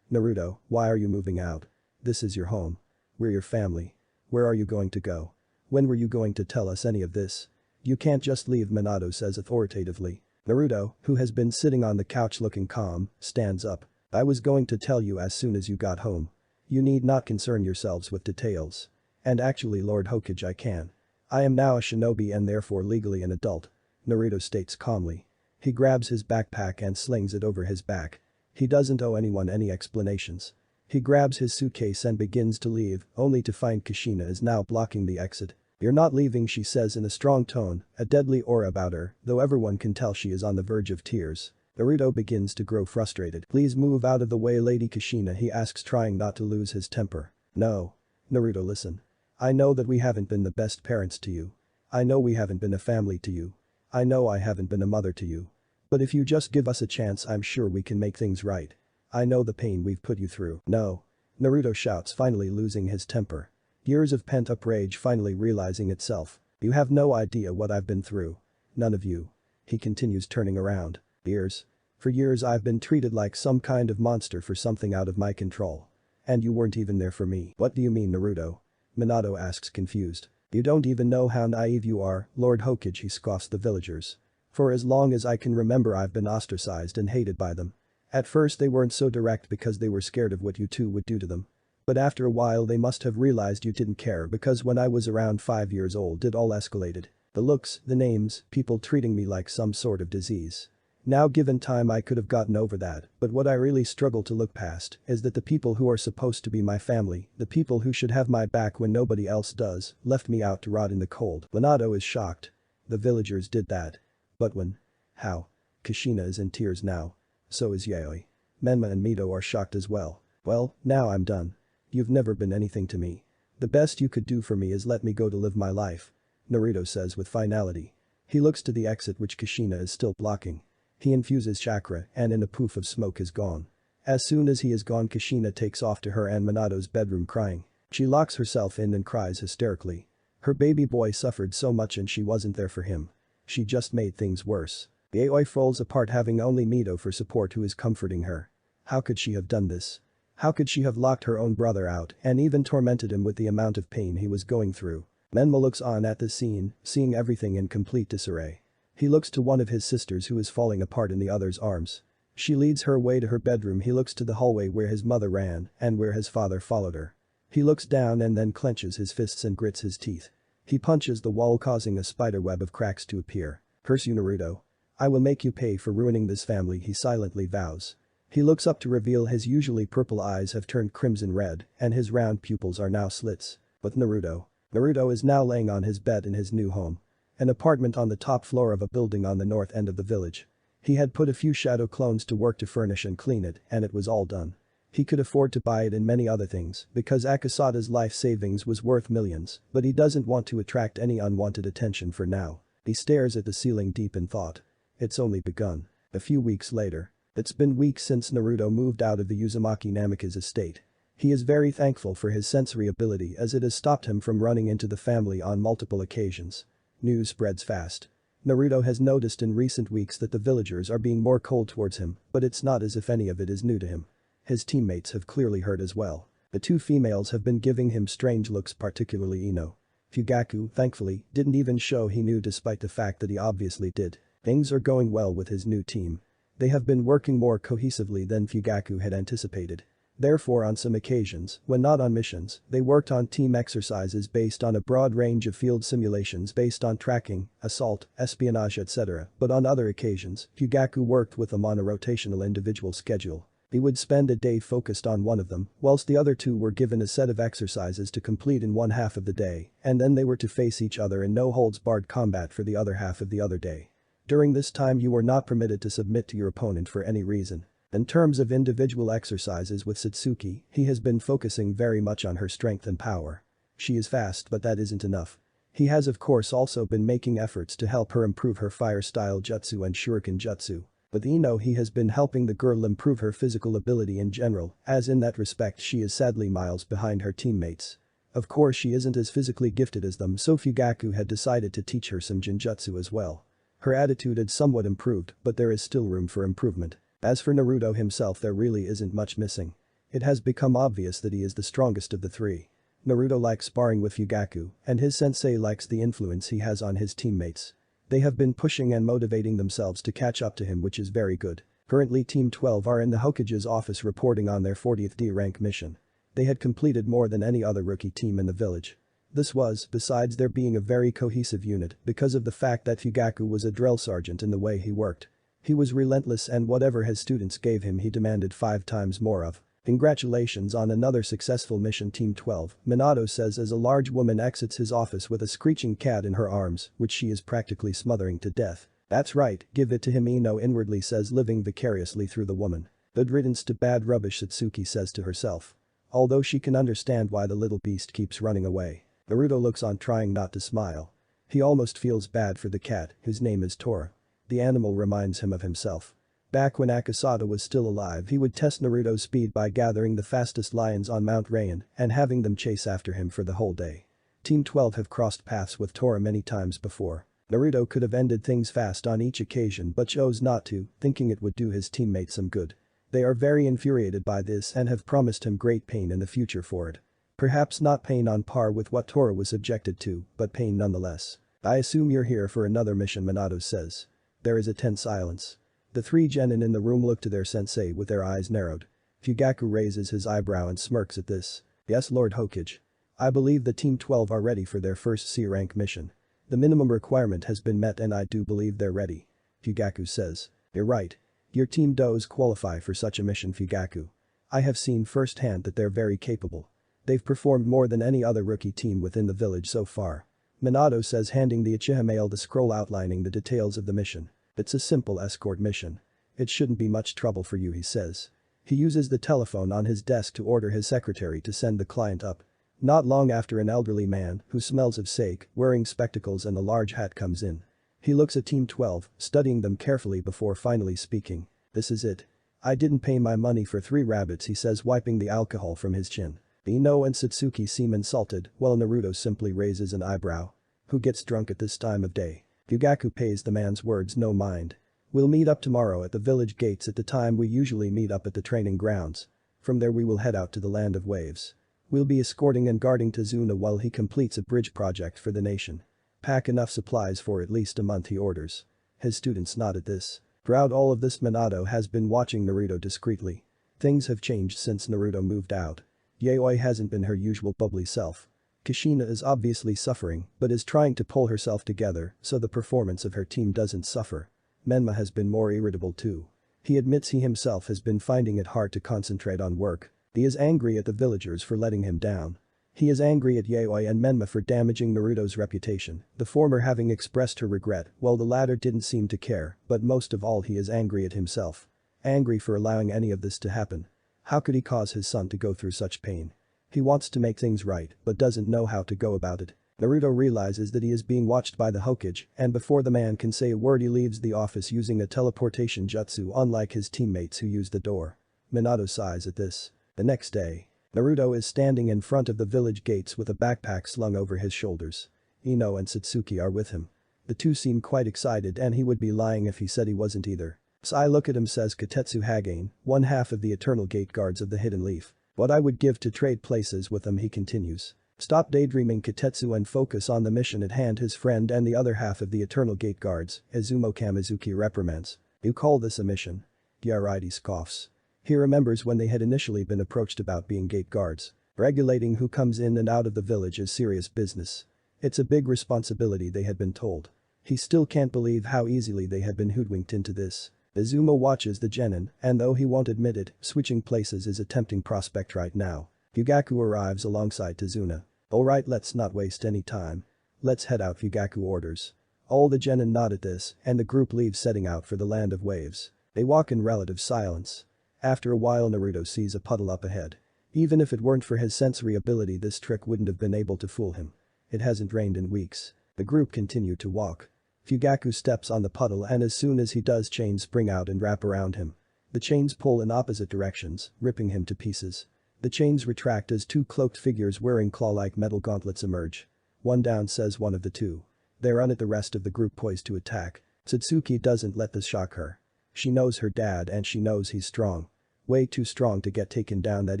Naruto, why are you moving out? This is your home. We're your family. Where are you going to go? When were you going to tell us any of this? You can't just leave, Minato says authoritatively. Naruto, who has been sitting on the couch looking calm, stands up. I was going to tell you as soon as you got home. You need not concern yourselves with details. And actually, Lord Hokage, I can. I am now a shinobi and therefore legally an adult. Naruto states calmly. He grabs his backpack and slings it over his back. He doesn't owe anyone any explanations. He grabs his suitcase and begins to leave, only to find Kushina is now blocking the exit. You're not leaving, she says in a strong tone, a deadly aura about her, though everyone can tell she is on the verge of tears. Naruto begins to grow frustrated. Please move out of the way, Lady Kushina, he asks, trying not to lose his temper. No. Naruto, listen. I know that we haven't been the best parents to you. I know we haven't been a family to you. I know I haven't been a mother to you. But if you just give us a chance, I'm sure we can make things right. I know the pain we've put you through. No. Naruto shouts, finally losing his temper. Years of pent-up rage finally realizing itself. You have no idea what I've been through. None of you. He continues, turning around. Years. For years I've been treated like some kind of monster for something out of my control. And you weren't even there for me. What do you mean, Naruto? Minato asks, confused. You don't even know how naive you are, Lord Hokage, he scoffs the villagers. For as long as I can remember, I've been ostracized and hated by them. At first they weren't so direct because they were scared of what you two would do to them. But after a while they must have realized you didn't care, because when I was around 5 years old it all escalated. The looks, the names, people treating me like some sort of disease. Now given time I could have gotten over that, but what I really struggle to look past is that the people who are supposed to be my family, the people who should have my back when nobody else does, left me out to rot in the cold. Minato is shocked. The villagers did that. But when? How? Kushina is in tears now. So is Yaoi. Menma and Mito are shocked as well. Well, now I'm done. You've never been anything to me. The best you could do for me is let me go to live my life. Naruto says with finality. He looks to the exit which Kushina is still blocking. He infuses chakra and in a poof of smoke is gone. As soon as he is gone, Kushina takes off to her and Minato's bedroom crying. She locks herself in and cries hysterically. Her baby boy suffered so much and she wasn't there for him. She just made things worse. Yaoi falls apart, having only Mito for support, who is comforting her. How could she have done this? How could she have locked her own brother out and even tormented him with the amount of pain he was going through? Menma looks on at this scene, seeing everything in complete disarray. He looks to one of his sisters who is falling apart in the other's arms. She leads her way to her bedroom. He looks to the hallway where his mother ran and where his father followed her. He looks down and then clenches his fists and grits his teeth. He punches the wall, causing a spiderweb of cracks to appear. Curse you, Naruto. I will make you pay for ruining this family, he silently vows. He looks up to reveal his usually purple eyes have turned crimson red and his round pupils are now slits. But Naruto is now laying on his bed in his new home. An apartment on the top floor of a building on the north end of the village. He had put a few shadow clones to work to furnish and clean it, and it was all done. He could afford to buy it and many other things because Akasada's life savings was worth millions, but he doesn't want to attract any unwanted attention for now. He stares at the ceiling deep in thought. It's only begun. A few weeks later. It's been weeks since Naruto moved out of the Uzumaki Namika's estate. He is very thankful for his sensory ability as it has stopped him from running into the family on multiple occasions. News spreads fast. Naruto has noticed in recent weeks that the villagers are being more cold towards him, but it's not as if any of it is new to him. His teammates have clearly heard as well. The two females have been giving him strange looks, particularly Ino. Fugaku, thankfully, didn't even show he knew despite the fact that he obviously did. Things are going well with his new team. They have been working more cohesively than Fugaku had anticipated. Therefore, on some occasions, when not on missions, they worked on team exercises based on a broad range of field simulations based on tracking, assault, espionage etc. But on other occasions, Fugaku worked with them on a rotational individual schedule. He would spend a day focused on one of them, whilst the other two were given a set of exercises to complete in one half of the day, and then they were to face each other in no-holds-barred combat for the other half of the other day. During this time you were not permitted to submit to your opponent for any reason. In terms of individual exercises with Satsuki, he has been focusing very much on her strength and power. She is fast, but that isn't enough. He has of course also been making efforts to help her improve her fire style jutsu and shuriken jutsu. With Ino he has been helping the girl improve her physical ability in general, as in that respect she is sadly miles behind her teammates. Of course she isn't as physically gifted as them, so Fugaku had decided to teach her some genjutsu as well. Her attitude had somewhat improved, but there is still room for improvement. As for Naruto himself, there really isn't much missing. It has become obvious that he is the strongest of the three. Naruto likes sparring with Fugaku, and his sensei likes the influence he has on his teammates. They have been pushing and motivating themselves to catch up to him, which is very good. Currently Team 12 are in the Hokage's office reporting on their 40th D rank mission. They had completed more than any other rookie team in the village. This was, besides there being a very cohesive unit, because of the fact that Fugaku was a drill sergeant in the way he worked. He was relentless and whatever his students gave him he demanded 5 times more of. Congratulations on another successful mission Team 12, Minato says as a large woman exits his office with a screeching cat in her arms, which she is practically smothering to death. That's right, give it to him, Ino inwardly says, living vicariously through the woman. Good riddance to bad rubbish, Satsuki says to herself. Although she can understand why the little beast keeps running away. Naruto looks on, trying not to smile. He almost feels bad for the cat, whose name is Tora. The animal reminds him of himself. Back when Akasada was still alive, he would test Naruto's speed by gathering the fastest lions on Mount Rayan and having them chase after him for the whole day. Team 12 have crossed paths with Tora many times before. Naruto could have ended things fast on each occasion but chose not to, thinking it would do his teammates some good. They are very infuriated by this and have promised him great pain in the future for it. Perhaps not pain on par with what Tora was subjected to, but pain nonetheless. I assume you're here for another mission, Minato says. There is a tense silence. The 3 genin in the room look to their sensei with their eyes narrowed. Fugaku raises his eyebrow and smirks at this. Yes, Lord Hokage. I believe the Team 12 are ready for their first C-rank mission. The minimum requirement has been met and I do believe they're ready. Fugaku says. You're right. Your team does qualify for such a mission, Fugaku. I have seen firsthand that they're very capable. They've performed more than any other rookie team within the village so far. Minato says, handing the Uchiha male the scroll outlining the details of the mission. It's a simple escort mission. It shouldn't be much trouble for you, he says. He uses the telephone on his desk to order his secretary to send the client up. Not long after, an elderly man, who smells of sake, wearing spectacles and a large hat, comes in. He looks at Team 12, studying them carefully before finally speaking. This is it. I didn't pay my money for 3 rabbits, he says, wiping the alcohol from his chin. Ino and Satsuki seem insulted, while Naruto simply raises an eyebrow. Who gets drunk at this time of day? Fugaku pays the man's words no mind. We'll meet up tomorrow at the village gates at the time we usually meet up at the training grounds. From there we will head out to the land of waves. We'll be escorting and guarding Tazuna while he completes a bridge project for the nation. Pack enough supplies for at least a month, he orders. His students nod at this. Throughout all of this, Minato has been watching Naruto discreetly. Things have changed since Naruto moved out. Yaoi hasn't been her usual bubbly self. Kushina is obviously suffering but is trying to pull herself together so the performance of her team doesn't suffer. Menma has been more irritable too. He admits he himself has been finding it hard to concentrate on work. He is angry at the villagers for letting him down. He is angry at Yaoi and Menma for damaging Naruto's reputation, the former having expressed her regret while the latter didn't seem to care, but most of all he is angry at himself. Angry for allowing any of this to happen. How could he cause his son to go through such pain? He wants to make things right but doesn't know how to go about it. Naruto realizes that he is being watched by the Hokage and before the man can say a word he leaves the office using a teleportation jutsu, unlike his teammates who use the door. Minato sighs at this. The next day, Naruto is standing in front of the village gates with a backpack slung over his shoulders. Ino and Satsuki are with him. The two seem quite excited and he would be lying if he said he wasn't either. So I look at him, says Kotetsu Hagane, one half of the eternal gate guards of the Hidden Leaf. What I would give to trade places with them, he continues. Stop daydreaming, Kotetsu, and focus on the mission at hand, his friend and the other half of the eternal gate guards, Izumo Kamizuki reprimands. You call this a mission? Yeah right, he scoffs. He remembers when they had initially been approached about being gate guards. Regulating who comes in and out of the village is serious business. It's a big responsibility, they had been told. He still can't believe how easily they had been hoodwinked into this. Izumo watches the genin, and though he won't admit it, switching places is a tempting prospect right now. Fugaku arrives alongside Tazuna. Alright, let's not waste any time. Let's head out, Fugaku orders. All the genin nod at this, and the group leaves, setting out for the land of waves. They walk in relative silence. After a while, Naruto sees a puddle up ahead. Even if it weren't for his sensory ability, this trick wouldn't have been able to fool him. It hasn't rained in weeks. The group continue to walk. Fugaku steps on the puddle, and as soon as he does, chains spring out and wrap around him. The chains pull in opposite directions, ripping him to pieces. The chains retract as two cloaked figures wearing claw-like metal gauntlets emerge. One down, says one of the two. They're on it, the rest of the group poised to attack. Satsuki doesn't let this shock her. She knows her dad and she knows he's strong. Way too strong to get taken down that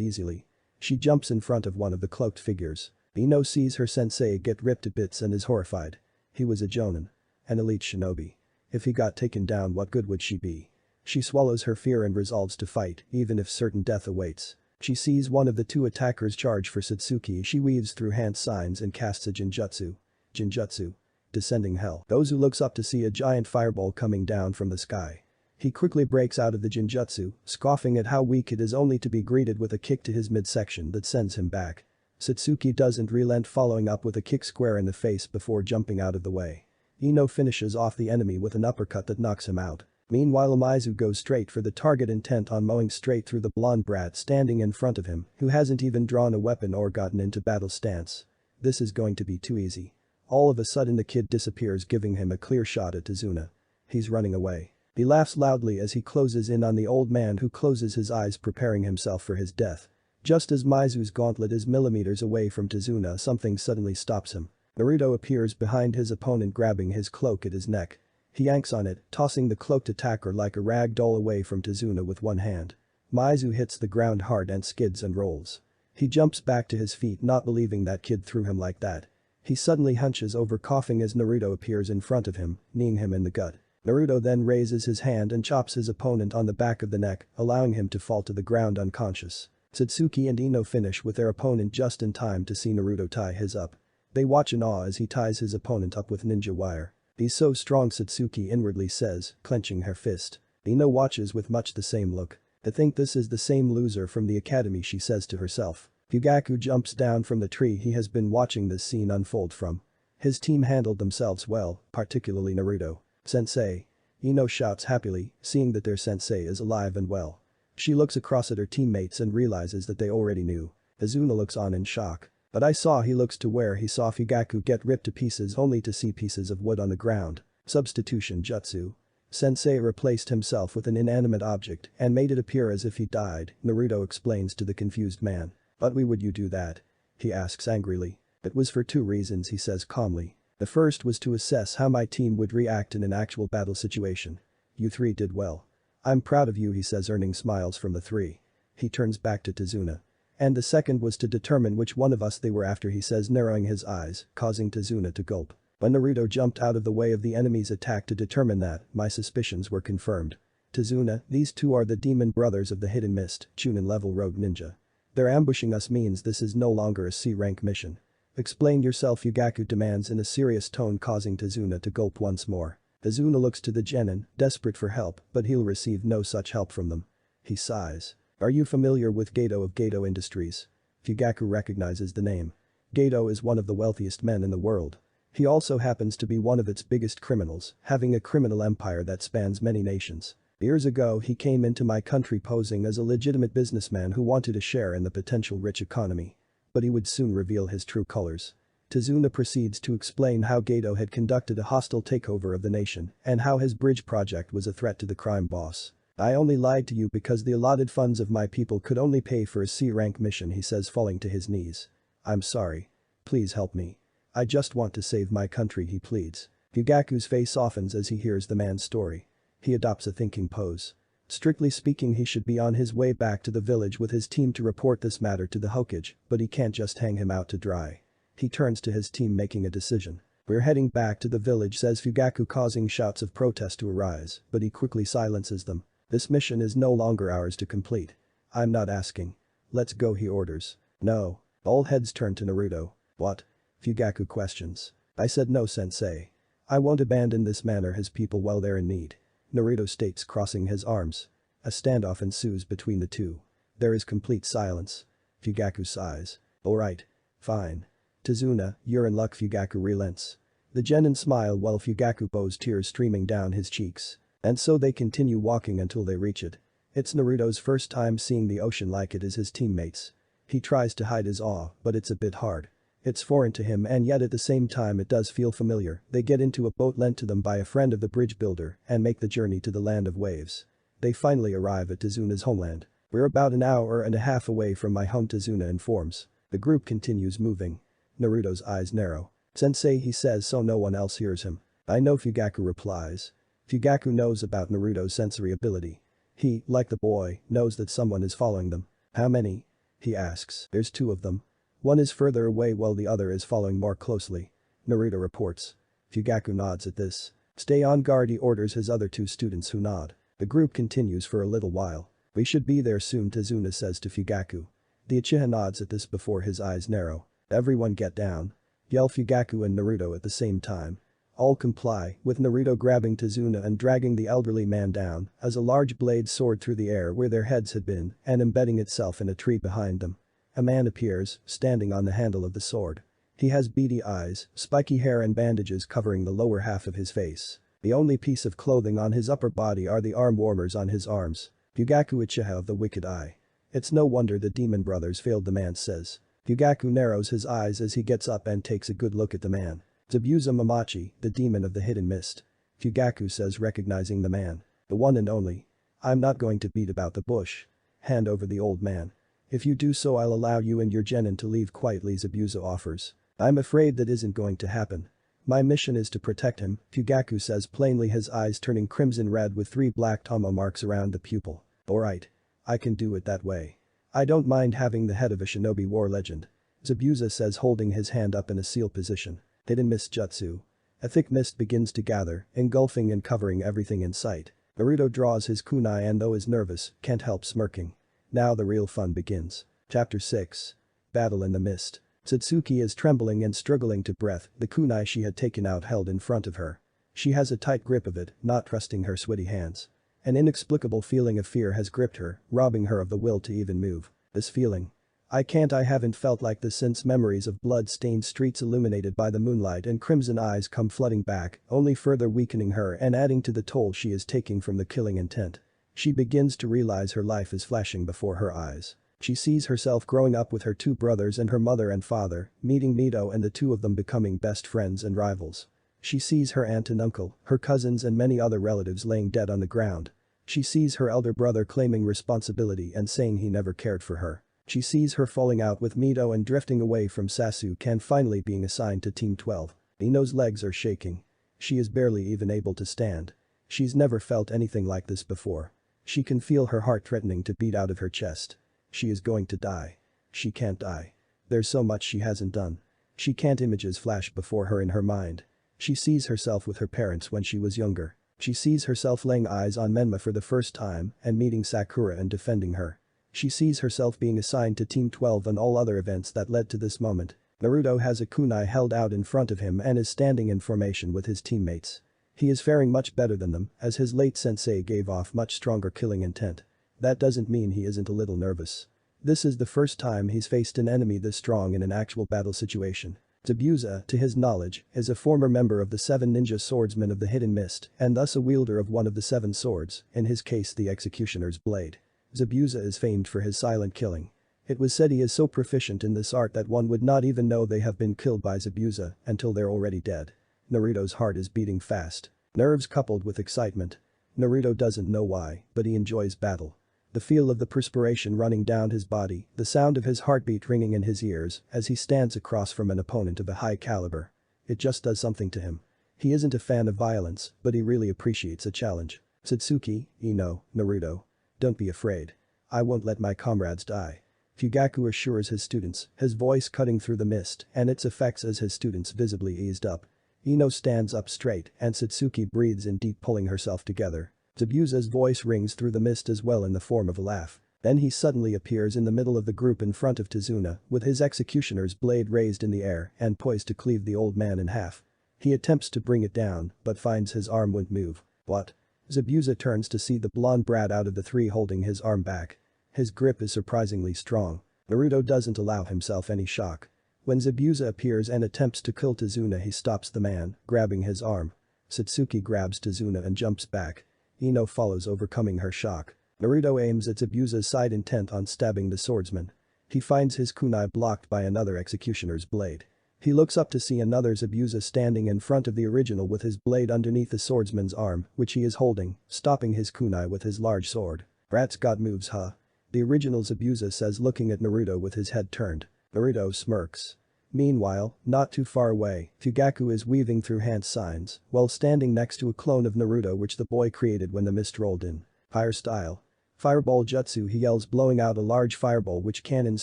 easily. She jumps in front of one of the cloaked figures. Ino sees her sensei get ripped to bits and is horrified. He was a jonin. An elite shinobi. If he got taken down, what good would she be? She swallows her fear and resolves to fight, even if certain death awaits. She sees one of the two attackers charge for Satsuki. She weaves through hand signs and casts a Jinjutsu. Jinjutsu. Descending hell. Gozu looks up to see a giant fireball coming down from the sky. He quickly breaks out of the Jinjutsu, scoffing at how weak it is, only to be greeted with a kick to his midsection that sends him back. Satsuki doesn't relent, following up with a kick square in the face before jumping out of the way. Ino finishes off the enemy with an uppercut that knocks him out. Meanwhile, Maizu goes straight for the target, intent on mowing straight through the blonde brat standing in front of him, who hasn't even drawn a weapon or gotten into battle stance. This is going to be too easy. All of a sudden the kid disappears, giving him a clear shot at Tazuna. He's running away. He laughs loudly as he closes in on the old man, who closes his eyes, preparing himself for his death. Just as Maizu's gauntlet is millimeters away from Tazuna, something suddenly stops him. Naruto appears behind his opponent, grabbing his cloak at his neck. He yanks on it, tossing the cloaked attacker like a rag doll away from Tazuna with one hand. Maizu hits the ground hard and skids and rolls. He jumps back to his feet, not believing that kid threw him like that. He suddenly hunches over, coughing as Naruto appears in front of him, kneeing him in the gut. Naruto then raises his hand and chops his opponent on the back of the neck, allowing him to fall to the ground unconscious. Satsuki and Ino finish with their opponent just in time to see Naruto tie his up. They watch in awe as he ties his opponent up with ninja wire. He's so strong, Satsuki inwardly says, clenching her fist. Ino watches with much the same look. I think this is the same loser from the academy, she says to herself. Fugaku jumps down from the tree he has been watching this scene unfold from. His team handled themselves well, particularly Naruto. Sensei. Ino shouts happily, seeing that their sensei is alive and well. She looks across at her teammates and realizes that they already knew. Azuna looks on in shock. But I saw, he looks to where he saw Fugaku get ripped to pieces, only to see pieces of wood on the ground. Substitution jutsu. Sensei replaced himself with an inanimate object and made it appear as if he died, Naruto explains to the confused man. But why would you do that? He asks angrily. It was for two reasons, he says calmly. The first was to assess how my team would react in an actual battle situation. You three did well. I'm proud of you, he says, earning smiles from the three. He turns back to Tazuna. And the second was to determine which one of us they were after, he says, narrowing his eyes, causing Tazuna to gulp. When Naruto jumped out of the way of the enemy's attack to determine that, my suspicions were confirmed. Tazuna, these two are the demon brothers of the Hidden Mist, Chunin level rogue ninja. Their ambushing us means this is no longer a C-rank mission. Explain yourself, Fugaku demands in a serious tone, causing Tazuna to gulp once more. Tazuna looks to the genin, desperate for help, but he'll receive no such help from them. He sighs. Are you familiar with Gato of Gato Industries? Fugaku recognizes the name. Gato is one of the wealthiest men in the world. He also happens to be one of its biggest criminals, having a criminal empire that spans many nations. Years ago he came into my country posing as a legitimate businessman who wanted a share in the potential rich economy. But he would soon reveal his true colors. Tazuna proceeds to explain how Gato had conducted a hostile takeover of the nation and how his bridge project was a threat to the crime boss. I only lied to you because the allotted funds of my people could only pay for a C-rank mission, he says, falling to his knees. I'm sorry. Please help me. I just want to save my country, he pleads. Fugaku's face softens as he hears the man's story. He adopts a thinking pose. Strictly speaking, he should be on his way back to the village with his team to report this matter to the Hokage, but he can't just hang him out to dry. He turns to his team making a decision. "We're heading back to the village," says Fugaku, causing shouts of protest to arise, but he quickly silences them. "This mission is no longer ours to complete. I'm not asking. Let's go," he orders. "No." All heads turn to Naruto. "What?" Fugaku questions. "I said no, sensei. I won't abandon this man or his people while they're in need," Naruto states, crossing his arms. A standoff ensues between the two. There is complete silence. Fugaku sighs. "Alright. Fine. Tazuna, you're in luck." Fugaku relents. The genin smile while Fugaku bows, tears streaming down his cheeks. And so they continue walking until they reach it. It's Naruto's first time seeing the ocean like it is his teammates. He tries to hide his awe, but it's a bit hard. It's foreign to him, and yet at the same time it does feel familiar. They get into a boat lent to them by a friend of the bridge builder and make the journey to the land of waves. They finally arrive at Tazuna's homeland. "We're about an hour and a half away from my home," Tazuna informs. The group continues moving. Naruto's eyes narrow. "Sensei," he says so no one else hears him. "I know," Fugaku replies. Fugaku knows about Naruto's sensory ability. He, like the boy, knows that someone is following them. "How many?" he asks. "There's two of them. One is further away while the other is following more closely," Naruto reports. Fugaku nods at this. "Stay on guard," he orders his other two students, who nod. The group continues for a little while. "We should be there soon," Tazuna says to Fugaku. The Uchiha nods at this before his eyes narrow. "Everyone get down," yell Fugaku and Naruto at the same time. All comply, with Naruto grabbing Tazuna and dragging the elderly man down as a large blade soared through the air where their heads had been and embedding itself in a tree behind them. A man appears, standing on the handle of the sword. He has beady eyes, spiky hair and bandages covering the lower half of his face. The only piece of clothing on his upper body are the arm warmers on his arms. "Fugaku Uchiha of the Wicked Eye. It's no wonder the demon brothers failed," the man says. Fugaku narrows his eyes as he gets up and takes a good look at the man. "Zabuza Mamachi, the demon of the hidden mist," Fugaku says, recognizing the man. "The one and only. I'm not going to beat about the bush. Hand over the old man. If you do so, I'll allow you and your genin to leave quietly," Zabuza offers. "I'm afraid that isn't going to happen. My mission is to protect him," Fugaku says plainly, his eyes turning crimson red with 3 black tomo marks around the pupil. "Alright. I can do it that way. I don't mind having the head of a shinobi war legend," Zabuza says, holding his hand up in a seal position. "Hidden mist jutsu." A thick mist begins to gather, engulfing and covering everything in sight. Naruto draws his kunai and, though is nervous, can't help smirking. Now the real fun begins. Chapter 6. Battle in the Mist. Satsuki is trembling and struggling to breath, the kunai she had taken out held in front of her. She has a tight grip of it, not trusting her sweaty hands. An inexplicable feeling of fear has gripped her, robbing her of the will to even move. This feeling. I haven't felt like this since. Memories of blood-stained streets illuminated by the moonlight and crimson eyes come flooding back, only further weakening her and adding to the toll she is taking from the killing intent. She begins to realize her life is flashing before her eyes. She sees herself growing up with her 2 brothers and her mother and father, meeting Mito and the 2 of them becoming best friends and rivals. She sees her aunt and uncle, her cousins and many other relatives laying dead on the ground. She sees her elder brother claiming responsibility and saying he never cared for her. She sees her falling out with Mito and drifting away from Sasuke and finally being assigned to Team 12. Ino's legs are shaking. She is barely even able to stand. She's never felt anything like this before. She can feel her heart threatening to beat out of her chest. She is going to die. She can't die. There's so much she hasn't done. She can't. Images flash before her in her mind. She sees herself with her parents when she was younger. She sees herself laying eyes on Menma for the first time and meeting Sakura and defending her. She sees herself being assigned to Team 12 and all other events that led to this moment. Naruto has a kunai held out in front of him and is standing in formation with his teammates. He is faring much better than them, as his late sensei gave off much stronger killing intent. That doesn't mean he isn't a little nervous. This is the first time he's faced an enemy this strong in an actual battle situation. Zabuza, to his knowledge, is a former member of the 7 ninja swordsmen of the Hidden Mist and thus a wielder of one of the 7 swords, in his case the Executioner's Blade. Zabuza is famed for his silent killing. It was said he is so proficient in this art that one would not even know they have been killed by Zabuza until they're already dead. Naruto's heart is beating fast. Nerves coupled with excitement. Naruto doesn't know why, but he enjoys battle. The feel of the perspiration running down his body, the sound of his heartbeat ringing in his ears as he stands across from an opponent of a high caliber. It just does something to him. He isn't a fan of violence, but he really appreciates a challenge. Satsuki, Ino, Naruto. Don't be afraid. I won't let my comrades die. Fugaku assures his students, his voice cutting through the mist and its effects as his students visibly eased up. Ino stands up straight and Satsuki breathes in deep, pulling herself together. Zabuza's voice rings through the mist as well in the form of a laugh. Then he suddenly appears in the middle of the group in front of Tazuna, with his executioner's blade raised in the air and poised to cleave the old man in half. He attempts to bring it down, but finds his arm won't move. What? Zabuza turns to see the blonde brat out of the three holding his arm back. His grip is surprisingly strong. Naruto doesn't allow himself any shock. When Zabuza appears and attempts to kill Tazuna, he stops the man, grabbing his arm. Satsuki grabs Tazuna and jumps back. Ino follows, overcoming her shock. Naruto aims at Zabuza's side, intent on stabbing the swordsman. He finds his kunai blocked by another executioner's blade. He looks up to see another Zabuza standing in front of the original with his blade underneath the swordsman's arm, which he is holding, stopping his kunai with his large sword. Brat's got moves, huh? The original Zabuza says, looking at Naruto with his head turned. Naruto smirks. Meanwhile, not too far away, Fugaku is weaving through hand signs while standing next to a clone of Naruto which the boy created when the mist rolled in. Fire style. Fireball jutsu, he yells, blowing out a large fireball which cannons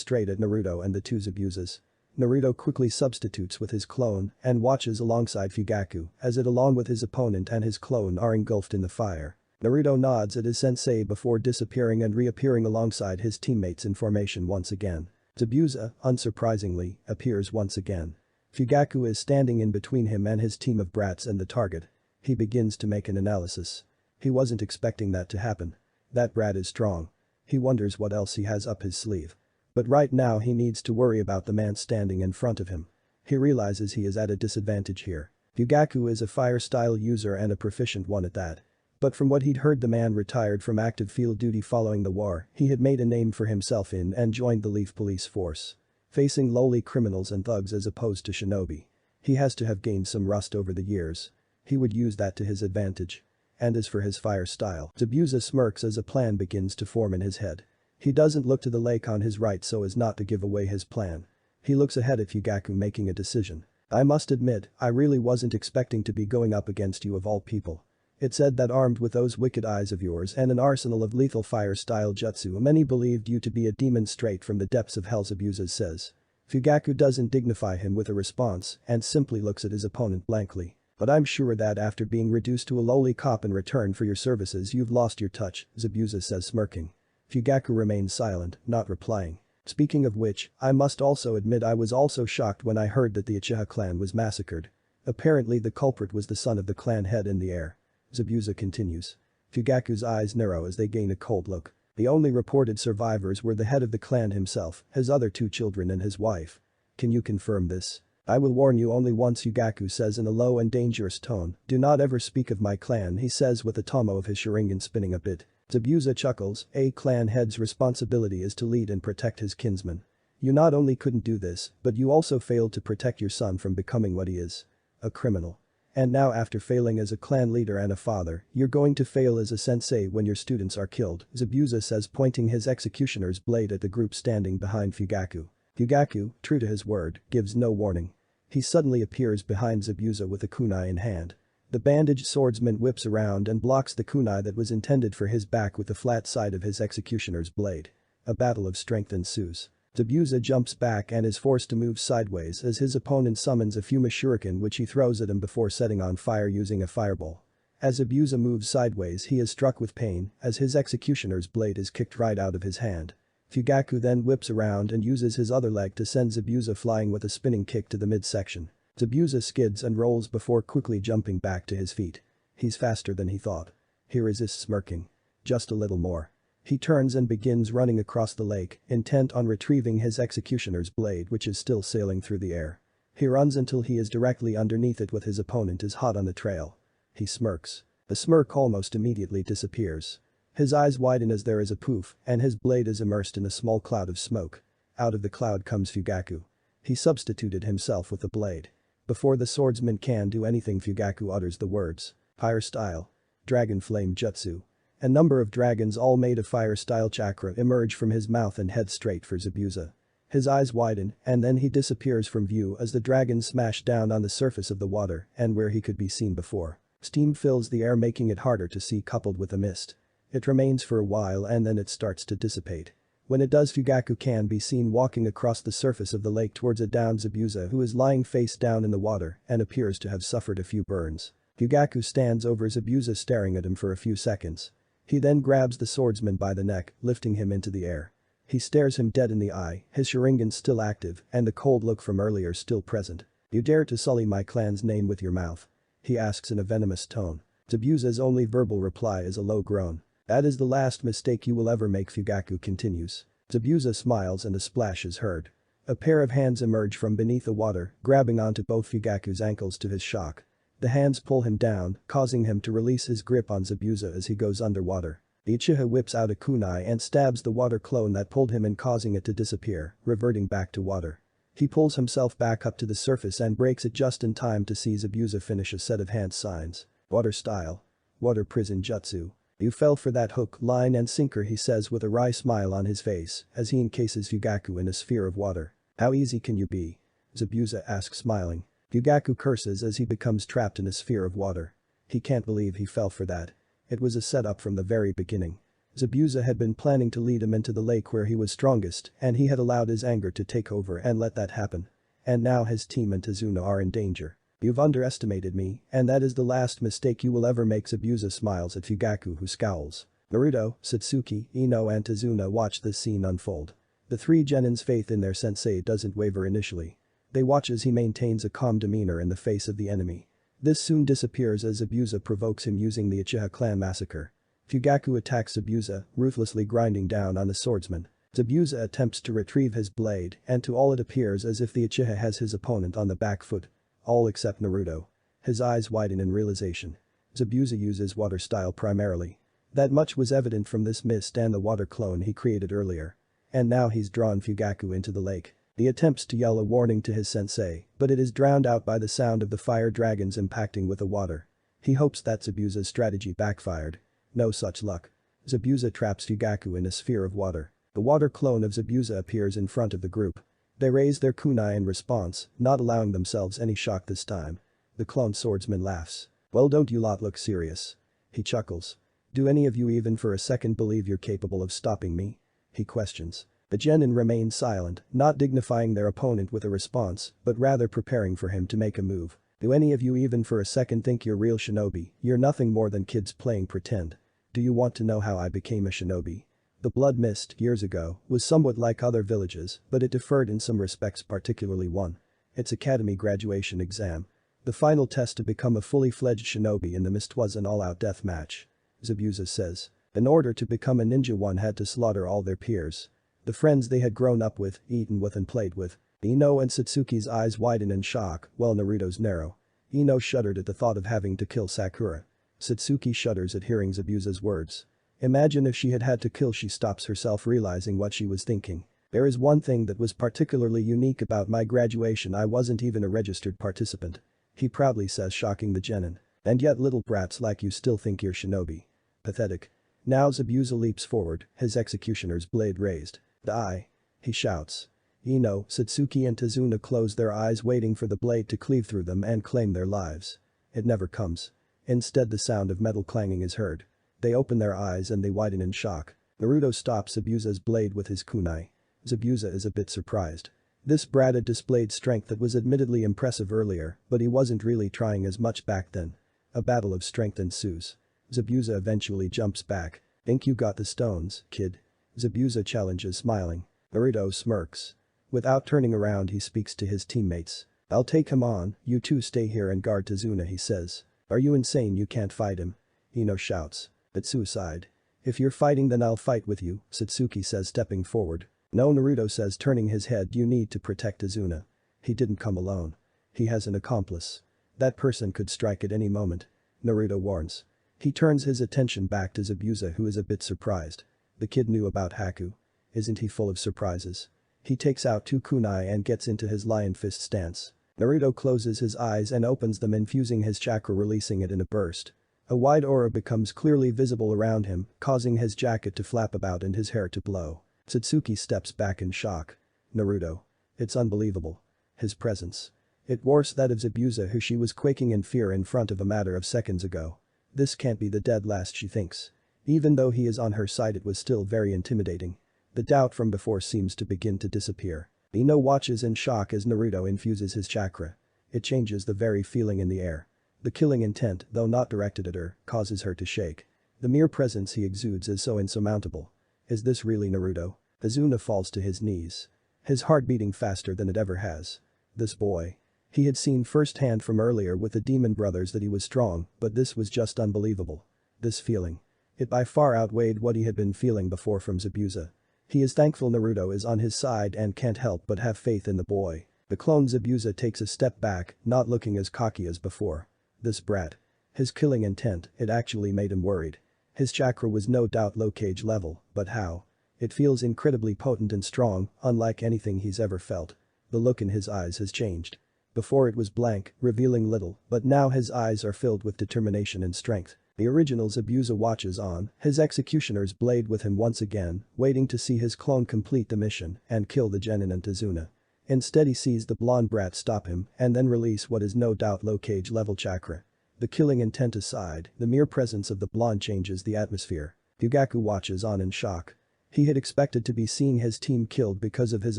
straight at Naruto and the two Zabuzas. Naruto quickly substitutes with his clone and watches alongside Fugaku as it along with his opponent and his clone are engulfed in the fire. Naruto nods at his sensei before disappearing and reappearing alongside his teammates in formation once again. Zabuza, unsurprisingly, appears once again. Fugaku is standing in between him and his team of brats and the target. He begins to make an analysis. He wasn't expecting that to happen. That brat is strong. He wonders what else he has up his sleeve. But right now he needs to worry about the man standing in front of him. He realizes he is at a disadvantage here. Fugaku is a fire style user and a proficient one at that. But from what he'd heard, the man retired from active field duty following the war. He had made a name for himself in and joined the Leaf police force. Facing lowly criminals and thugs as opposed to shinobi. He has to have gained some rust over the years. He would use that to his advantage. And as for his fire style, Zabuza smirks as a plan begins to form in his head. He doesn't look to the lake on his right so as not to give away his plan. He looks ahead at Fugaku, making a decision. I must admit, I really wasn't expecting to be going up against you of all people. It said that armed with those wicked eyes of yours and an arsenal of lethal fire-style jutsu, many believed you to be a demon straight from the depths of hell, Zabuza says. Fugaku doesn't dignify him with a response and simply looks at his opponent blankly. But I'm sure that after being reduced to a lowly cop in return for your services you've lost your touch, Zabuza says, smirking. Fugaku remains silent, not replying. Speaking of which, I must also admit I was also shocked when I heard that the Uchiha clan was massacred. Apparently the culprit was the son of the clan head in the air. Zabuza continues. Fugaku's eyes narrow as they gain a cold look. The only reported survivors were the head of the clan himself, his other two children and his wife. Can you confirm this? I will warn you only once, Fugaku says in a low and dangerous tone. Do not ever speak of my clan, he says with the tomo of his Sharingan spinning a bit. Zabuza chuckles, a clan head's responsibility is to lead and protect his kinsmen. You not only couldn't do this, but you also failed to protect your son from becoming what he is. A criminal. And now after failing as a clan leader and a father, you're going to fail as a sensei when your students are killed, Zabuza says, pointing his executioner's blade at the group standing behind Fugaku. Fugaku, true to his word, gives no warning. He suddenly appears behind Zabuza with a kunai in hand. The bandaged swordsman whips around and blocks the kunai that was intended for his back with the flat side of his executioner's blade. A battle of strength ensues. Zabuza jumps back and is forced to move sideways as his opponent summons a Fuma shuriken which he throws at him before setting on fire using a fireball. As Zabuza moves sideways he is struck with pain as his executioner's blade is kicked right out of his hand. Fugaku then whips around and uses his other leg to send Zabuza flying with a spinning kick to the midsection. Zabuza skids and rolls before quickly jumping back to his feet. He's faster than he thought. He resists, smirking. Just a little more. He turns and begins running across the lake, intent on retrieving his executioner's blade which is still sailing through the air. He runs until he is directly underneath it with his opponent is hot on the trail. He smirks. The smirk almost immediately disappears. His eyes widen as there is a poof and his blade is immersed in a small cloud of smoke. Out of the cloud comes Fugaku. He substituted himself with the blade. Before the swordsman can do anything, Fugaku utters the words. Fire style. Dragon flame jutsu. A number of dragons all made of fire-style chakra emerge from his mouth and head straight for Zabuza. His eyes widen, and then he disappears from view as the dragon smash down on the surface of the water and where he could be seen before. Steam fills the air, making it harder to see, coupled with the mist. It remains for a while and then it starts to dissipate. When it does, Fugaku can be seen walking across the surface of the lake towards a downed Zabuza who is lying face down in the water and appears to have suffered a few burns. Fugaku stands over Zabuza, staring at him for a few seconds. He then grabs the swordsman by the neck, lifting him into the air. He stares him dead in the eye, his Sharingan still active and the cold look from earlier still present. "You dare to sully my clan's name with your mouth?" he asks in a venomous tone. Zabuza's only verbal reply is a low groan. "That is the last mistake you will ever make," Fugaku continues. Zabuza smiles and a splash is heard. A pair of hands emerge from beneath the water, grabbing onto both Fugaku's ankles to his shock. The hands pull him down, causing him to release his grip on Zabuza as he goes underwater. The Uchiha whips out a kunai and stabs the water clone that pulled him in, causing it to disappear, reverting back to water. He pulls himself back up to the surface and breaks it just in time to see Zabuza finish a set of hand signs. "Water style. Water prison jutsu. You fell for that hook, line and sinker," he says with a wry smile on his face as he encases Fugaku in a sphere of water. "How easy can you be?" Zabuza asks, smiling. Fugaku curses as he becomes trapped in a sphere of water. He can't believe he fell for that. It was a setup from the very beginning. Zabuza had been planning to lead him into the lake where he was strongest, and he had allowed his anger to take over and let that happen. And now his team and Tazuna are in danger. "You've underestimated me, and that is the last mistake you will ever make." Zabuza smiles at Fugaku, who scowls. Naruto, Satsuki, Ino and Tazuna watch this scene unfold. The three genins' faith in their sensei doesn't waver initially. They watch as he maintains a calm demeanor in the face of the enemy. This soon disappears as Zabuza provokes him using the Uchiha clan massacre. Fugaku attacks Zabuza, ruthlessly grinding down on the swordsman. Zabuza attempts to retrieve his blade, and to all it appears as if the Uchiha has his opponent on the back foot. All except Naruto. His eyes widen in realization. Zabuza uses water style primarily. That much was evident from this mist and the water clone he created earlier. And now he's drawn Fugaku into the lake. He attempts to yell a warning to his sensei, but it is drowned out by the sound of the fire dragons impacting with the water. He hopes that Zabuza's strategy backfired. No such luck. Zabuza traps Fugaku in a sphere of water. The water clone of Zabuza appears in front of the group. They raise their kunai in response, not allowing themselves any shock this time. The clone swordsman laughs. "Well, don't you lot look serious?" He chuckles. "Do any of you even for a second believe you're capable of stopping me?" he questions. The genin remain silent, not dignifying their opponent with a response, but rather preparing for him to make a move. "Do any of you even for a second think you're real shinobi? You're nothing more than kids playing pretend. Do you want to know how I became a shinobi?" The Blood Mist, years ago, was somewhat like other villages, but it differed in some respects, particularly one. Its academy graduation exam. The final test to become a fully fledged shinobi in the mist was an all-out death match. Zabuza says. In order to become a ninja, one had to slaughter all their peers. The friends they had grown up with, eaten with and played with. Ino and Satsuki's eyes widen in shock, while Naruto's narrow. Ino shuddered at the thought of having to kill Sakura. Satsuki shudders at hearing Zabuza's words. Imagine if she had had to kill. She stops herself, realizing what she was thinking. "There is one thing that was particularly unique about my graduation. I wasn't even a registered participant," he proudly says, shocking the genin. "And yet little brats like you still think you're shinobi. Pathetic." Now Zabuza leaps forward, his executioner's blade raised. "Die!" he shouts. Ino, Satsuki and Tazuna close their eyes, waiting for the blade to cleave through them and claim their lives. It never comes. Instead, the sound of metal clanging is heard. They open their eyes and they widen in shock. Naruto stops Zabuza's blade with his kunai. Zabuza is a bit surprised. This brat had displayed strength that was admittedly impressive earlier, but he wasn't really trying as much back then. A battle of strength ensues. Zabuza eventually jumps back. "Think you got the stones, kid?" Zabuza challenges, smiling. Naruto smirks. Without turning around, he speaks to his teammates. "I'll take him on, you two stay here and guard Tazuna," he says. "Are you insane? You can't fight him." Ino shouts. "It's suicide." "If you're fighting, then I'll fight with you," Satsuki says, stepping forward. "No," Naruto says, turning his head. "You need to protect Tazuna. He didn't come alone. He has an accomplice. That person could strike at any moment," Naruto warns. He turns his attention back to Zabuza, who is a bit surprised. The kid knew about Haku. Isn't he full of surprises? He takes out two kunai and gets into his lion fist stance. Naruto closes his eyes and opens them, infusing his chakra, releasing it in a burst. A wide aura becomes clearly visible around him, causing his jacket to flap about and his hair to blow. Satsuki steps back in shock. Naruto. It's unbelievable. His presence. It dwarfs that of Zabuza, who she was quaking in fear in front of a matter of seconds ago. This can't be the dead last, she thinks. Even though he is on her side, it was still very intimidating. The doubt from before seems to begin to disappear. Ino watches in shock as Naruto infuses his chakra. It changes the very feeling in the air. The killing intent, though not directed at her, causes her to shake. The mere presence he exudes is so insurmountable. Is this really Naruto? Azuna falls to his knees. His heart beating faster than it ever has. This boy. He had seen firsthand from earlier with the demon brothers that he was strong, but this was just unbelievable. This feeling. It by far outweighed what he had been feeling before from Zabuza. He is thankful Naruto is on his side and can't help but have faith in the boy. The clone Zabuza takes a step back, not looking as cocky as before. This brat. His killing intent, it actually made him worried. His chakra was no doubt low cage level, but how? It feels incredibly potent and strong, unlike anything he's ever felt. The look in his eyes has changed. Before it was blank, revealing little, but now his eyes are filled with determination and strength. The original Zabuza watches on, his executioner's blade with him once again, waiting to see his clone complete the mission and kill the genin and Azuna. Instead he sees the blonde brat stop him and then release what is no doubt low cage level chakra. The killing intent aside, the mere presence of the blonde changes the atmosphere. Fugaku watches on in shock. He had expected to be seeing his team killed because of his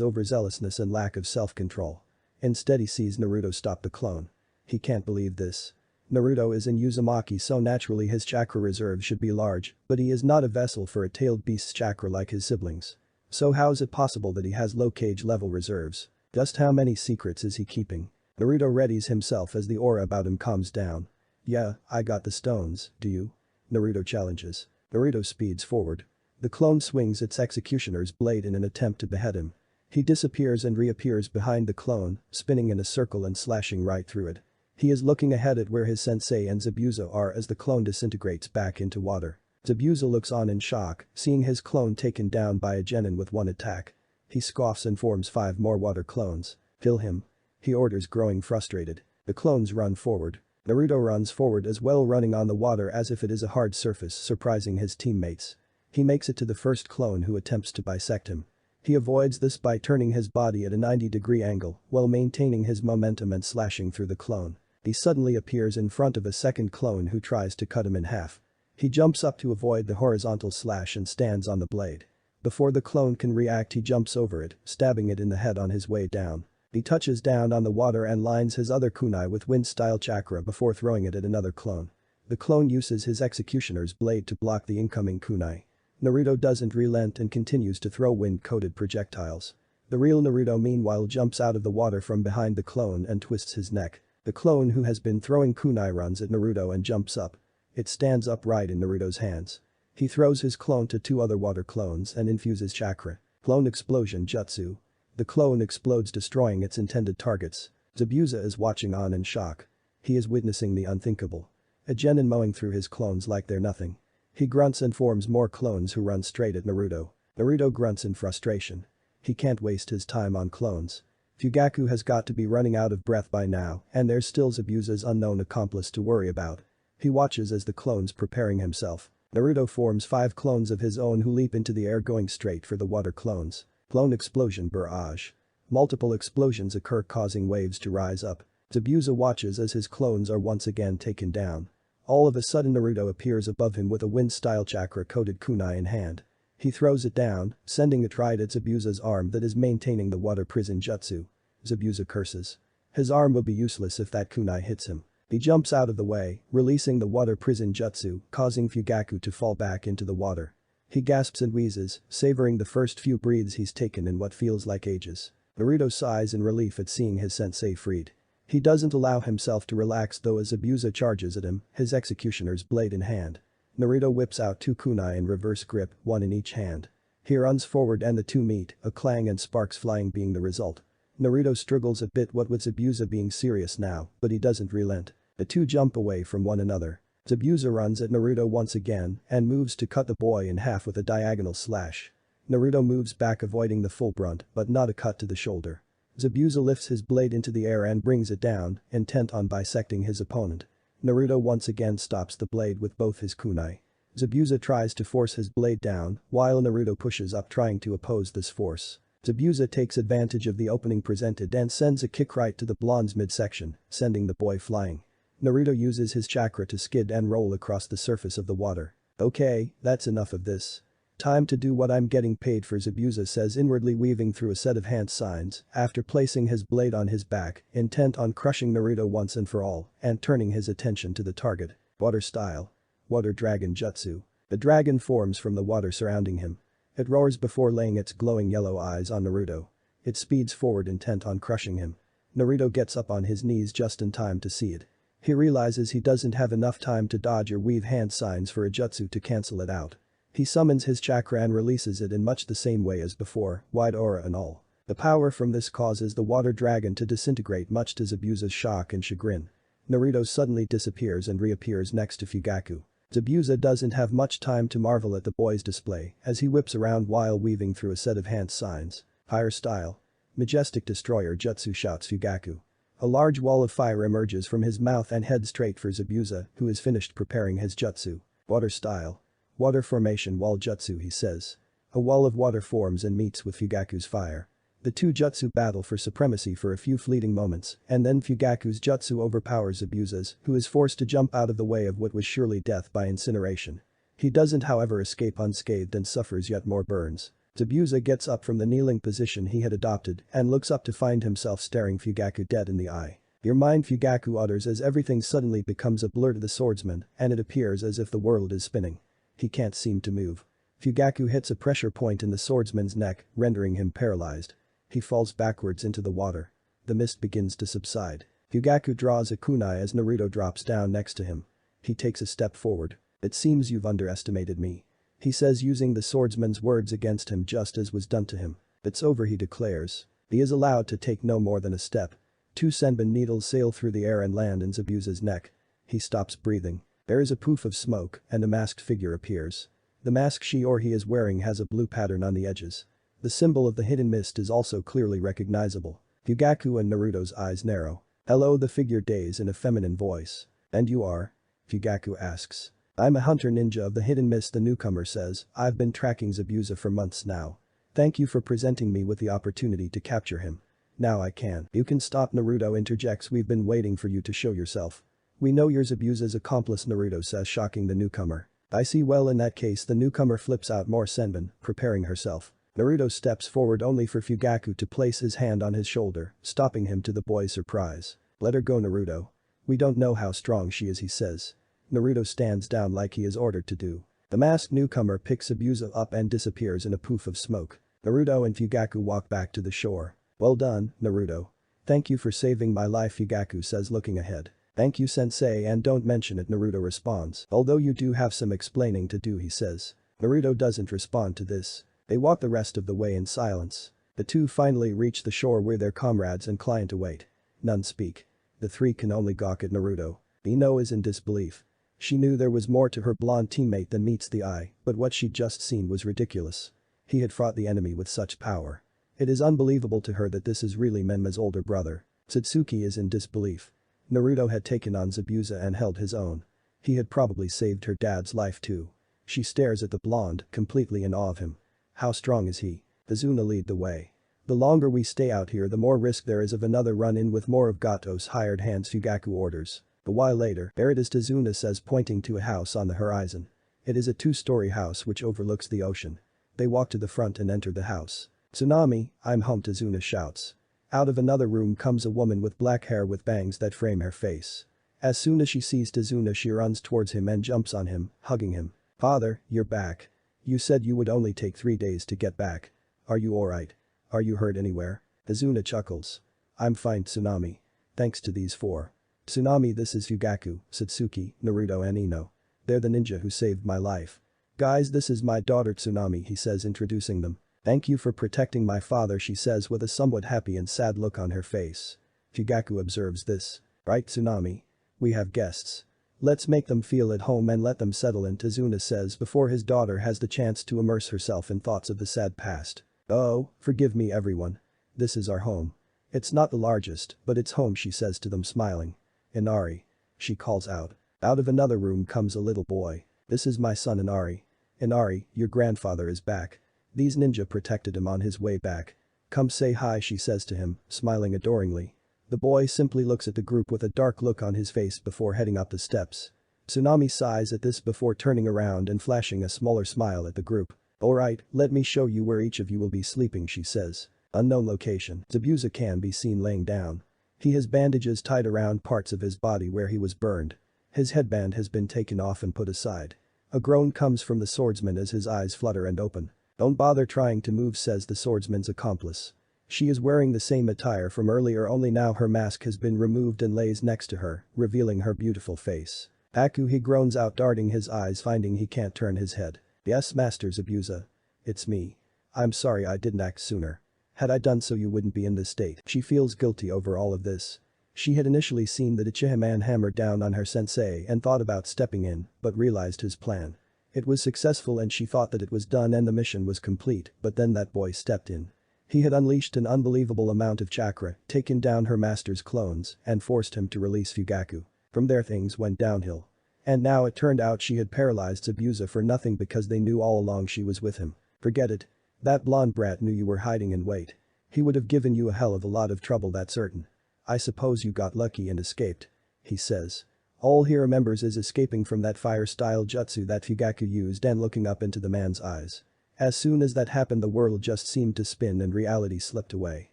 overzealousness and lack of self-control. Instead he sees Naruto stop the clone. He can't believe this. Naruto is in Uzumaki, so naturally his chakra reserve should be large, but he is not a vessel for a tailed beast's chakra like his siblings. So how is it possible that he has low cage level reserves? Just how many secrets is he keeping? Naruto readies himself as the aura about him calms down. Yeah, I got the stones, do you? Naruto challenges. Naruto speeds forward. The clone swings its executioner's blade in an attempt to behead him. He disappears and reappears behind the clone, spinning in a circle and slashing right through it. He is looking ahead at where his sensei and Zabuza are as the clone disintegrates back into water. Zabuza looks on in shock, seeing his clone taken down by a genin with one attack. He scoffs and forms 5 more water clones. Kill him. He orders, growing frustrated. The clones run forward. Naruto runs forward as well, running on the water as if it is a hard surface, surprising his teammates. He makes it to the first clone who attempts to bisect him. He avoids this by turning his body at a 90-degree angle while maintaining his momentum and slashing through the clone. He suddenly appears in front of a second clone who tries to cut him in half. He jumps up to avoid the horizontal slash and stands on the blade. Before the clone can react, he jumps over it, stabbing it in the head on his way down. He touches down on the water and lines his other kunai with wind-style chakra before throwing it at another clone. The clone uses his executioner's blade to block the incoming kunai. Naruto doesn't relent and continues to throw wind-coated projectiles. The real Naruto meanwhile jumps out of the water from behind the clone and twists his neck. The clone who has been throwing kunai runs at Naruto and jumps up. It stands upright in Naruto's hands. He throws his clone to 2 other water clones and infuses chakra. Clone explosion jutsu. The clone explodes, destroying its intended targets. Zabuza is watching on in shock. He is witnessing the unthinkable. A genin mowing through his clones like they're nothing. He grunts and forms more clones who run straight at Naruto. Naruto grunts in frustration. He can't waste his time on clones. Fugaku has got to be running out of breath by now, and there's still Zabuza's unknown accomplice to worry about. He watches as the clone's preparing himself. Naruto forms 5 clones of his own who leap into the air, going straight for the water clones. Clone explosion barrage. Multiple explosions occur, causing waves to rise up. Zabuza watches as his clones are once again taken down. All of a sudden Naruto appears above him with a wind-style chakra-coated kunai in hand. He throws it down, sending it right at Zabuza's arm that is maintaining the water prison jutsu. Zabuza curses. His arm will be useless if that kunai hits him. He jumps out of the way, releasing the water prison jutsu, causing Fugaku to fall back into the water. He gasps and wheezes, savoring the first few breaths he's taken in what feels like ages. Naruto sighs in relief at seeing his sensei freed. He doesn't allow himself to relax though as Zabuza charges at him, his executioner's blade in hand. Naruto whips out 2 kunai in reverse grip, 1 in each hand. He runs forward and the 2 meet, a clang and sparks flying being the result. Naruto struggles a bit, what with Zabuza being serious now, but he doesn't relent. The 2 jump away from one another. Zabuza runs at Naruto once again and moves to cut the boy in half with a diagonal slash. Naruto moves back, avoiding the full brunt, but not a cut to the shoulder. Zabuza lifts his blade into the air and brings it down, intent on bisecting his opponent. Naruto once again stops the blade with both his kunai. Zabuza tries to force his blade down, while Naruto pushes up, trying to oppose this force. Zabuza takes advantage of the opening presented and sends a kick right to the blonde's midsection, sending the boy flying. Naruto uses his chakra to skid and roll across the surface of the water. Okay, that's enough of this. Time to do what I'm getting paid for, Zabuza says, inwardly weaving through a set of hand signs after placing his blade on his back, intent on crushing Naruto once and for all and turning his attention to the target. Water style. Water dragon jutsu. The dragon forms from the water surrounding him. It roars before laying its glowing yellow eyes on Naruto. It speeds forward intent on crushing him. Naruto gets up on his knees just in time to see it. He realizes he doesn't have enough time to dodge or weave hand signs for a jutsu to cancel it out. He summons his chakra and releases it in much the same way as before, wide aura and all. The power from this causes the water dragon to disintegrate, much to Zabuza's shock and chagrin. Naruto suddenly disappears and reappears next to Fugaku. Zabuza doesn't have much time to marvel at the boy's display as he whips around while weaving through a set of hand signs. Fire style. Majestic destroyer jutsu, shouts Fugaku. A large wall of fire emerges from his mouth and heads straight for Zabuza, who is finished preparing his jutsu. Water style. Water formation wall jutsu, he says. A wall of water forms and meets with Fugaku's fire. The two jutsu battle for supremacy for a few fleeting moments, and then Fugaku's jutsu overpowers Zabuza's, who is forced to jump out of the way of what was surely death by incineration. He doesn't, however, escape unscathed and suffers yet more burns. Zabuza gets up from the kneeling position he had adopted and looks up to find himself staring Fugaku dead in the eye. "Your mind," Fugaku utters as everything suddenly becomes a blur to the swordsman and it appears as if the world is spinning. He can't seem to move. Fugaku hits a pressure point in the swordsman's neck, rendering him paralyzed. He falls backwards into the water. The mist begins to subside. Fugaku draws a kunai as Naruto drops down next to him. He takes a step forward. "It seems you've underestimated me," he says, using the swordsman's words against him just as was done to him. "It's over," he declares. He is allowed to take no more than a step. Two senbon needles sail through the air and land in Zabuza's neck. He stops breathing. There is a poof of smoke and a masked figure appears. The mask she or he is wearing has a blue pattern on the edges. The symbol of the hidden mist is also clearly recognizable. Fugaku and Naruto's eyes narrow. "Hello," the figure days in a feminine voice. "And you are?" Fugaku asks. "I'm a hunter ninja of the hidden mist," the newcomer says. "I've been tracking Zabuza for months now. Thank you for presenting me with the opportunity to capture him. Now I can." "You can stop," Naruto interjects. "We've been waiting for you to show yourself." "We know you're Zabuza's accomplice," Naruto says, shocking the newcomer. "I see. Well, in that case," the newcomer flips out more senbon, preparing herself. Naruto steps forward only for Fugaku to place his hand on his shoulder, stopping him to the boy's surprise. "Let her go, Naruto. We don't know how strong she is," he says. Naruto stands down like he is ordered to do. The masked newcomer picks Zabuza up and disappears in a poof of smoke. Naruto and Fugaku walk back to the shore. "Well done, Naruto. Thank you for saving my life," Fugaku says, looking ahead. "Thank you, sensei, and don't mention it," Naruto responds. "Although you do have some explaining to do," he says. Naruto doesn't respond to this. They walk the rest of the way in silence. The two finally reach the shore where their comrades and client await. None speak. The three can only gawk at Naruto. Ino is in disbelief. She knew there was more to her blonde teammate than meets the eye, but what she'd just seen was ridiculous. He had fought the enemy with such power. It is unbelievable to her that this is really Menma's older brother. Satsuki is in disbelief. Naruto had taken on Zabuza and held his own. He had probably saved her dad's life too. She stares at the blonde, completely in awe of him. How strong is he? Azuna, lead the way. The longer we stay out here, the more risk there is of another run-in with more of Gato's hired hands, Fugaku orders. A while later, there it is, Azuna says, pointing to a house on the horizon. It is a two-story house which overlooks the ocean. They walk to the front and enter the house. "Tsunami, I'm home," Azuna shouts. Out of another room comes a woman with black hair with bangs that frame her face. As soon as she sees Azuna, she runs towards him and jumps on him, hugging him. "Father, you're back. You said you would only take 3 days to get back. Are you alright? Are you hurt anywhere?" Azuna chuckles. "I'm fine, Tsunami. Thanks to these four." "Tsunami, this is Fugaku, Satsuki, Naruto and Ino. They're the ninja who saved my life. Guys, this is my daughter Tsunami," he says, introducing them. "Thank you for protecting my father," she says with a somewhat happy and sad look on her face. Fugaku observes this. "Right, Tsunami? We have guests. Let's make them feel at home and let them settle in," Azuna says before his daughter has the chance to immerse herself in thoughts of the sad past. "Oh, forgive me everyone. This is our home. It's not the largest, but it's home," she says to them, smiling. "Inari," she calls out. Out of another room comes a little boy. "This is my son Inari. Inari, your grandfather is back. These ninja protected him on his way back." "Come say hi," she says to him, smiling adoringly. The boy simply looks at the group with a dark look on his face before heading up the steps. Tsunami sighs at this before turning around and flashing a smaller smile at the group. "Alright, let me show you where each of you will be sleeping," she says. Unknown location. Zabuza can be seen laying down. He has bandages tied around parts of his body where he was burned. His headband has been taken off and put aside. A groan comes from the swordsman as his eyes flutter and open. "Don't bother trying to move," says the swordsman's accomplice. She is wearing the same attire from earlier, only now her mask has been removed and lays next to her, revealing her beautiful face. "Aku," he groans out, darting his eyes, finding he can't turn his head. "Yes, Master Zabuza. It's me. I'm sorry I didn't act sooner. Had I done so you wouldn't be in this state." She feels guilty over all of this. She had initially seen the Uchiha man hammer down on her sensei and thought about stepping in, but realized his plan. It was successful and she thought that it was done and the mission was complete, but then that boy stepped in. He had unleashed an unbelievable amount of chakra, taken down her master's clones, and forced him to release Fugaku. From there things went downhill. And now it turned out she had paralyzed Zabuza for nothing because they knew all along she was with him. "Forget it. That blonde brat knew you were hiding in wait. He would have given you a hell of a lot of trouble, that's certain. I suppose you got lucky and escaped," he says. All he remembers is escaping from that fire-style jutsu that Fugaku used and looking up into the man's eyes. As soon as that happened the world just seemed to spin and reality slipped away.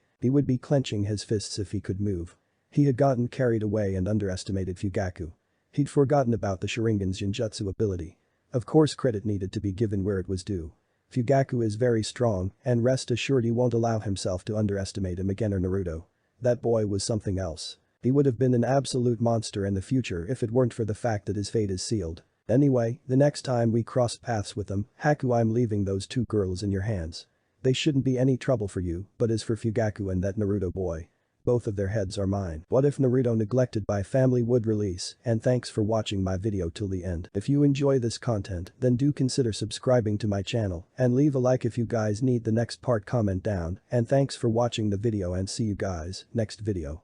He would be clenching his fists if he could move. He had gotten carried away and underestimated Fugaku. He'd forgotten about the Sharingan's Genjutsu ability. Of course credit needed to be given where it was due. Fugaku is very strong, and rest assured he won't allow himself to underestimate him again or Naruto. That boy was something else. He would have been an absolute monster in the future if it weren't for the fact that his fate is sealed. Anyway, the next time we cross paths with them, Haku, I'm leaving those two girls in your hands. They shouldn't be any trouble for you, but as for Fugaku and that Naruto boy, both of their heads are mine. What if Naruto neglected by family would release, and thanks for watching my video till the end. If you enjoy this content, then do consider subscribing to my channel and leave a like if you guys need the next part, comment down, and thanks for watching the video and see you guys next video.